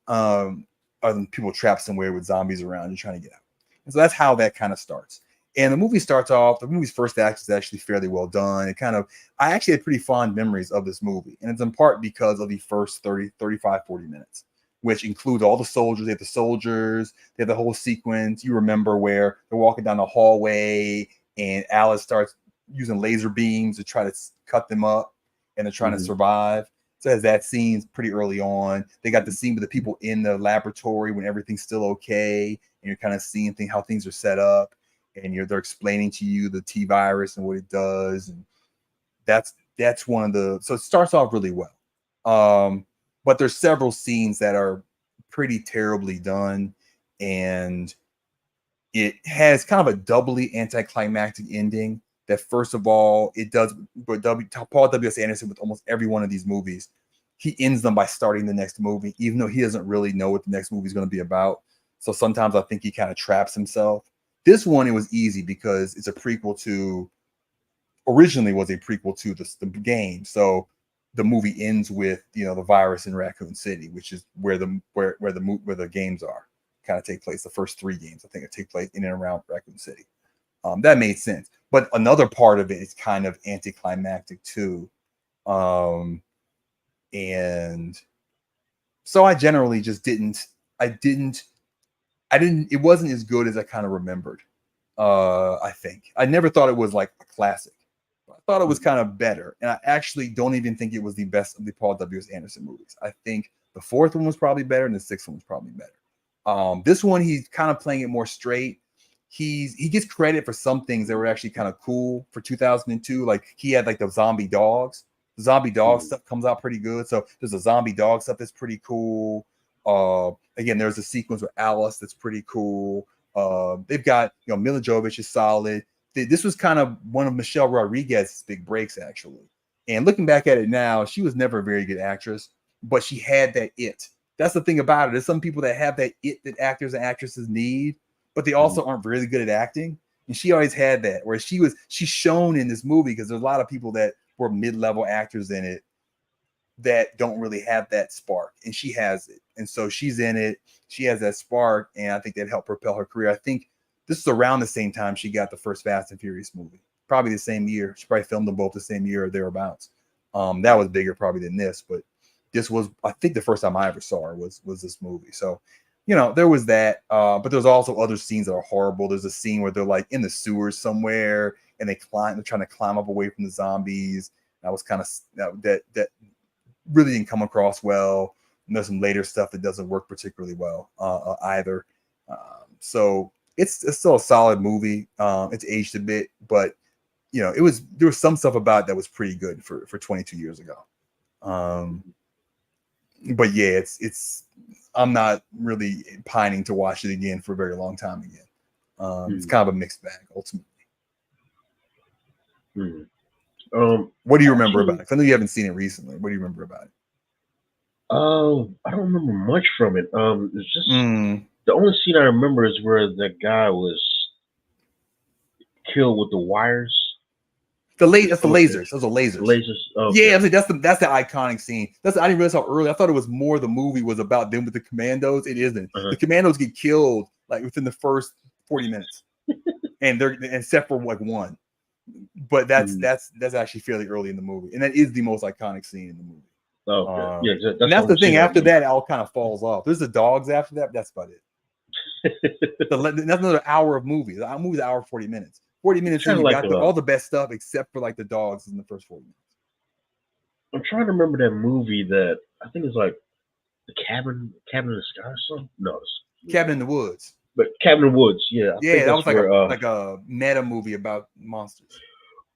one. Other than people trapped somewhere with zombies around and trying to get out. And so that's how that kind of starts. And the movie starts off, the movie's first act is actually fairly well done. I actually had pretty fond memories of this movie. And it's in part because of the first 35, 40 minutes, which includes all the soldiers. They have the whole sequence. You remember where they're walking down the hallway and Alice starts using laser beams to try to cut them up, and they're trying to survive. So it has that scene pretty early on. They got the scene with the people in the laboratory when everything's still okay, and you're kind of seeing how things are set up, and they're explaining to you the T virus and what it does, and that's one of the. So it starts off really well, but there's several scenes that are pretty terribly done, and it has kind of a doubly anticlimactic ending. That first of all, it does, but Paul W.S. Anderson with almost every one of these movies, he ends them by starting the next movie, even though he doesn't really know what the next movie is going to be about. So sometimes I think he kind of traps himself. This one, it was easy because it's a prequel to, originally was a prequel to the game. So the movie ends with, the virus in Raccoon City, which is where the games are, kind of take place. The first 3 games, I think, take place in and around Raccoon City. That made sense. But another part of it is kind of anticlimactic too. And so I generally just it wasn't as good as I kind of remembered. I think I never thought it was like a classic. I thought it was kind of better. And I actually don't even think it was the best of the Paul W.S. Anderson movies. I think the 4th one was probably better and the 6th one was probably better. This one, he's kind of playing it more straight. He gets credit for some things that were actually kind of cool for 2002. Like he had like the zombie dogs. The zombie dog stuff comes out pretty good. So there's a zombie dog stuff that's pretty cool. Again, there's a sequence with Alice that's pretty cool. They've got, Mila Jovovich is solid. This was kind of one of Michelle Rodriguez's big breaks, actually. And looking back at it now, she was never a very good actress, but she had that it. That's the thing about it. There's some people that have that it that actors and actresses need, but they also aren't really good at acting. And she always had that, where she's shown in this movie, because there's a lot of people that were mid-level actors in it that don't really have that spark, and she has it. And so she's in it. She has that spark, and I think that helped propel her career. I think this is around the same time she got the first Fast and Furious movie, probably the same year. She probably filmed them both the same year or thereabouts. That was bigger probably than this, but this was, I think, the first time I ever saw her was this movie. So, there was that, but there's also other scenes that are horrible. There's a scene where they're like in the sewers somewhere, and they're trying to climb up away from the zombies. That was kind of that really didn't come across well. And there's some later stuff that doesn't work particularly well either. So it's still a solid movie. It's aged a bit, but there was some stuff about it that was pretty good for 22 years ago. But yeah, it's I'm not really pining to watch it again for a very long time again. It's kind of a mixed bag ultimately. What do you remember about it? I know you haven't seen it recently. What do you remember about it? I don't remember much from it. It's just the only scene I remember is where the guy was killed with the wires. That's the lasers. Those are lasers. Lasers. Okay. Yeah, I was like, that's the iconic scene. I didn't realize how early. I thought it was more the movie was about them with the commandos. It isn't. The commandos get killed like within the first 40 minutes, and they're except for like one. But that's actually fairly early in the movie, and that is the most iconic scene in the movie. Okay. Yeah, that's the thing. After that, it all kind of falls off. There's the dogs after that. That's about it. That's another hour of movies. The movie's an hour 40 minutes. 40 minutes in, you got all the best stuff except for like the dogs in the first 40 minutes. I'm trying to remember that movie that I think it's like the Cabin in the Sky or something. No, it's Cabin in the Woods. But Cabin in the Woods, yeah. Yeah, that was like a meta movie about monsters.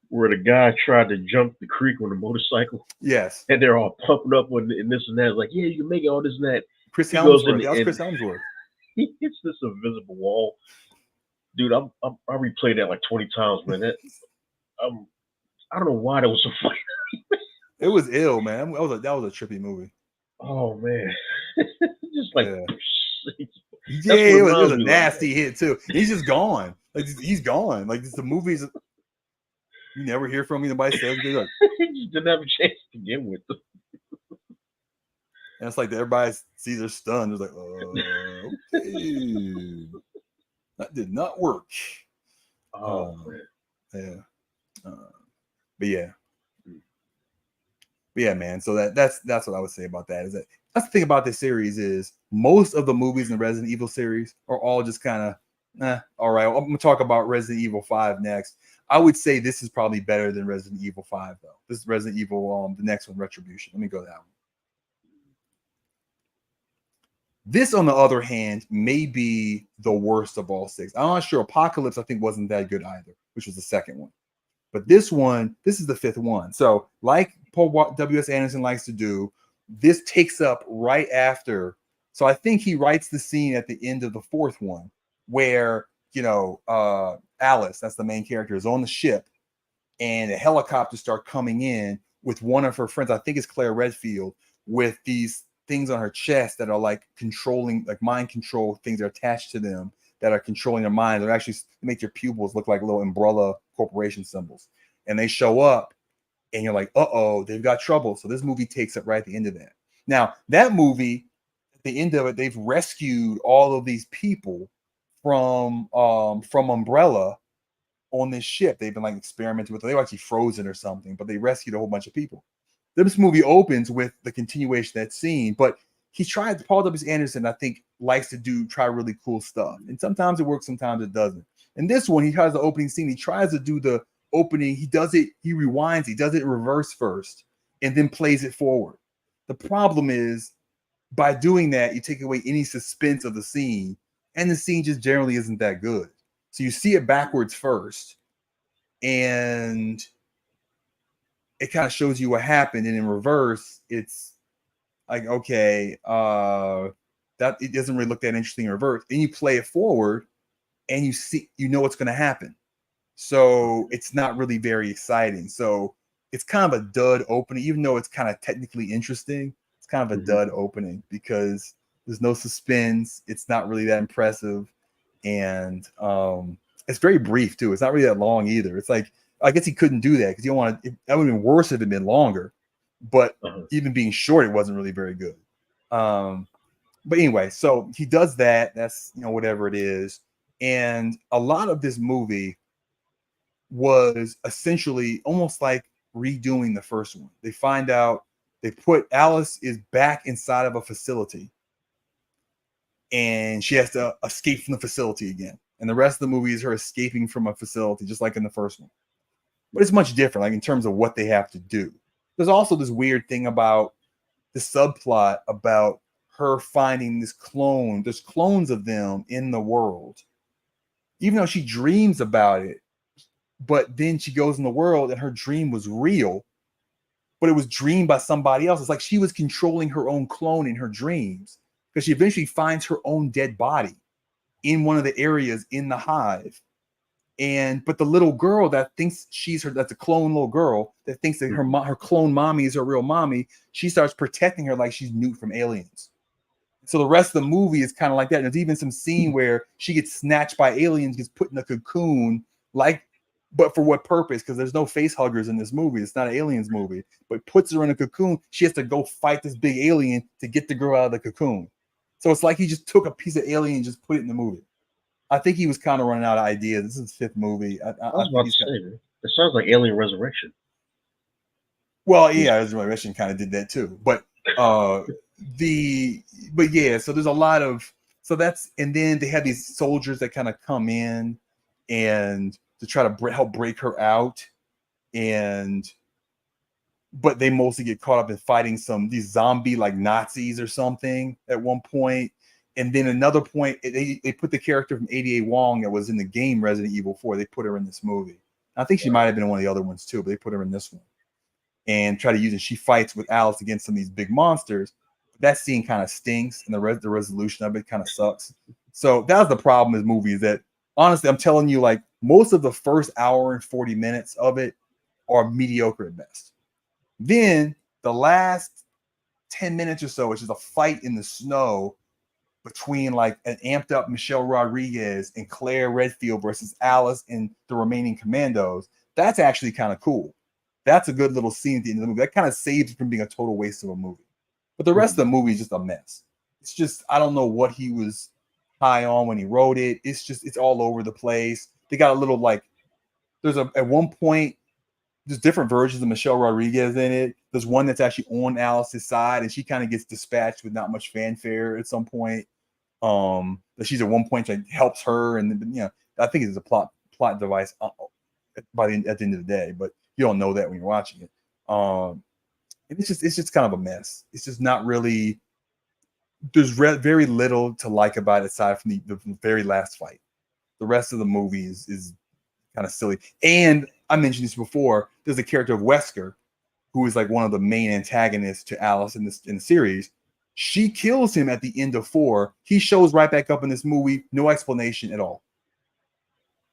Where the guy tried to jump the creek on a motorcycle. Yes. And they're all pumping up and this and that. Like, yeah, you can make it all this and that. Chris Helmsworth. That was Chris Helmsworth. He hits this invisible wall. Dude, I replayed that like 20 times, man. I don't know why that was so funny. It was ill, man. That was a trippy movie. Oh man. Just like it was a nasty hit too. He's just gone. Like he's gone. Like the movies you never hear from anybody says they like he just didn't have a chance to begin with. And it's like everybody sees they're stunned. It's like, okay. That did not work. Oh man. Yeah. But yeah, man. So that's what I would say about that. Is that's the thing about this series is most of the movies in the Resident Evil series are all just kind of All right. Well, I'm gonna talk about Resident Evil 5 next. I would say this is probably better than Resident Evil 5, though. This is Resident Evil, the next one, Retribution. Let me go that one. This, on the other hand, may be the worst of all six. I'm not sure. Apocalypse, I think, wasn't that good either, which was the second one. But this one, this is the fifth one. So, like Paul W.S. Anderson likes to do, this takes up right after. So I think he writes the scene at the end of the fourth one where, Alice, that's the main character, is on the ship and a helicopter start coming in with one of her friends. I think it's Claire Redfield, with these things on her chest that are like controlling, like mind control things that are attached to them that are controlling their mind. They actually make your pupils look like little umbrella corporation symbols. And they show up and you're like, uh-oh, they've got trouble. So this movie takes it right at the end of that. Now, that movie, at the end of it, they've rescued all of these people from Umbrella on this ship. They've been like experimenting with it. They were actually frozen or something, but they rescued a whole bunch of people. This movie opens with the continuation of that scene, but Paul W. Anderson, I think, likes to try really cool stuff. And sometimes it works, sometimes it doesn't. And this one, he has the opening scene. He tries to do the opening. He does it, he rewinds, he does it in reverse first, and then plays it forward. The problem is, by doing that, you take away any suspense of the scene, and the scene just generally isn't that good. So you see it backwards first, and it kind of shows you what happened, and in reverse, it's like, okay, that it doesn't really look that interesting in reverse. Then you play it forward, and you know what's going to happen. So it's not really very exciting. So it's kind of a dud opening, even though it's kind of technically interesting. It's kind of a dud opening because there's no suspense. It's not really that impressive, and it's very brief too. It's not really that long either. It's like, I guess he couldn't do that because you don't want to. That would have been worse if it had been longer. But even being short, it wasn't really very good. But anyway, so he does that. That's, whatever it is. And a lot of this movie was essentially almost like redoing the first one. They find out Alice is back inside of a facility, and she has to escape from the facility again. And the rest of the movie is her escaping from a facility, just like in the first one. But it's much different, like in terms of what they have to do. There's also this weird thing about the subplot about her finding this clone. There's clones of them in the world, even though she dreams about it. But then she goes in the world and her dream was real, but it was dreamed by somebody else. It's like she was controlling her own clone in her dreams, because she eventually finds her own dead body in one of the areas in the hive. But the little girl that thinks that's a clone little girl that thinks that her clone mommy is her real mommy, she starts protecting her like she's Newt from Aliens. So the rest of the movie is kind of like that. And there's even some scene where she gets snatched by aliens, gets put in a cocoon, but for what purpose? Because there's no face huggers in this movie. It's not an aliens movie, but puts her in a cocoon. She has to go fight this big alien to get the girl out of the cocoon. So it's like he just took a piece of alien and just put it in the movie. I think he was kind of running out of ideas. This is his fifth movie. I was about to say, it sounds like Alien Resurrection. Well, yeah, Resurrection kind of did that too. But so there's a lot of, and then they have these soldiers that kind of come in and to try to help break her out, but they mostly get caught up in fighting these zombie like Nazis or something at one point. And then another point, they put the character from 88 Wong that was in the game Resident Evil 4. They put her in this movie. I think she might have been in one of the other ones too, but they put her in this one and try to use it. She fights with Alice against some of these big monsters. That scene kind of stinks, and the resolution of it kind of sucks. So that was the problem with movies. That honestly, I'm telling you, like most of the first hour and 40 minutes of it are mediocre at best. Then the last 10 minutes or so, which is a fight in the snow between like an amped up Michelle Rodriguez and Claire Redfield versus Alice and the remaining commandos, that's actually kind of cool. That's a good little scene at the end of the movie. That kind of saves it from being a total waste of a movie. But the rest of the movie is just a mess. It's just, I don't know what he was high on when he wrote it. It's all over the place. They got a little at one point, there's different versions of Michelle Rodriguez in it. There's one that's actually on Alice's side, and she kind of gets dispatched with not much fanfare at some point. that she's at one point like helps her, and you know, I think it's a plot device at the end of the day, but you don't know that when you're watching it. It's just kind of a mess. It's just not really. There's very little to like about it aside from the very last fight. The rest of the movie is kind of silly. And I mentioned this before. There's a character of Wesker, who is like one of the main antagonists to Alice in the series. She kills him at the end of 4. He shows right back up in this movie. No explanation at all.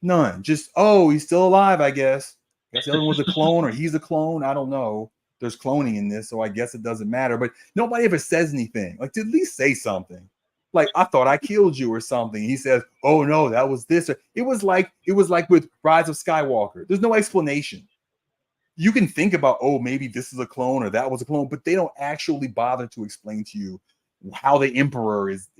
None. Just, oh, he's still alive, I guess. I guess the other one was a clone, or he's a clone. I don't know. There's cloning in this, so I guess it doesn't matter. But nobody ever says anything. Like, at least say something. Like, I thought I killed you or something. He says, oh no, that was this. It was like with Rise of Skywalker. There's no explanation. You can think about, oh, maybe this is a clone or that was a clone, but they don't actually bother to explain to you how the Emperor is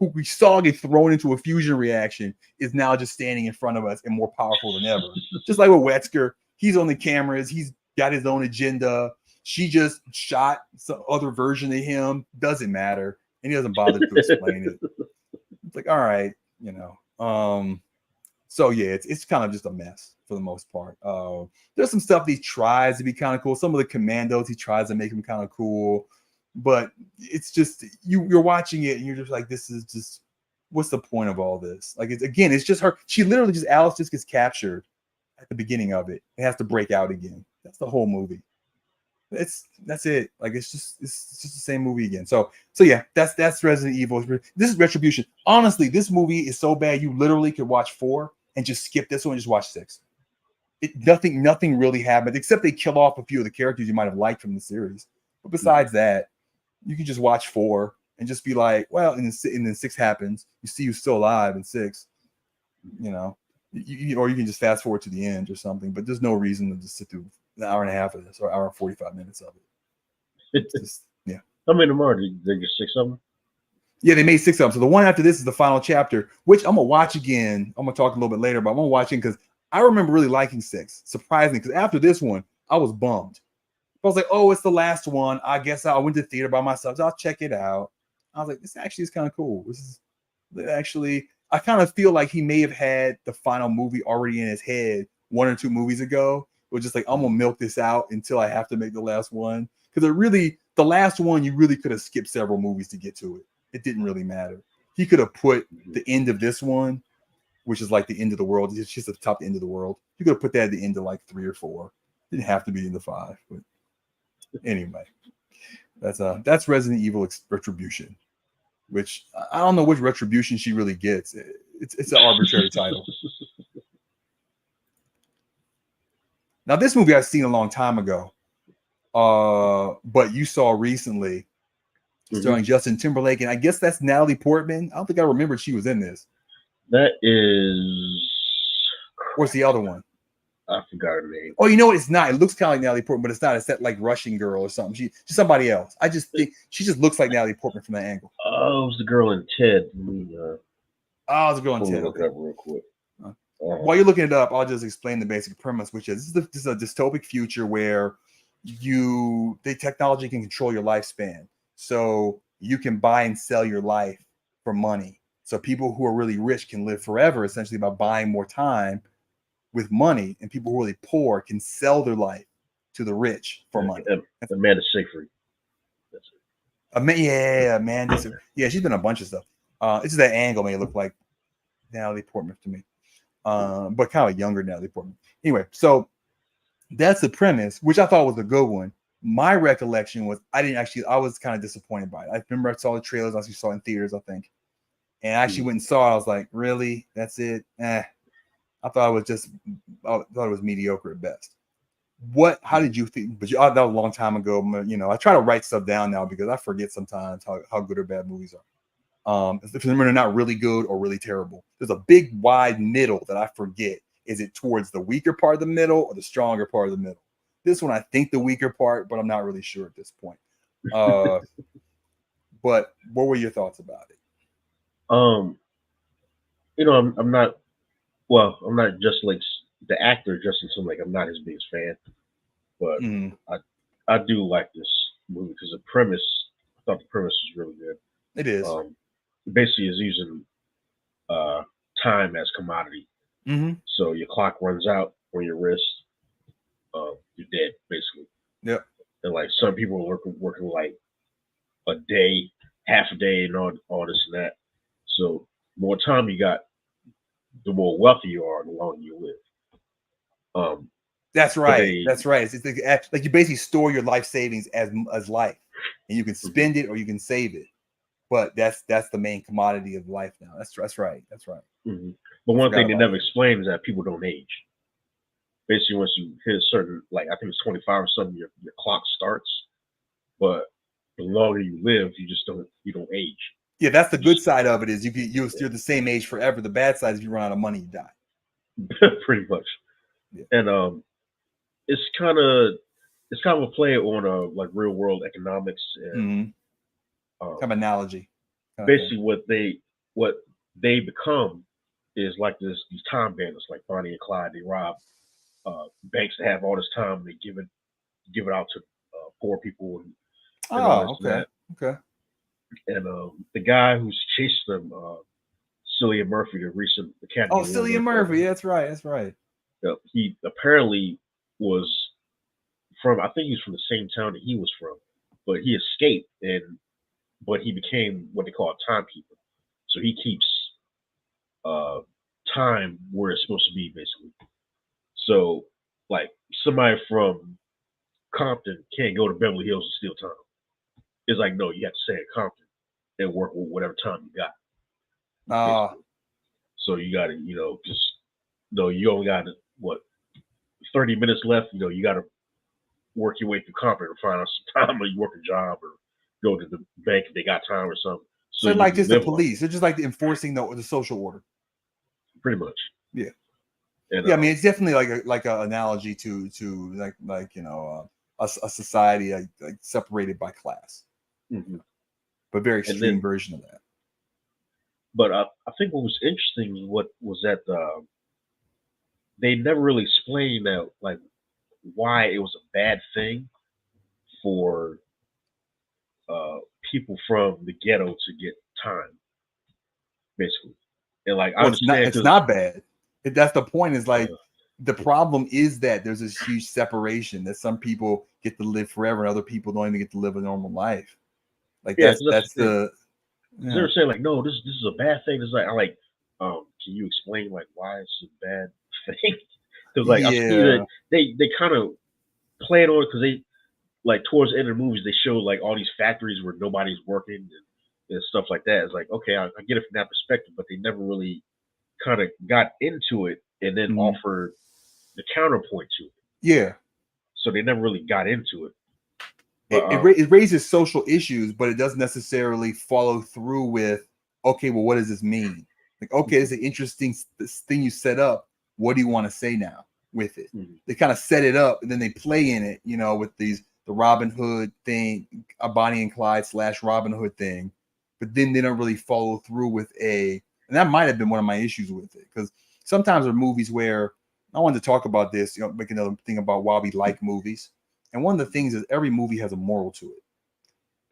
who we saw get thrown into a fusion reaction is now just standing in front of us and more powerful than ever. Just like with Wesker, he's on the cameras, he's got his own agenda. She just shot some other version of him. Doesn't matter, and he doesn't bother to explain it. It's like, all right, you know. So yeah, it's kind of just a mess for the most part. There's some stuff he tries to be kind of cool. Some of the commandos he tries to make them kind of cool, but it's just you're watching it and you're just like, this is just, what's the point of all this? Like, it's just her. She literally just, Alice just gets captured at the beginning of it. It has to break out again. That's the whole movie. That's it. Like, it's just the same movie again. So yeah, that's Resident Evil. This is Retribution. Honestly, this movie is so bad you literally could watch 4 and just skip this one and just watch 6. Nothing really happened except they kill off a few of the characters you might have liked from the series. But besides that, you can just watch 4 and just be like, well, and then 6 happens. You see who's still alive in 6, you know, or you can just fast forward to the end or something. But there's no reason to just sit through an hour and a half of this or hour and 45 minutes of it. It's just, yeah. How many more? Did they get 6 of them? Yeah, they made 6 of them. So the one after this is the final chapter, which I'm gonna watch again. I'm gonna talk a little bit later, but I'm gonna watch it because I remember really liking 6. Surprisingly, because after this one, I was bummed. I was like, oh, it's the last one. I guess I went to the theater by myself. So I'll check it out. I was like, this actually is kind of cool. This is actually, I kind of feel like he may have had the final movie already in his head 1 or 2 movies ago. It was just like, I'm gonna milk this out until I have to make the last one. Because the last one, you really could have skipped several movies to get to it. It didn't really matter. He could have put the end of this one, which is like the end of the world. It's just the top end of the world. You could have put that at the end of like 3 or 4. It didn't have to be in the 5. But anyway, that's Resident Evil Retribution, which I don't know which retribution she really gets. It's an arbitrary title. Now, this movie I've seen a long time ago, but you saw recently, starring Justin Timberlake, and I guess that's Natalie Portman. I don't think I remembered she was in this. That is. What's the other one? I forgot her name. Oh, you know what? It's not. It looks kind of like Natalie Portman, but it's not. It's that like Russian girl or something. She's somebody else. I just think she just looks like Natalie Portman from that angle. Oh, it was the girl in Ted. Oh, it's a girl in Ted. Look it up real quick. While you're looking it up, I'll just explain the basic premise, which is this is a dystopic future where the technology can control your lifespan. So you can buy and sell your life for money. So people who are really rich can live forever, essentially by buying more time with money, and people who are really poor can sell their life to the rich for money. Amanda Seyfried. That's it. Amanda. Yeah, she's been a bunch of stuff. It's just that angle may look like Natalie Portman to me, but kind of a younger Natalie Portman. Anyway, so that's the premise, which I thought was a good one. My recollection was I was kind of disappointed by it. I remember I saw the trailers, I actually saw it in theaters, I think. And I actually went and saw it. I was like, really? That's it? I thought it was mediocre at best. How did you think? But that was a long time ago. You know, I try to write stuff down now because I forget sometimes how good or bad movies are. If they're not really good or really terrible. There's a big wide middle that I forget. Is it towards the weaker part of the middle or the stronger part of the middle? This one, I think the weaker part, but I'm not really sure at this point. But what were your thoughts about it? You know, I'm not. Well, I'm not just like the actor Justin Timberlake. I'm not his biggest fan, but I do like this movie because the premise. I thought the premise was really good. It is. Basically, is using time as commodity. Mm-hmm. So your clock runs out on your wrist, you're dead basically. Yep. And like some people are working like a day, half a day, and all this and that. So more time you got, the more wealthy you are, the longer you live. That's right. That's right. It's like you basically store your life savings as life, and you can spend it or you can save it. But that's the main commodity of life now. That's right. That's right. Mm-hmm. But one thing they never explain is that people don't age. Basically, once you hit a certain, like I think it's 25 or something, your clock starts. But the longer you live, you don't age. Yeah, that's the good side of it is you're the same age forever. The bad side is if you run out of money, you die. Pretty much. Yeah. And it's kind of a play on like real world economics and kind of analogy. Basically, what they become is like these time bandits, like Bonnie and Clyde. They rob banks that have all this time. And they give it out to poor people and all this and that. Okay. And the guy who's chased them, Cillian Murphy, the recent Academy Award. Cillian Murphy, that's right. He apparently was from, I think he was from the same town that he was from, but he escaped but he became what they call a timekeeper. So he keeps time where it's supposed to be, basically. So, like, somebody from Compton can't go to Beverly Hills and steal time. It's like, no, you have to stay in Compton and work with whatever time you got. So you got to, just, you only got, 30 minutes left, you got to work your way through Compton to find out some time, or you work a job, or go to the bank if they got time or something. So like just the police. They're just like enforcing the social order. Pretty much. Yeah. And, I mean, it's definitely like an analogy to like a society like separated by class, but very extreme version of that. But I think what was interesting was that they never really explained that, like, why it was a bad thing for people from the ghetto to get time, basically. And like, I understand it's not bad. That's the point. Is like the problem is that there's this huge separation that some people get to live forever and other people don't even get to live a normal life. Like that's the. They're saying like, no, this is a bad thing. It's like, can you explain like why it's a bad thing? Because like I see that they kind of play it on because they like towards the end of the movies they show like all these factories where nobody's working and stuff like that. It's like, okay, I get it from that perspective, but they never really kind of got into it and then offered the counterpoint to it. Yeah. So they never really got into it. But, it raises social issues, but it doesn't necessarily follow through with, okay, well, what does this mean? Like, okay, it's an interesting thing you set up. What do you want to say now with it? They kind of set it up and then they play in it, with the Robin Hood thing, a Bonnie and Clyde / Robin Hood thing, but then they don't really follow through with and that might have been one of my issues with it, because sometimes there are movies where I wanted to talk about this, make another thing about why we like movies. And one of the things is every movie has a moral to it.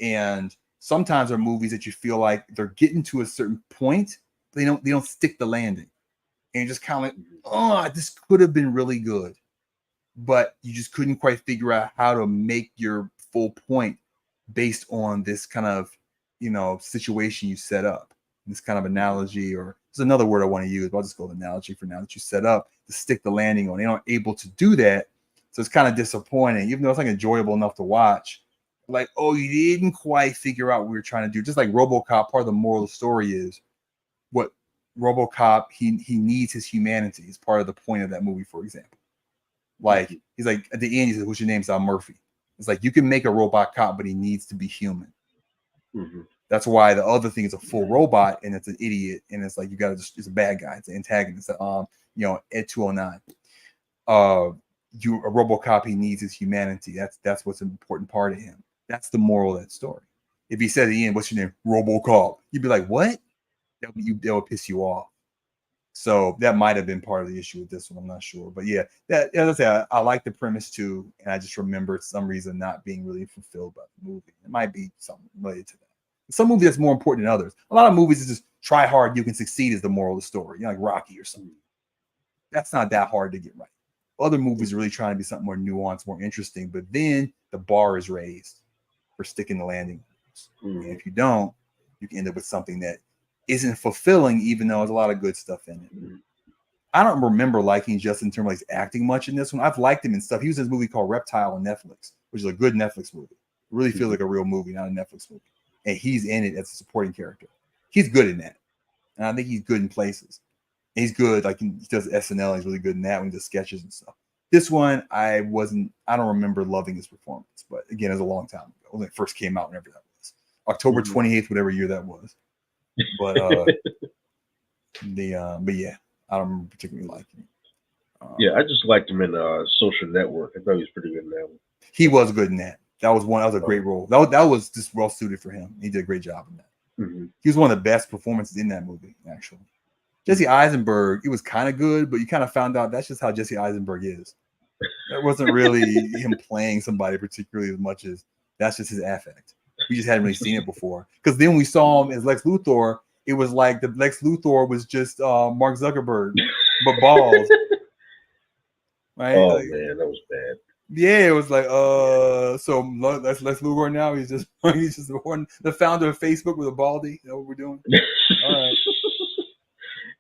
And sometimes there are movies that you feel like they're getting to a certain point, but they don't stick the landing. And you're just kind of like, oh, this could have been really good. But you just couldn't quite figure out how to make your full point based on this kind of, situation you set up. This kind of analogy, or there's another word I want to use, but I'll just go with analogy for now, that you set up to stick the landing on. They aren't able to do that. So it's kind of disappointing, even though it's like enjoyable enough to watch. Like, oh, you didn't quite figure out what we were trying to do. Just like RoboCop, part of the moral of the story is what RoboCop, he needs his humanity. Is part of the point of that movie, for example. Like, he's like, at the end, he says, what's your name? It's Murphy. It's like, you can make a robot cop, but he needs to be human. That's why the other thing is a full robot and it's an idiot. And it's like, you got to it's a bad guy. It's an antagonist. Ed 209. A RoboCop, he needs his humanity. That's what's an important part of him. That's the moral of that story. If he said at the end, what's your name? RoboCop. You'd be like, what? That would piss you off. So that might have been part of the issue with this one. I'm not sure. But yeah, as I say, I like the premise too. And I just remember some reason not being really fulfilled by the movie. It might be something related to that. Some movies that's more important than others. A lot of movies is just try hard, you can succeed is the moral of the story. You know, like Rocky or something. That's not that hard to get right. Other movies are really trying to be something more nuanced, more interesting, but then the bar is raised for sticking the landing. And if you don't, you can end up with something that isn't fulfilling, even though there's a lot of good stuff in it. I don't remember liking Justin Timberlake's acting much in this one. I've liked him in stuff. He was in this movie called Reptile on Netflix, which is a good Netflix movie. It really feels like a real movie, not a Netflix movie. And he's in it as a supporting character. He's good in that. And I think he's good in places. He's good, like he does SNL. He's really good in that when he does sketches and stuff. This one, I don't remember loving his performance. But again, it was a long time ago. When it first came out, whenever that was. October 28th, whatever year that was. But but yeah, I don't remember particularly liking it. Yeah, I just liked him in Social Network. I thought he was pretty good in that one. He was good in that. That was a great role. That was just well suited for him. He did a great job in that. He was one of the best performances in that movie, actually. Jesse Eisenberg, it was kind of good, but you kind of found out that's just how Jesse Eisenberg is. That wasn't really him playing somebody particularly as much as that's just his affect. We just hadn't really seen it before. Because then we saw him as Lex Luthor. It was like the Lex Luthor was just Mark Zuckerberg, but bald. Right? Oh man, that was bad. Yeah, it was like so that's Lex Luthor now. He's just the founder of Facebook with a baldy. You know what we're doing? All right.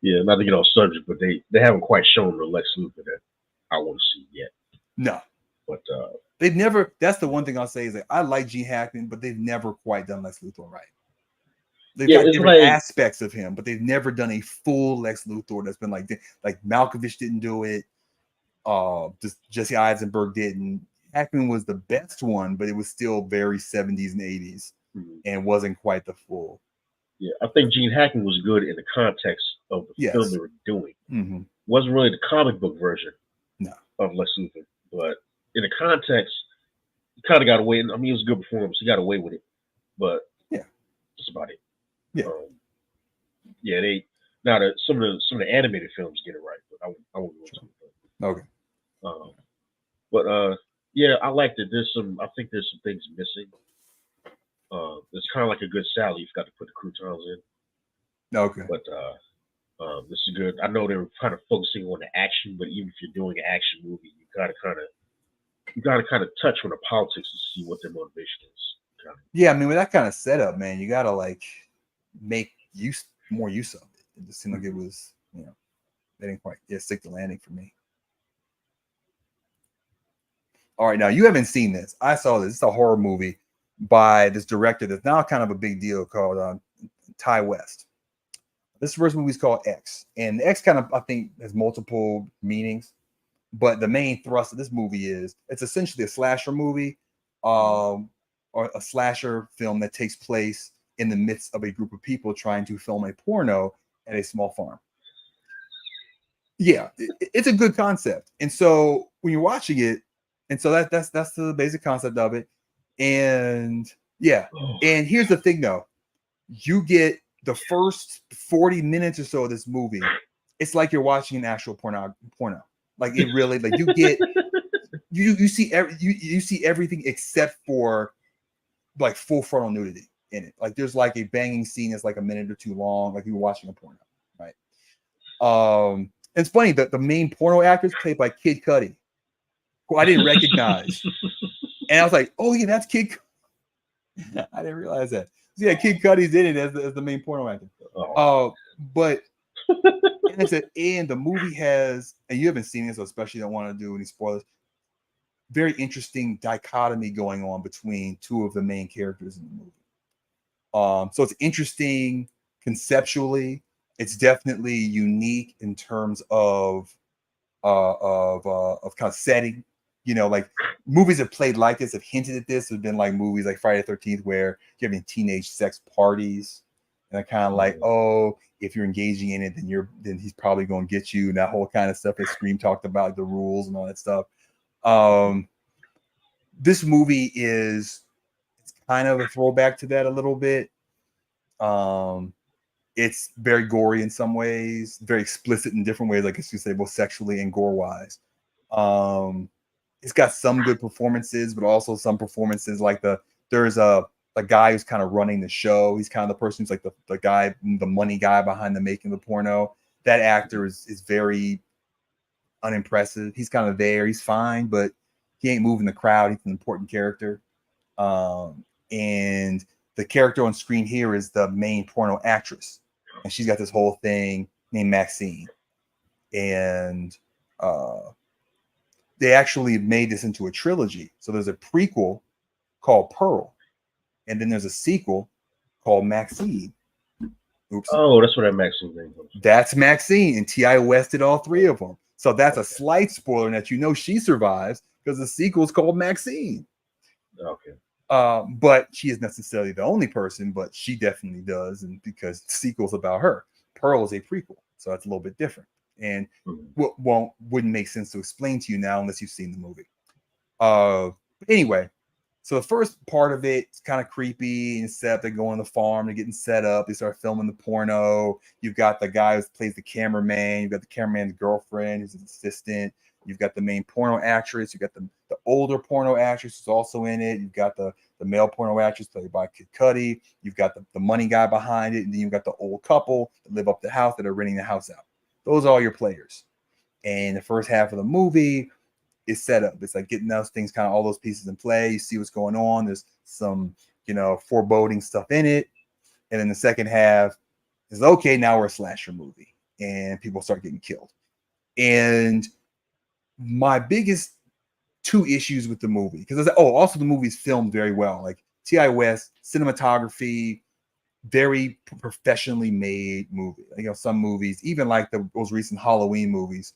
Yeah, not to get off subject, but they haven't quite shown the Lex Luthor that I want to see yet. No, but they've never. That's the one thing I'll say is that I like Gene Hackman, but they've never quite done Lex Luthor right. They've got different aspects of him, but they've never done a full Lex Luthor that's been like Malkovich didn't do it. Just Jesse Eisenberg didn't. Hackman was the best one, but it was still very 70s and 80s and wasn't quite the full. Yeah, I think Gene Hackman was good in the context of the film they were doing. Wasn't really the comic book version of Lex Luthor, but in the context, he kind of got away. I mean, it was a good performance. He got away with it, but that's about it. Yeah, they now some of the animated films get it right, but I won't go into it. Okay. But yeah, I liked it. I think there's some things missing. It's kind of like a good salad. You've got to put the croutons in. Okay. But this is good. I know they were kind of focusing on the action, but even if you're doing an action movie, you gotta kind of touch on the politics to see what their motivation is. Yeah, I mean, with that kind of setup, man, you gotta like make more use of it. It just seemed like it was, they didn't quite stick the landing for me. All right, now you haven't seen this. I saw this. It's a horror movie by this director that's now kind of a big deal called Ty West. This first movie is called X, and X kind of, I think, has multiple meanings, but the main thrust of this movie is it's essentially a slasher movie, or a slasher film that takes place in the midst of a group of people trying to film a porno at a small farm. Yeah, it's a good concept, and so when you're watching it, and so that's the basic concept of it, and and here's the thing though, you get the first 40 minutes or so of this movie, it's like you're watching an actual porno. Like it really, like you get you see everything except for like full frontal nudity in it. Like there's like a banging scene that's like a minute or two long, like you were watching a porno, right? It's funny that the main porno actor is played by Kid Cudi, who I didn't recognize, and I was like, oh yeah, that's Kid. I didn't realize that. So yeah, Kid Cudi's in it as the main porno actor. But and the movie has, and you haven't seen it, so especially don't want to do any spoilers. Very interesting dichotomy going on between two of the main characters in the movie. So it's interesting conceptually. It's definitely unique in terms of kind of setting. Like movies have played like this, have hinted at this. Have been like movies like Friday the 13th, where you're having teenage sex parties, and they're kind of like, oh, if you're engaging in it, then he's probably going to get you, and that whole kind of stuff that Scream talked about, the rules and all that stuff. This movie it's kind of a throwback to that a little bit. It's very gory in some ways, very explicit in different ways, like you say, both sexually and gore wise. It's got some good performances, but also some performances like there's a the guy who's kind of running the show. He's kind of the person who's like the guy, the money guy behind the making of the porno. That actor is very unimpressive. He's kind of there. He's fine, but he ain't moving the crowd. He's an important character. And the character on screen here is the main porno actress. And she's got this whole thing named Maxine. And they actually made this into a trilogy. So there's a prequel called Pearl. And then there's a sequel called Maxine. Oops. Oh, that's where that Maxine thing comes. That's Maxine. And T.I.S. did all three of them. So that's a slight spoiler that you know she survives because the sequel is called Maxine. Okay. But she is necessarily the only person, but she definitely does, and because the sequel's about her. Pearl is a prequel, so that's a little bit different, and wouldn't make sense to explain to you now unless you've seen the movie. Anyway, so the first part of it's kind of creepy and set up. They go on the farm, they're getting set up, they start filming the porno. You've got the guy who plays the cameraman, you've got the cameraman's girlfriend who's an assistant. You've got the main porno actress. You've got the older porno actress who's also in it. You've got the male porno actress played by Kid Cudi. You've got the money guy behind it. And then you've got the old couple that live up the house that are renting the house out. Those are all your players. And the first half of the movie is set up. It's like getting those things, kind of all those pieces in play. You see what's going on. There's some, foreboding stuff in it. And then the second half is, okay, now we're a slasher movie. And people start getting killed. And my biggest two issues with the movie, because also the movie's filmed very well, like T.I.S. cinematography, very professionally made movie. Some movies, even like those recent Halloween movies,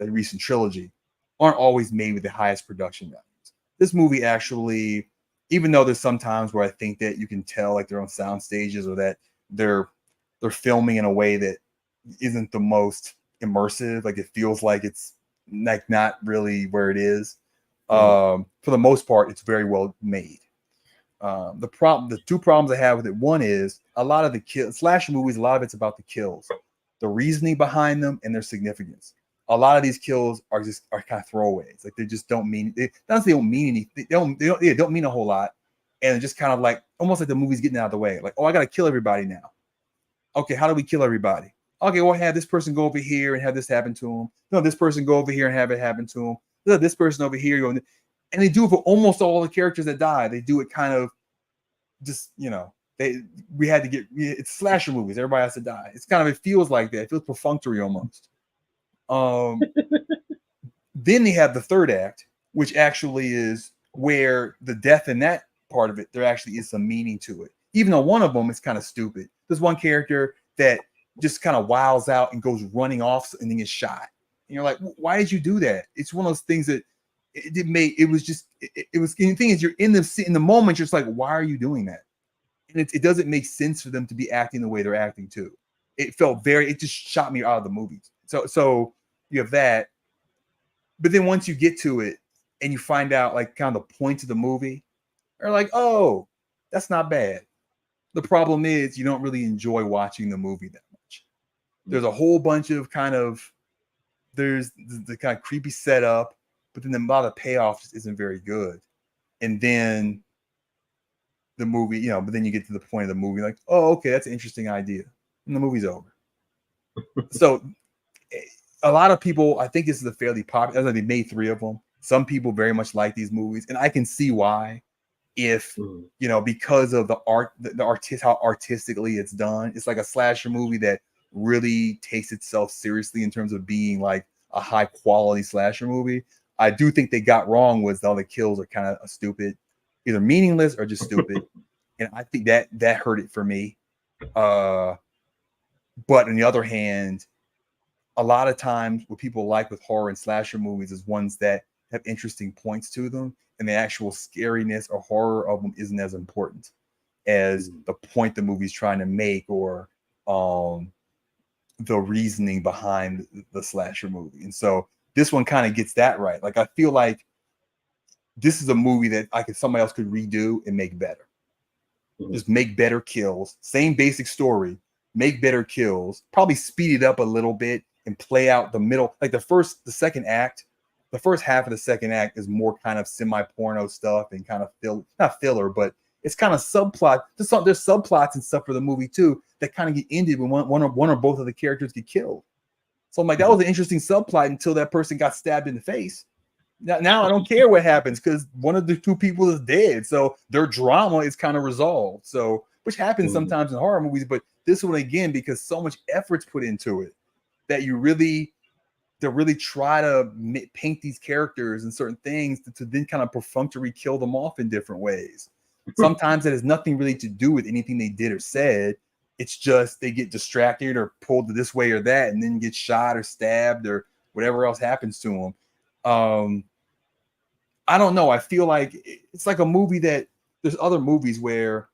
the recent trilogy, aren't always made with the highest production values. This movie actually, even though there's some times where I think that you can tell like they're on sound stages or that they're filming in a way that isn't the most immersive, like it feels like it's like not really where it is. For the most part, it's very well made. The two problems I have with it, one is a lot of the slasher movies, a lot of it's about the kills, the reasoning behind them, and their significance. A lot of these kills are kind of throwaways. Like they just don't mean they don't mean anything. They don't mean a whole lot, and it's just kind of like almost like the movie's getting out of the way. Like, oh, I got to kill everybody now. Okay, how do we kill everybody? Okay, well, have this person go over here and have this happen to him. No, this person go over here and have it happen to him. No, this person over here. And they do it for almost all the characters that die. They do it kind of just, we had to get, it's slasher movies. Everybody has to die. It's kind of, it feels like that. It feels perfunctory almost. Then they have the third act, which actually is where the death in that part of it, there actually is some meaning to it. Even though one of them is kind of stupid. There's one character that just kind of wiles out and goes running off and then gets shot. And you're like, why did you do that? It's one of those things that it was the thing is, you're in the moment, you're just like, why are you doing that? And it doesn't make sense for them to be acting the way they're acting too. It just shot me out of the movie. So you have that. But then once you get to it and you find out like kind of the point of the movie, you're like, oh, that's not bad. The problem is you don't really enjoy watching the movie that much. There's a whole bunch of there's the kind of creepy setup, but then a lot of payoff just isn't very good. And then the movie, but then you get to the point of the movie, like, oh, okay, that's an interesting idea. And the movie's over. So a lot of people, I think this is a fairly popular, they made 3 of them. Some people very much like these movies, and I can see why. If because of the art, how artistically it's done, it's like a slasher movie that really takes itself seriously in terms of being like a high quality slasher movie. I do think they got wrong was all the kills are kind of stupid, either meaningless or just stupid, and I think that hurt it for me. But on the other hand, a lot of times what people like with horror and slasher movies is ones that have interesting points to them, and the actual scariness or horror of them isn't as important as the point the movie's trying to make or the reasoning behind the slasher movie. And so this one kind of gets that right. Like I feel like this is a movie that somebody else could redo and make better. Just make better kills, same basic story, make better kills, probably speed it up a little bit and play out the middle. Like the first half of the second act is more kind of semi-porno stuff and kind of not filler, but it's kind of subplot. There's subplots and stuff for the movie too that kind of get ended when one or both of the characters get killed. So I'm like, that was an interesting subplot until that person got stabbed in the face. Now I don't care what happens because one of the two people is dead. So their drama is kind of resolved. So, which happens sometimes in horror movies, but this one again, because so much effort's put into it that you really try to paint these characters and certain things to then kind of perfunctory kill them off in different ways. Sometimes it has nothing really to do with anything they did or said. It's just they get distracted or pulled to this way or that and then get shot or stabbed or whatever else happens to them. I don't know. I feel like it's like a movie that there's other movies where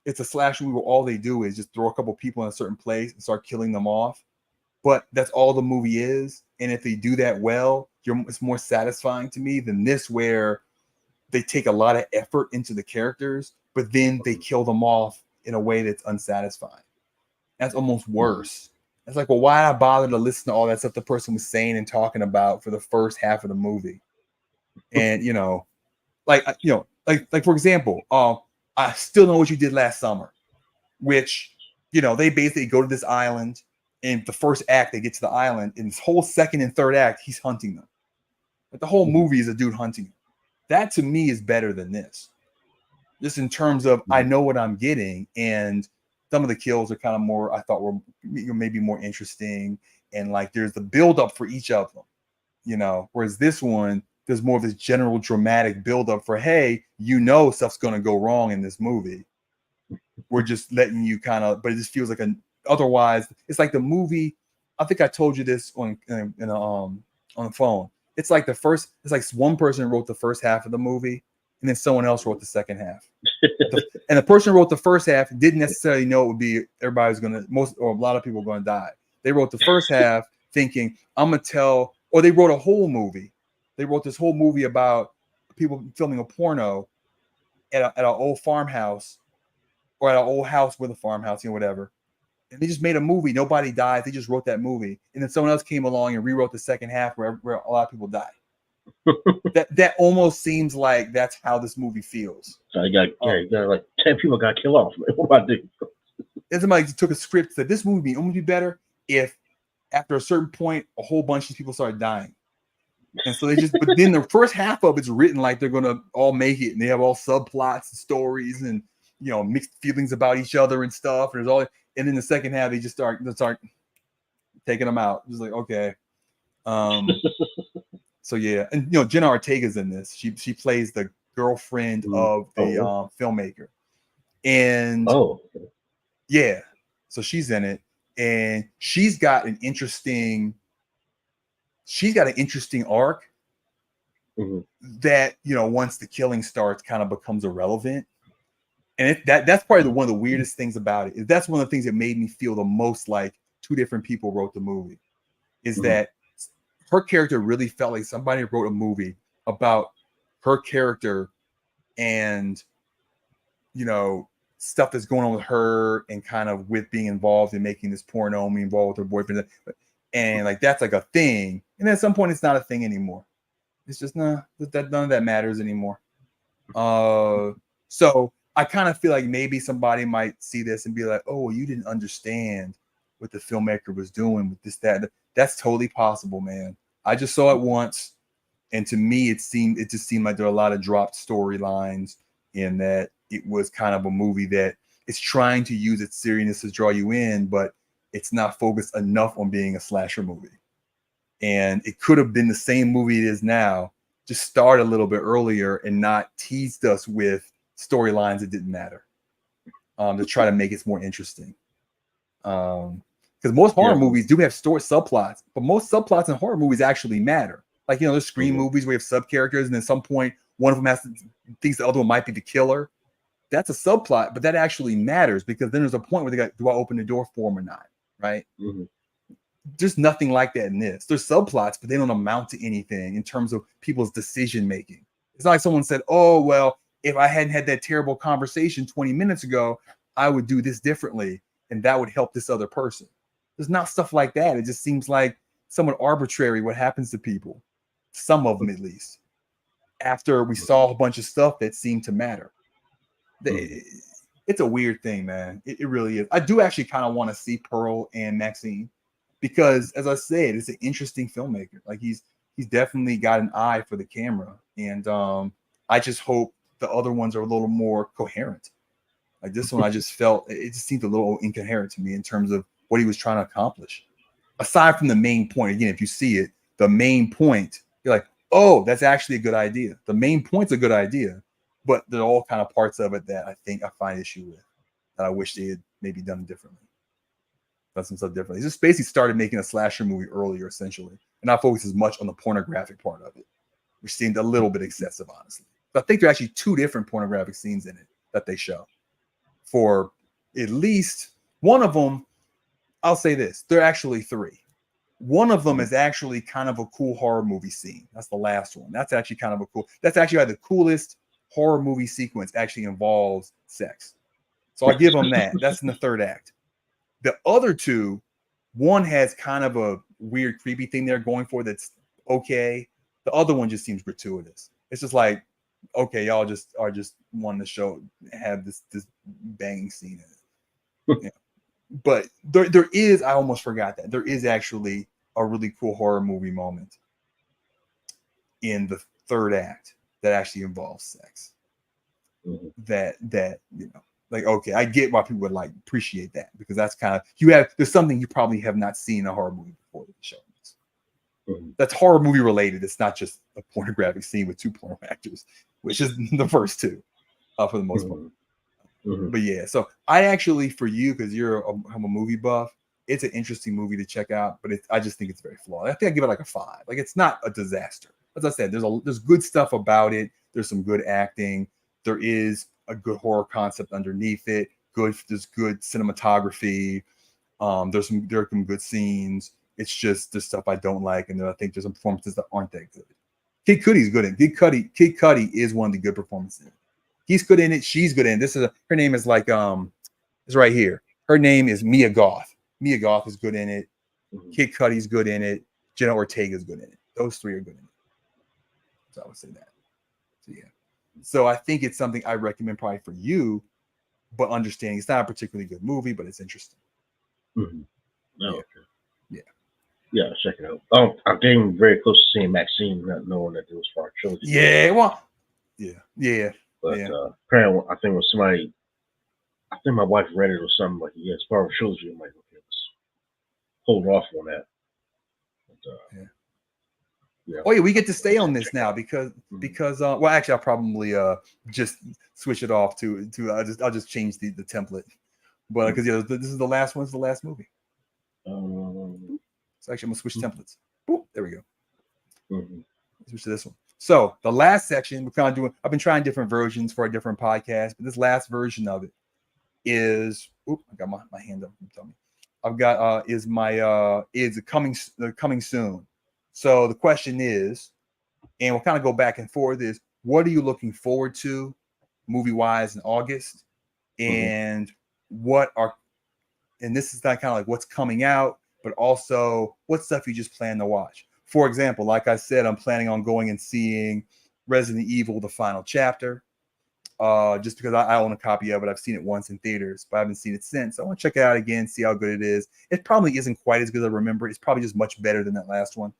it's a slasher movie where all they do is just throw a couple people in a certain place and start killing them off. But that's all the movie is. And if they do that well, it's more satisfying to me than this, where they take a lot of effort into the characters, but then they kill them off in a way that's unsatisfying. That's almost worse. It's like, well, why did I bother to listen to all that stuff the person was saying and talking about for the first half of the movie? And like for example, I Still Know What You Did Last Summer, which they basically go to this island, and the first act they get to the island, in this whole second and third act he's hunting them. But the whole movie is a dude hunting them. That to me is better than this, just in terms of I know what I'm getting, and some of the kills are kind of more, I thought, were maybe more interesting, and like there's the build up for each of them, whereas this one, there's more of this general dramatic buildup for, hey, stuff's going to go wrong in this movie. We're just letting you but it just feels like otherwise, it's like the movie. I think I told you this on the phone. It's like one person wrote the first half of the movie, and then someone else wrote the second half. And the person who wrote the first half didn't necessarily know it would be a lot of people are going to die. They wrote the first half thinking, I'm going to tell, or they wrote a whole movie. They wrote this whole movie about people filming a porno at an old farmhouse, or at an old house with a farmhouse, whatever. And they just made a movie. Nobody died. They just wrote that movie. And then someone else came along and rewrote the second half where a lot of people died. that almost seems like that's how this movie feels. So you got like 10 people got killed off. What about this? And somebody took a script and said, this movie would only be better if after a certain point, a whole bunch of people started dying. And so but then the first half of it's written like they're going to all make it, and they have all subplots and stories and, mixed feelings about each other and stuff. And and then the second half, they just start taking them out. Just like, okay. So yeah. And, Jenna Ortega's in this. She plays the girlfriend of the filmmaker. And yeah, so she's in it, and she's got an interesting arc that, once the killing starts, kind of becomes irrelevant. And that's probably one of the weirdest things about it. That's one of the things that made me feel the most like two different people wrote the movie, is that her character really felt like somebody wrote a movie about her character and, stuff that's going on with her, and kind of with being involved in making this porno, being involved with her boyfriend. And like, that's like a thing. And at some point it's not a thing anymore. It's just, none of that matters anymore. So I kind of feel like maybe somebody might see this and be like, oh, you didn't understand what the filmmaker was doing with this, that. That's totally possible, man. I just saw it once, and to me, it just seemed like there were a lot of dropped storylines, in that it was kind of a movie that is trying to use its seriousness to draw you in, but it's not focused enough on being a slasher movie. And it could have been the same movie it is now, just start a little bit earlier and not teased us with storylines that didn't matter, to try to make it more interesting. Because most horror movies do have story subplots, but most subplots in horror movies actually matter. Like, there's Scream movies where you have sub characters, and then at some point one of them thinks the other one might be the killer. That's a subplot, but that actually matters, because then there's a point where they got, do I open the door for them or not? Right? There's nothing like that in this. There's subplots, but they don't amount to anything in terms of people's decision making. It's not like someone said, oh, well, if I hadn't had that terrible conversation 20 minutes ago, I would do this differently, and that would help this other person. There's not stuff like that. It just seems like somewhat arbitrary what happens to people, some of them at least, after we saw a bunch of stuff that seemed to matter. It's a weird thing, man. It really is. I do actually kind of want to see Pearl and Maxine because, as I said, it's an interesting filmmaker. Like he's definitely got an eye for the camera, and I just hope the other ones are a little more coherent. Like this one, I just felt it just seemed a little incoherent to me in terms of what he was trying to accomplish. Aside from the main point, again, if you see it, the main point, you're like, oh, that's actually a good idea. The main point's a good idea, but there are all kind of parts of it that I think I find issue with that I wish they had maybe done differently. Done some stuff differently. He just basically started making a slasher movie earlier, essentially, and not focus as much on the pornographic part of it, which seemed a little bit excessive, honestly. But I think there are actually 2 different pornographic scenes in it that they show. For at least one of them, I'll say this, there are actually 3. One of them is actually kind of a cool horror movie scene. That's the last one. That's actually kind of a cool, that's actually the coolest horror movie sequence actually involves sex. So I give them that. That's in the 3rd act. The other 2, one has kind of a weird, creepy thing they're going for that's okay. The other one just seems gratuitous. It's just like, okay, y'all just are just wanting to show, have this banging scene in it. Yeah. But there is, I almost forgot that, there is actually a really cool horror movie moment in the 3rd act that actually involves sex. Mm-hmm. That you know, like, okay, I get why people would like appreciate that, because that's kind of, there's something you probably have not seen in a horror movie before that shows. Mm-hmm. That's horror movie related. It's not just a pornographic scene with 2 porn actors, which is the first 2 for the most part. Mm-hmm. But yeah, so I actually, for you, because I'm a movie buff, it's an interesting movie to check out, but I just think it's very flawed. I think I give it like a 5. Like, it's not a disaster. As I said, there's good stuff about it. There's some good acting. There is a good horror concept underneath it. There's good cinematography. There are some good scenes. It's just the stuff I don't like, and then I think there's some performances that aren't that good. Kid Cudi's good in Kid Cudi is one of the good performances. He's good in it. She's good in it. Her name is like it's right here. Her name is Mia Goth. Mia Goth is good in it. Mm-hmm. Kid Cudi's good in it. Jenna Ortega's good in it. Those 3 are good in it. So I would say that. So yeah. So I think it's something I recommend probably for you, but understanding it's not a particularly good movie, but it's interesting. Mm-hmm. Oh, yeah. Okay. Yeah. Yeah, check it out. I'm getting very close to seeing Maxine, not knowing that it was for our children. Yeah, well, yeah. But apparently, I think my wife read it or something like, yeah, it's part of trilogy. I'm like, okay, let's hold off on that. But, yeah. Oh yeah, we get to stay on this now because well, actually, I'll probably just switch it off to I'll just change the template, but because this is the last one. It's the last movie. So actually, I'm gonna switch templates. Boop, there we go. Mm-hmm. Switch to this one. So the last section we're kind of doing. I've been trying different versions for a different podcast, but this last version of it is. Oop, I got my hand up. Tell me. I've got is coming soon. So the question is, and we'll kind of go back and forth, is what are you looking forward to movie-wise in August? And and this is not kind of like what's coming out, but also what stuff you just plan to watch. For example, like I said, I'm planning on going and seeing Resident Evil, the final chapter, just because I own a copy of it. I've seen it once in theaters, but I haven't seen it since. So I want to check it out again, see how good it is. It probably isn't quite as good as I remember. It's probably just much better than that last one.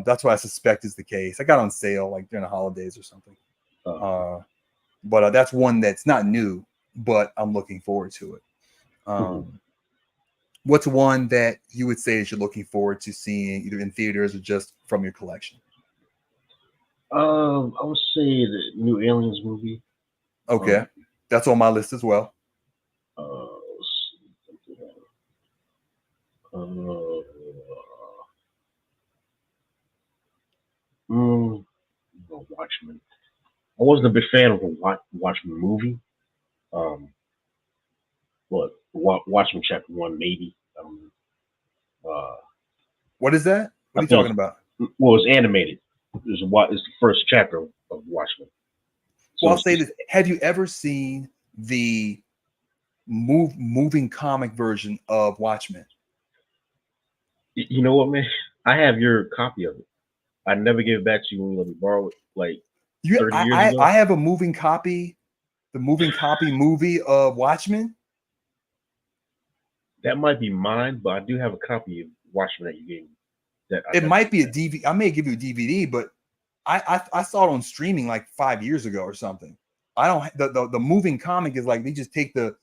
That's what I suspect is the case. I got on sale like during the holidays or something. But that's one that's not new, but I'm looking forward to it. What's one that you would say that you're looking forward to seeing either in theaters or just from your collection? I would say the new Aliens movie. Okay. That's on my list as well. Watchmen. I wasn't a big fan of a Watchmen movie. Watchmen Chapter 1 maybe. What is that? What are you talking about? Well, it's animated. It's the first chapter of Watchmen. So well, I'll say this: have you ever seen the moving comic version of Watchmen? You know what, man? I have your copy of it. I never gave it back to you when you let me borrow it. Like 30 years ago. I have a moving copy the moving copy movie of Watchmen? That might be mine, but I do have a copy of Watchmen that you gave me. It might be a DVD. I may give you a DVD, but I saw it on streaming like 5 years ago or something. I don't the moving comic is like they just take the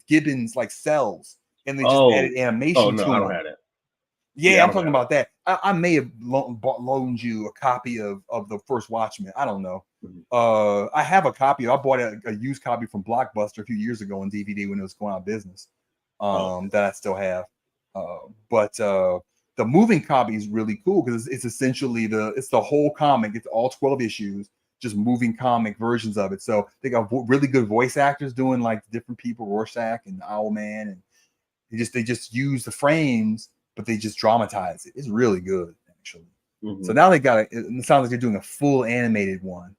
Gibbons like cells and they just added animation to I them. don't have that. Yeah, I'm talking about that. I may have loaned you a copy of the first Watchmen. I don't know. Mm-hmm. I have a copy. I bought a used copy from Blockbuster a few years ago on DVD when it was going out of business. That I still have. But the moving copy is really cool because it's essentially it's the whole comic. It's all 12 issues, just moving comic versions of it. So they got really good voice actors doing like different people, Rorschach and Owlman, and they just use the frames, but they just dramatize it. It's really good, actually. Mm-hmm. So now they got it sounds like they're doing a full animated one.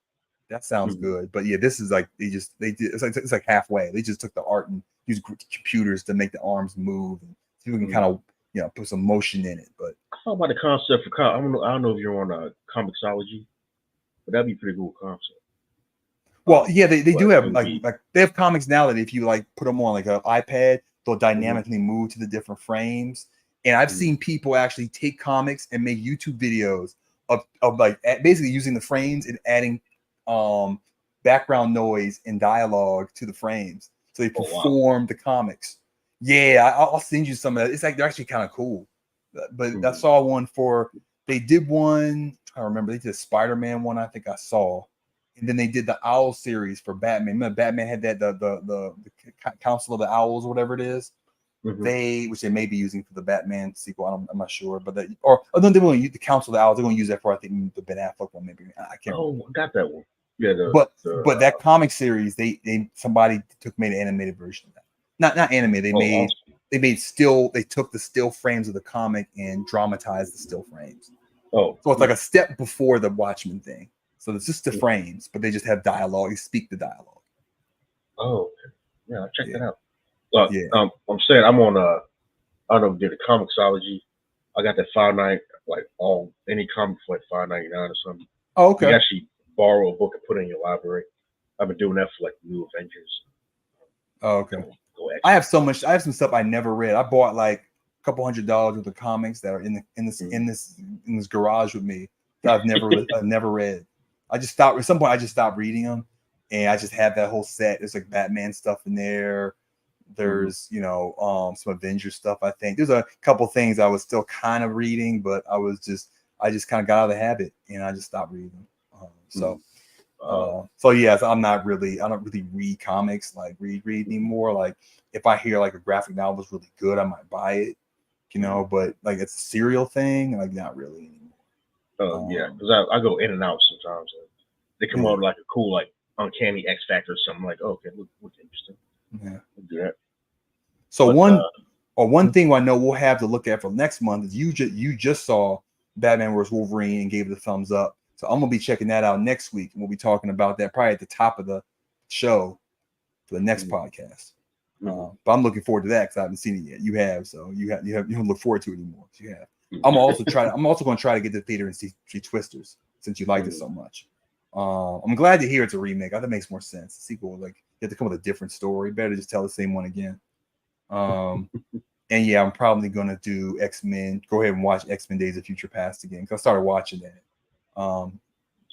That sounds good. But yeah, this is like they did it's like halfway. They just took the art and used computers to make the arms move and see if we can kind of put some motion in it. But how about the concept for I don't know if you're on Comixology, but that'd be a pretty cool concept. Well, yeah, they do have like they have comics now that if you like put them on like an iPad, they'll dynamically move to the different frames. And I've seen people actually take comics and make YouTube videos of like basically using the frames and adding background noise and dialogue to the frames. So they perform the comics. Yeah, I'll send you some of that. It's like they're actually kind of cool. But I saw one they did one, I remember they did a Spider-Man one I think I saw. And then they did the Owl series for Batman. Remember Batman had that the Council of the Owls or whatever it is. Which they may be using for the Batman sequel. I'm not sure, but they going to use the Council of the Owls. They're going to use that for I think the Ben Affleck one. Maybe I can't. Oh, I got that one. Yeah, but that comic series, somebody made an animated version of that. Not animated. They took the still frames of the comic and dramatized the still frames. So it's like a step before the Watchmen thing. So it's just the frames, but they just have dialogue. They speak the dialogue. Oh, yeah, I'll check that out. I'm saying I'm on I don't know if you did a Comixology. I got that $5.99, like any comic for like $5.99 or something. Oh, okay. You can actually borrow a book and put it in your library. I've been doing that for like New Avengers. Oh, okay. I have some stuff I never read. I bought like a couple $100 worth of comics that are in this garage with me that I've never read. At some point I just stopped reading them, and I just have that whole set. There's like Batman stuff in there. There's some Avengers stuff. I think there's a couple things I was still kind of reading, but I just kind of got out of the habit and I just stopped reading. So yes, I don't really read comics like read anymore. Like if I hear like a graphic novel is really good, I might buy it, but like it's a serial thing, like not really anymore. Yeah, because I go in and out sometimes. They come out like a cool like uncanny X Factor or something. Like, okay, look interesting. Yeah, we'll do that. So one thing I know we'll have to look at for next month is you just saw Batman vs. Wolverine and gave it a thumbs up. So I'm gonna be checking that out next week, and we'll be talking about that probably at the top of the show for the next podcast. But I'm looking forward to that because I haven't seen it yet. You have, so you don't look forward to it anymore. You have. I'm also going to try to get to the theater and see Twisters since you liked it so much. I'm glad to hear it's a remake. I think it makes more sense. The sequel, like you have to come with a different story. Better just tell the same one again. And yeah, I'm probably going to do X-Men. Go ahead and watch X-Men: Days of Future Past again because I started watching that. I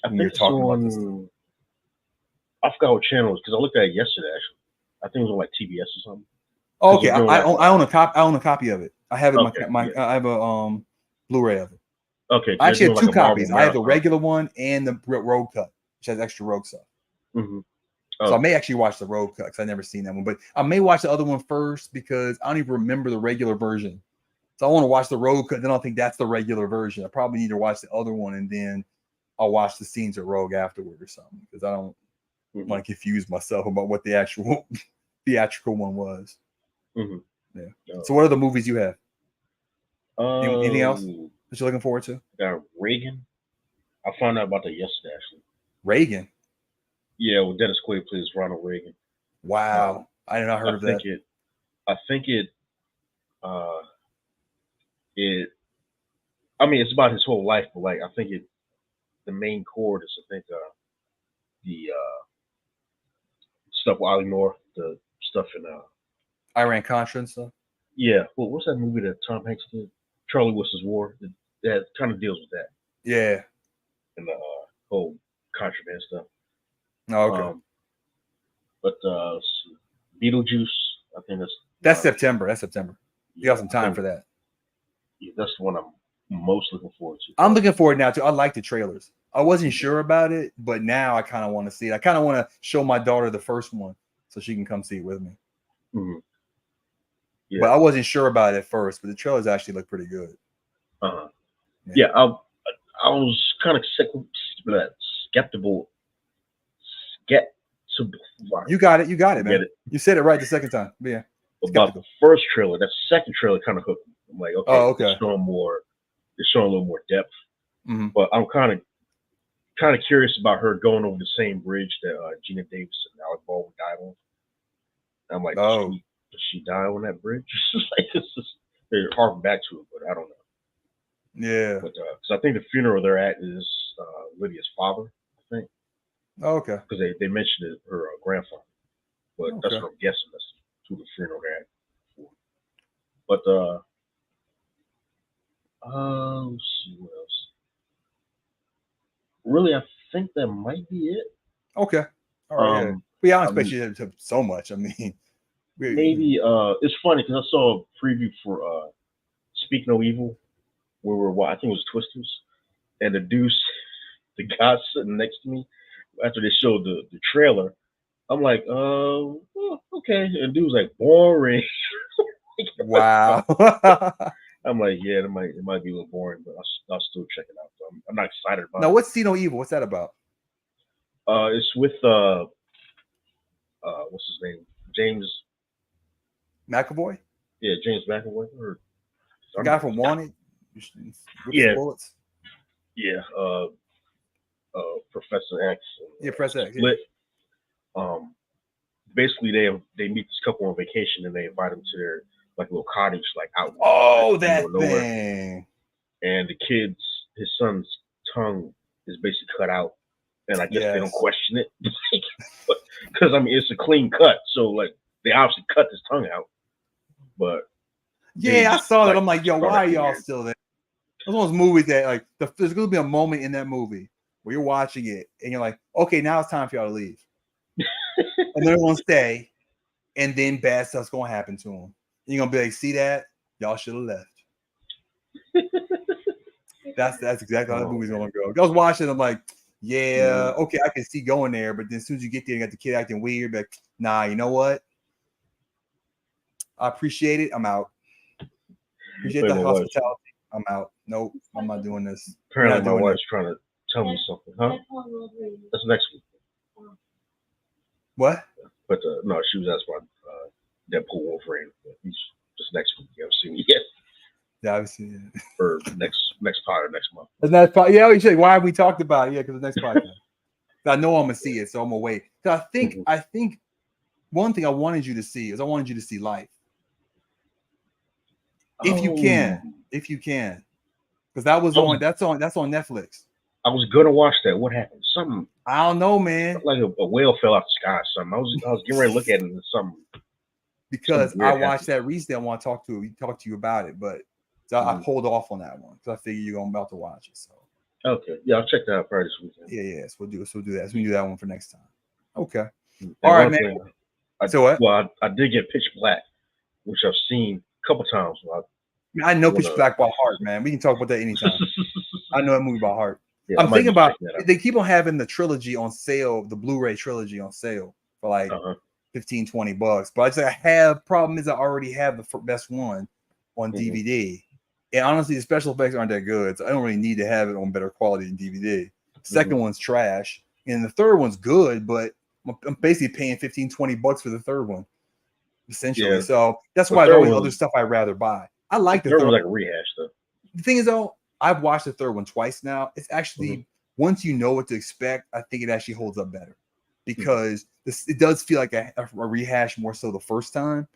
think you're talking about this stuff. I forgot what channel it was because I looked at it yesterday. Actually, I think it was on like TBS or something. Oh, okay, I own a copy of it. I have it. I have a Blu-ray of it. Okay, I actually have two copies. I have the regular one and the Road Cut, which has extra Rogue stuff. So I may actually watch the Road Cut because I've never seen that one. But I may watch the other one first because I don't even remember the regular version. So I want to watch the Road Cut. Then I'll think that's the regular version. I probably need to watch the other one and then I'll watch the scenes of Rogue afterward or something because I don't want to confuse myself about what the actual theatrical one was. Yeah. So what are the movies you have? Anything else that you're looking forward to? Reagan. I found out about that yesterday, actually. Reagan? Yeah, well, Dennis Quaid plays Ronald Reagan. Wow. I did not heard of that. I think I mean, it's about his whole life, but like, I think the main chord is, I think, stuff with Ali Noor, the stuff in Iran Contra and stuff. yeah. Well, what's that movie that Tom Hanks did? Charlie Wilson's War. That kind of deals with that Yeah. and the whole contraband stuff. Oh, okay. But Beetlejuice, I think that's September. That's September. You got some time for that. Yeah, that's the one I'm most looking forward to. I'm looking forward now too. I like the trailers. I wasn't sure about it, but now I kind of want to see it. I kind of want to show my daughter the first one so she can come see it with me. Mm-hmm. Yeah. But I wasn't sure about it at first, but the trailers actually look pretty good. Yeah, I was kind of skeptical. You got it. You got it, man. You said it right the second time. Yeah. About the first trailer, that second trailer kind of hooked me. I'm like, okay, okay. They're showing a little more depth. Mm-hmm. But I'm kind of curious about her going over the same bridge that Gina Davis and Alec Baldwin died on. I'm like, does she die on that bridge? They're harking back to it, but I don't know. Yeah. But because I think the funeral they're at is Lydia's father, I think. Oh, okay. Because they mentioned her grandfather, but that's what I'm guessing. That's who the funeral they're at for. But let's see what else. Really, I think that might be it. Okay. All right. Yeah. I don't expect you to so much. I mean, maybe it's funny because I saw a preview for Speak No Evil, where I think it was Twisters, and the guy sitting next to me after they showed the trailer. I'm like, okay, and the dude was like, boring. Wow. I'm like, yeah, it might be a little boring, but I'll still check it out. So I'm not excited about it. Now, what's See No Evil? What's that about? It's with what's his name? James McAvoy? Yeah, James McAvoy. Or the guy from Wanted? Yeah. Bullets? Yeah. Professor X. Professor X. Split. Yeah. Basically, they meet this couple on vacation and they invite them to their like little cottage, like out. Oh, that thing. And the kid's, his son's tongue is basically cut out, and I guess they don't question it, because I mean it's a clean cut, so like they obviously cut his tongue out. But I saw that. I'm like, yo, why are y'all still there? It's one of those movies that like there's gonna be a moment in that movie where you're watching it and you're like, okay, now it's time for y'all to leave, and they're gonna stay, and then bad stuff's gonna happen to them. You're gonna be like, see that? Y'all should have left. That's exactly how that movie's gonna go. I was watching, I'm like, okay, I can see going there, but then as soon as you get there, you got the kid acting weird, like, nah, you know what? I appreciate it. I'm out. Appreciate the hospitality. I'm out. Nope, I'm not doing this. Apparently, my wife's trying to tell me something, huh? That's next week. What? But no, she was asking about Deadpool Wolverine. He's just next week. You haven't seen me yet. Yeah, I've seen it. Or next pod or next month. Isn't that we should. Why have we talked about it? Yeah, because the next podcast. I know I'm gonna see it, so I'm gonna wait. I think one thing I wanted you to see is I wanted you to see Life. If you can, because that was on. That's on Netflix. I was gonna watch that. What happened? Something. I don't know, man. Like a whale fell out the sky or something. I was getting ready to look at it and something. Because I watched that recently. I want to talk to you about it, but I pulled off on that one because I figured you're about to watch it. So okay, yeah, I'll check that out probably this weekend. Yeah, so we'll do that. So we do that one for next time. Okay. All right, man. So what? Well, I did get Pitch Black, which I've seen a couple times. I know Pitch Black by heart, man. We can talk about that anytime. I know that movie by heart. Yeah, I'm thinking about they keep on having the trilogy on sale, the Blu-ray trilogy on sale for like $15-$20. But I have problem is I already have the best one on DVD. And honestly, the special effects aren't that good, so I don't really need to have it on better quality than DVD. Second one's trash, and the third one's good, but I'm basically paying $15-$20 for the third one, essentially. Yeah. So that's why there's always other stuff I'd rather buy. I like the third one. Like a rehash, though. The thing is, though, I've watched the third one twice now. It's actually once you know what to expect, I think it actually holds up better because it does feel like a rehash more so the first time.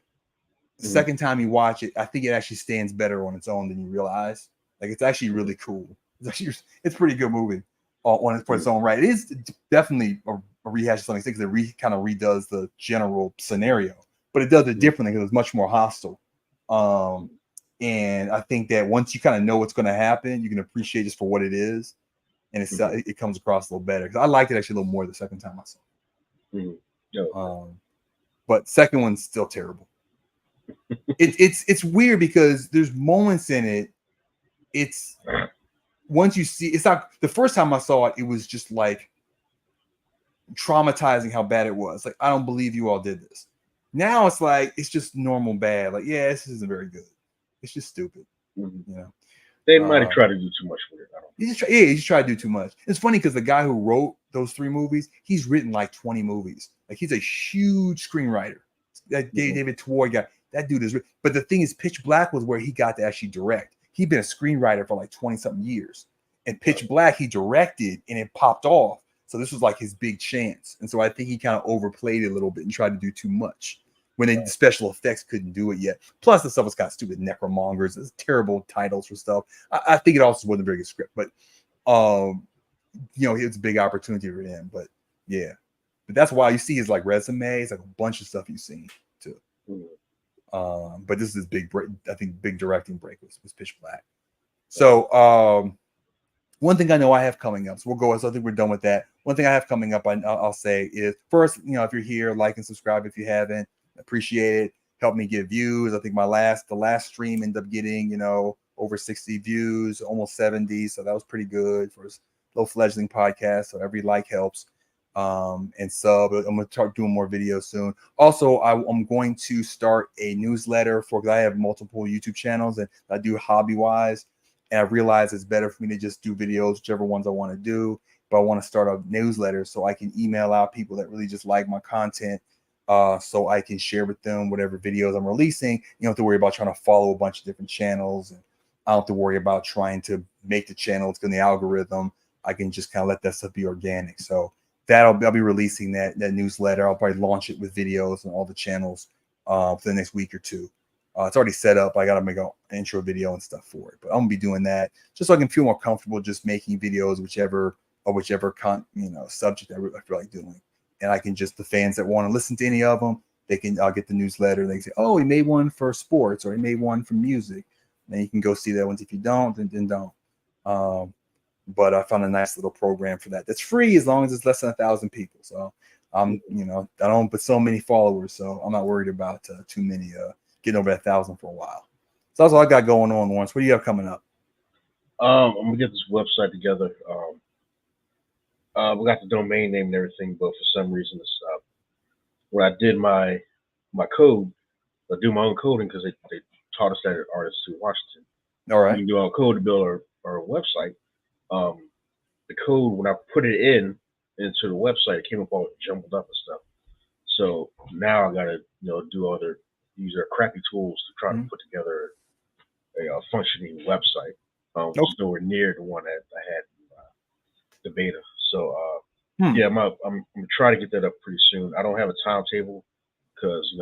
The second time you watch it, I think it actually stands better on its own than you realize. Like it's actually really cool. It's pretty good movie on its own right. It is definitely rehash something because it kind of redoes the general scenario, but it does it differently because it's much more hostile. And I think that once you kind of know what's going to happen, you can appreciate just for what it is, and it comes across a little better. Because I liked it actually a little more the second time I saw it. But second one's still terrible. It's weird because there's moments in it. It's once you see, it's not the first time I saw it. It was just like traumatizing how bad it was. Like, I don't believe you all did this. Now it's like it's just normal bad. Like, yeah, this isn't very good. It's just stupid. You know, they might have tried to do too much with it. He just tried to do too much. It's funny because the guy who wrote those 3 movies, he's written like 20 movies. Like, he's a huge screenwriter. That David Twoy guy, that dude is. But the thing is, Pitch Black was where he got to actually direct. He'd been a screenwriter for like 20-something years, and Pitch Black he directed, and it popped off. So this was like his big chance. And so I think he kind of overplayed it a little bit and tried to do too much when the special effects couldn't do it yet. Plus the stuff was kind of stupid. Necromongers, there's terrible titles for stuff. I think it also wasn't a very good script, but you know, it's a big opportunity for him. But yeah, but that's why you see his like resume. It's like a bunch of stuff you've seen too. But this is his big break. I think big directing break was Pitch Black. So one thing I know I have coming up, so we'll go. So I think we're done with that. One thing I have coming up, I'll say is first, you know, if you're here, like and subscribe if you haven't. Appreciate it. Help me get views. I think the last stream ended up getting, you know, over 60 views, almost 70. So that was pretty good for a low fledgling podcast. So every like helps. And sub. I'm going to start doing more videos soon. Also, I'm going to start a newsletter because I have multiple YouTube channels and I do hobby wise. And I realize it's better for me to just do videos, whichever ones I want to do. But I want to start a newsletter so I can email out people that really just like my content. So I can share with them whatever videos I'm releasing. You don't have to worry about trying to follow a bunch of different channels, and I don't have to worry about trying to make the channel. It's going to the algorithm. I can just kind of let that stuff be organic. So I'll be releasing that newsletter. I'll probably launch it with videos on all the channels for the next week or two. It's already set up. I got to make an intro video and stuff for it, but I'm gonna be doing that just so I can feel more comfortable just making videos, whichever subject I feel like doing. And I can just, the fans that want to listen to any of them, I'll get the newsletter. They can say, oh, he made one for sports or he made one for music. And you can go see that ones. If you don't, then don't. But I found a nice little program for that. That's free as long as it's less than 1,000 people. So I don't put so many followers. So I'm not worried about too many getting over 1,000 for a while. So that's all I got going on, Lawrence. What do you have coming up? I'm gonna get this website together. We got the domain name and everything, but for some reason, when I did my code, I do my own coding because they taught us that at Artists in Washington. All right. You can do our code to build our website. The code, when I put it into the website, it came up all jumbled up and stuff. So now I gotta use their crappy tools to try to put together a functioning website. Which is nowhere near the one that I had in the beta. So yeah, I'm gonna try to get that up pretty soon. I don't have a timetable because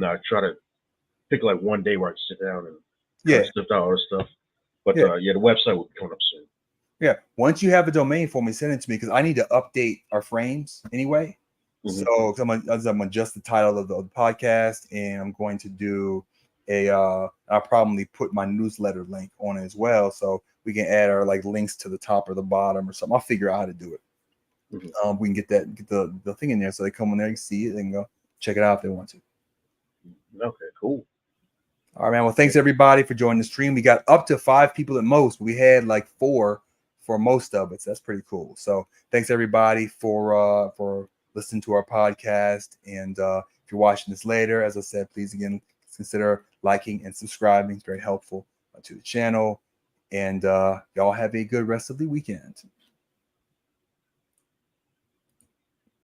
I try to pick like one day where I can sit down and stuff out all this stuff. But the website will be coming up soon. Yeah, once you have a domain for me, send it to me because I need to update our frames anyway. So I'm gonna adjust the title of the podcast, and I'm going to do I'll probably put my newsletter link on it as well, so we can add our like links to the top or the bottom or something. I'll figure out how to do it. We can get the thing in there so they come in there, you see it, and go check it out if they want to. Okay, cool. All right, man. Well, thanks everybody for joining the stream. We got up to 5 people at most. We had like 4 for most of it, so that's pretty cool. So thanks everybody for listening to our podcast. And if you're watching this later, as I said, please again consider liking and subscribing. It's very helpful to the channel. And y'all have a good rest of the weekend.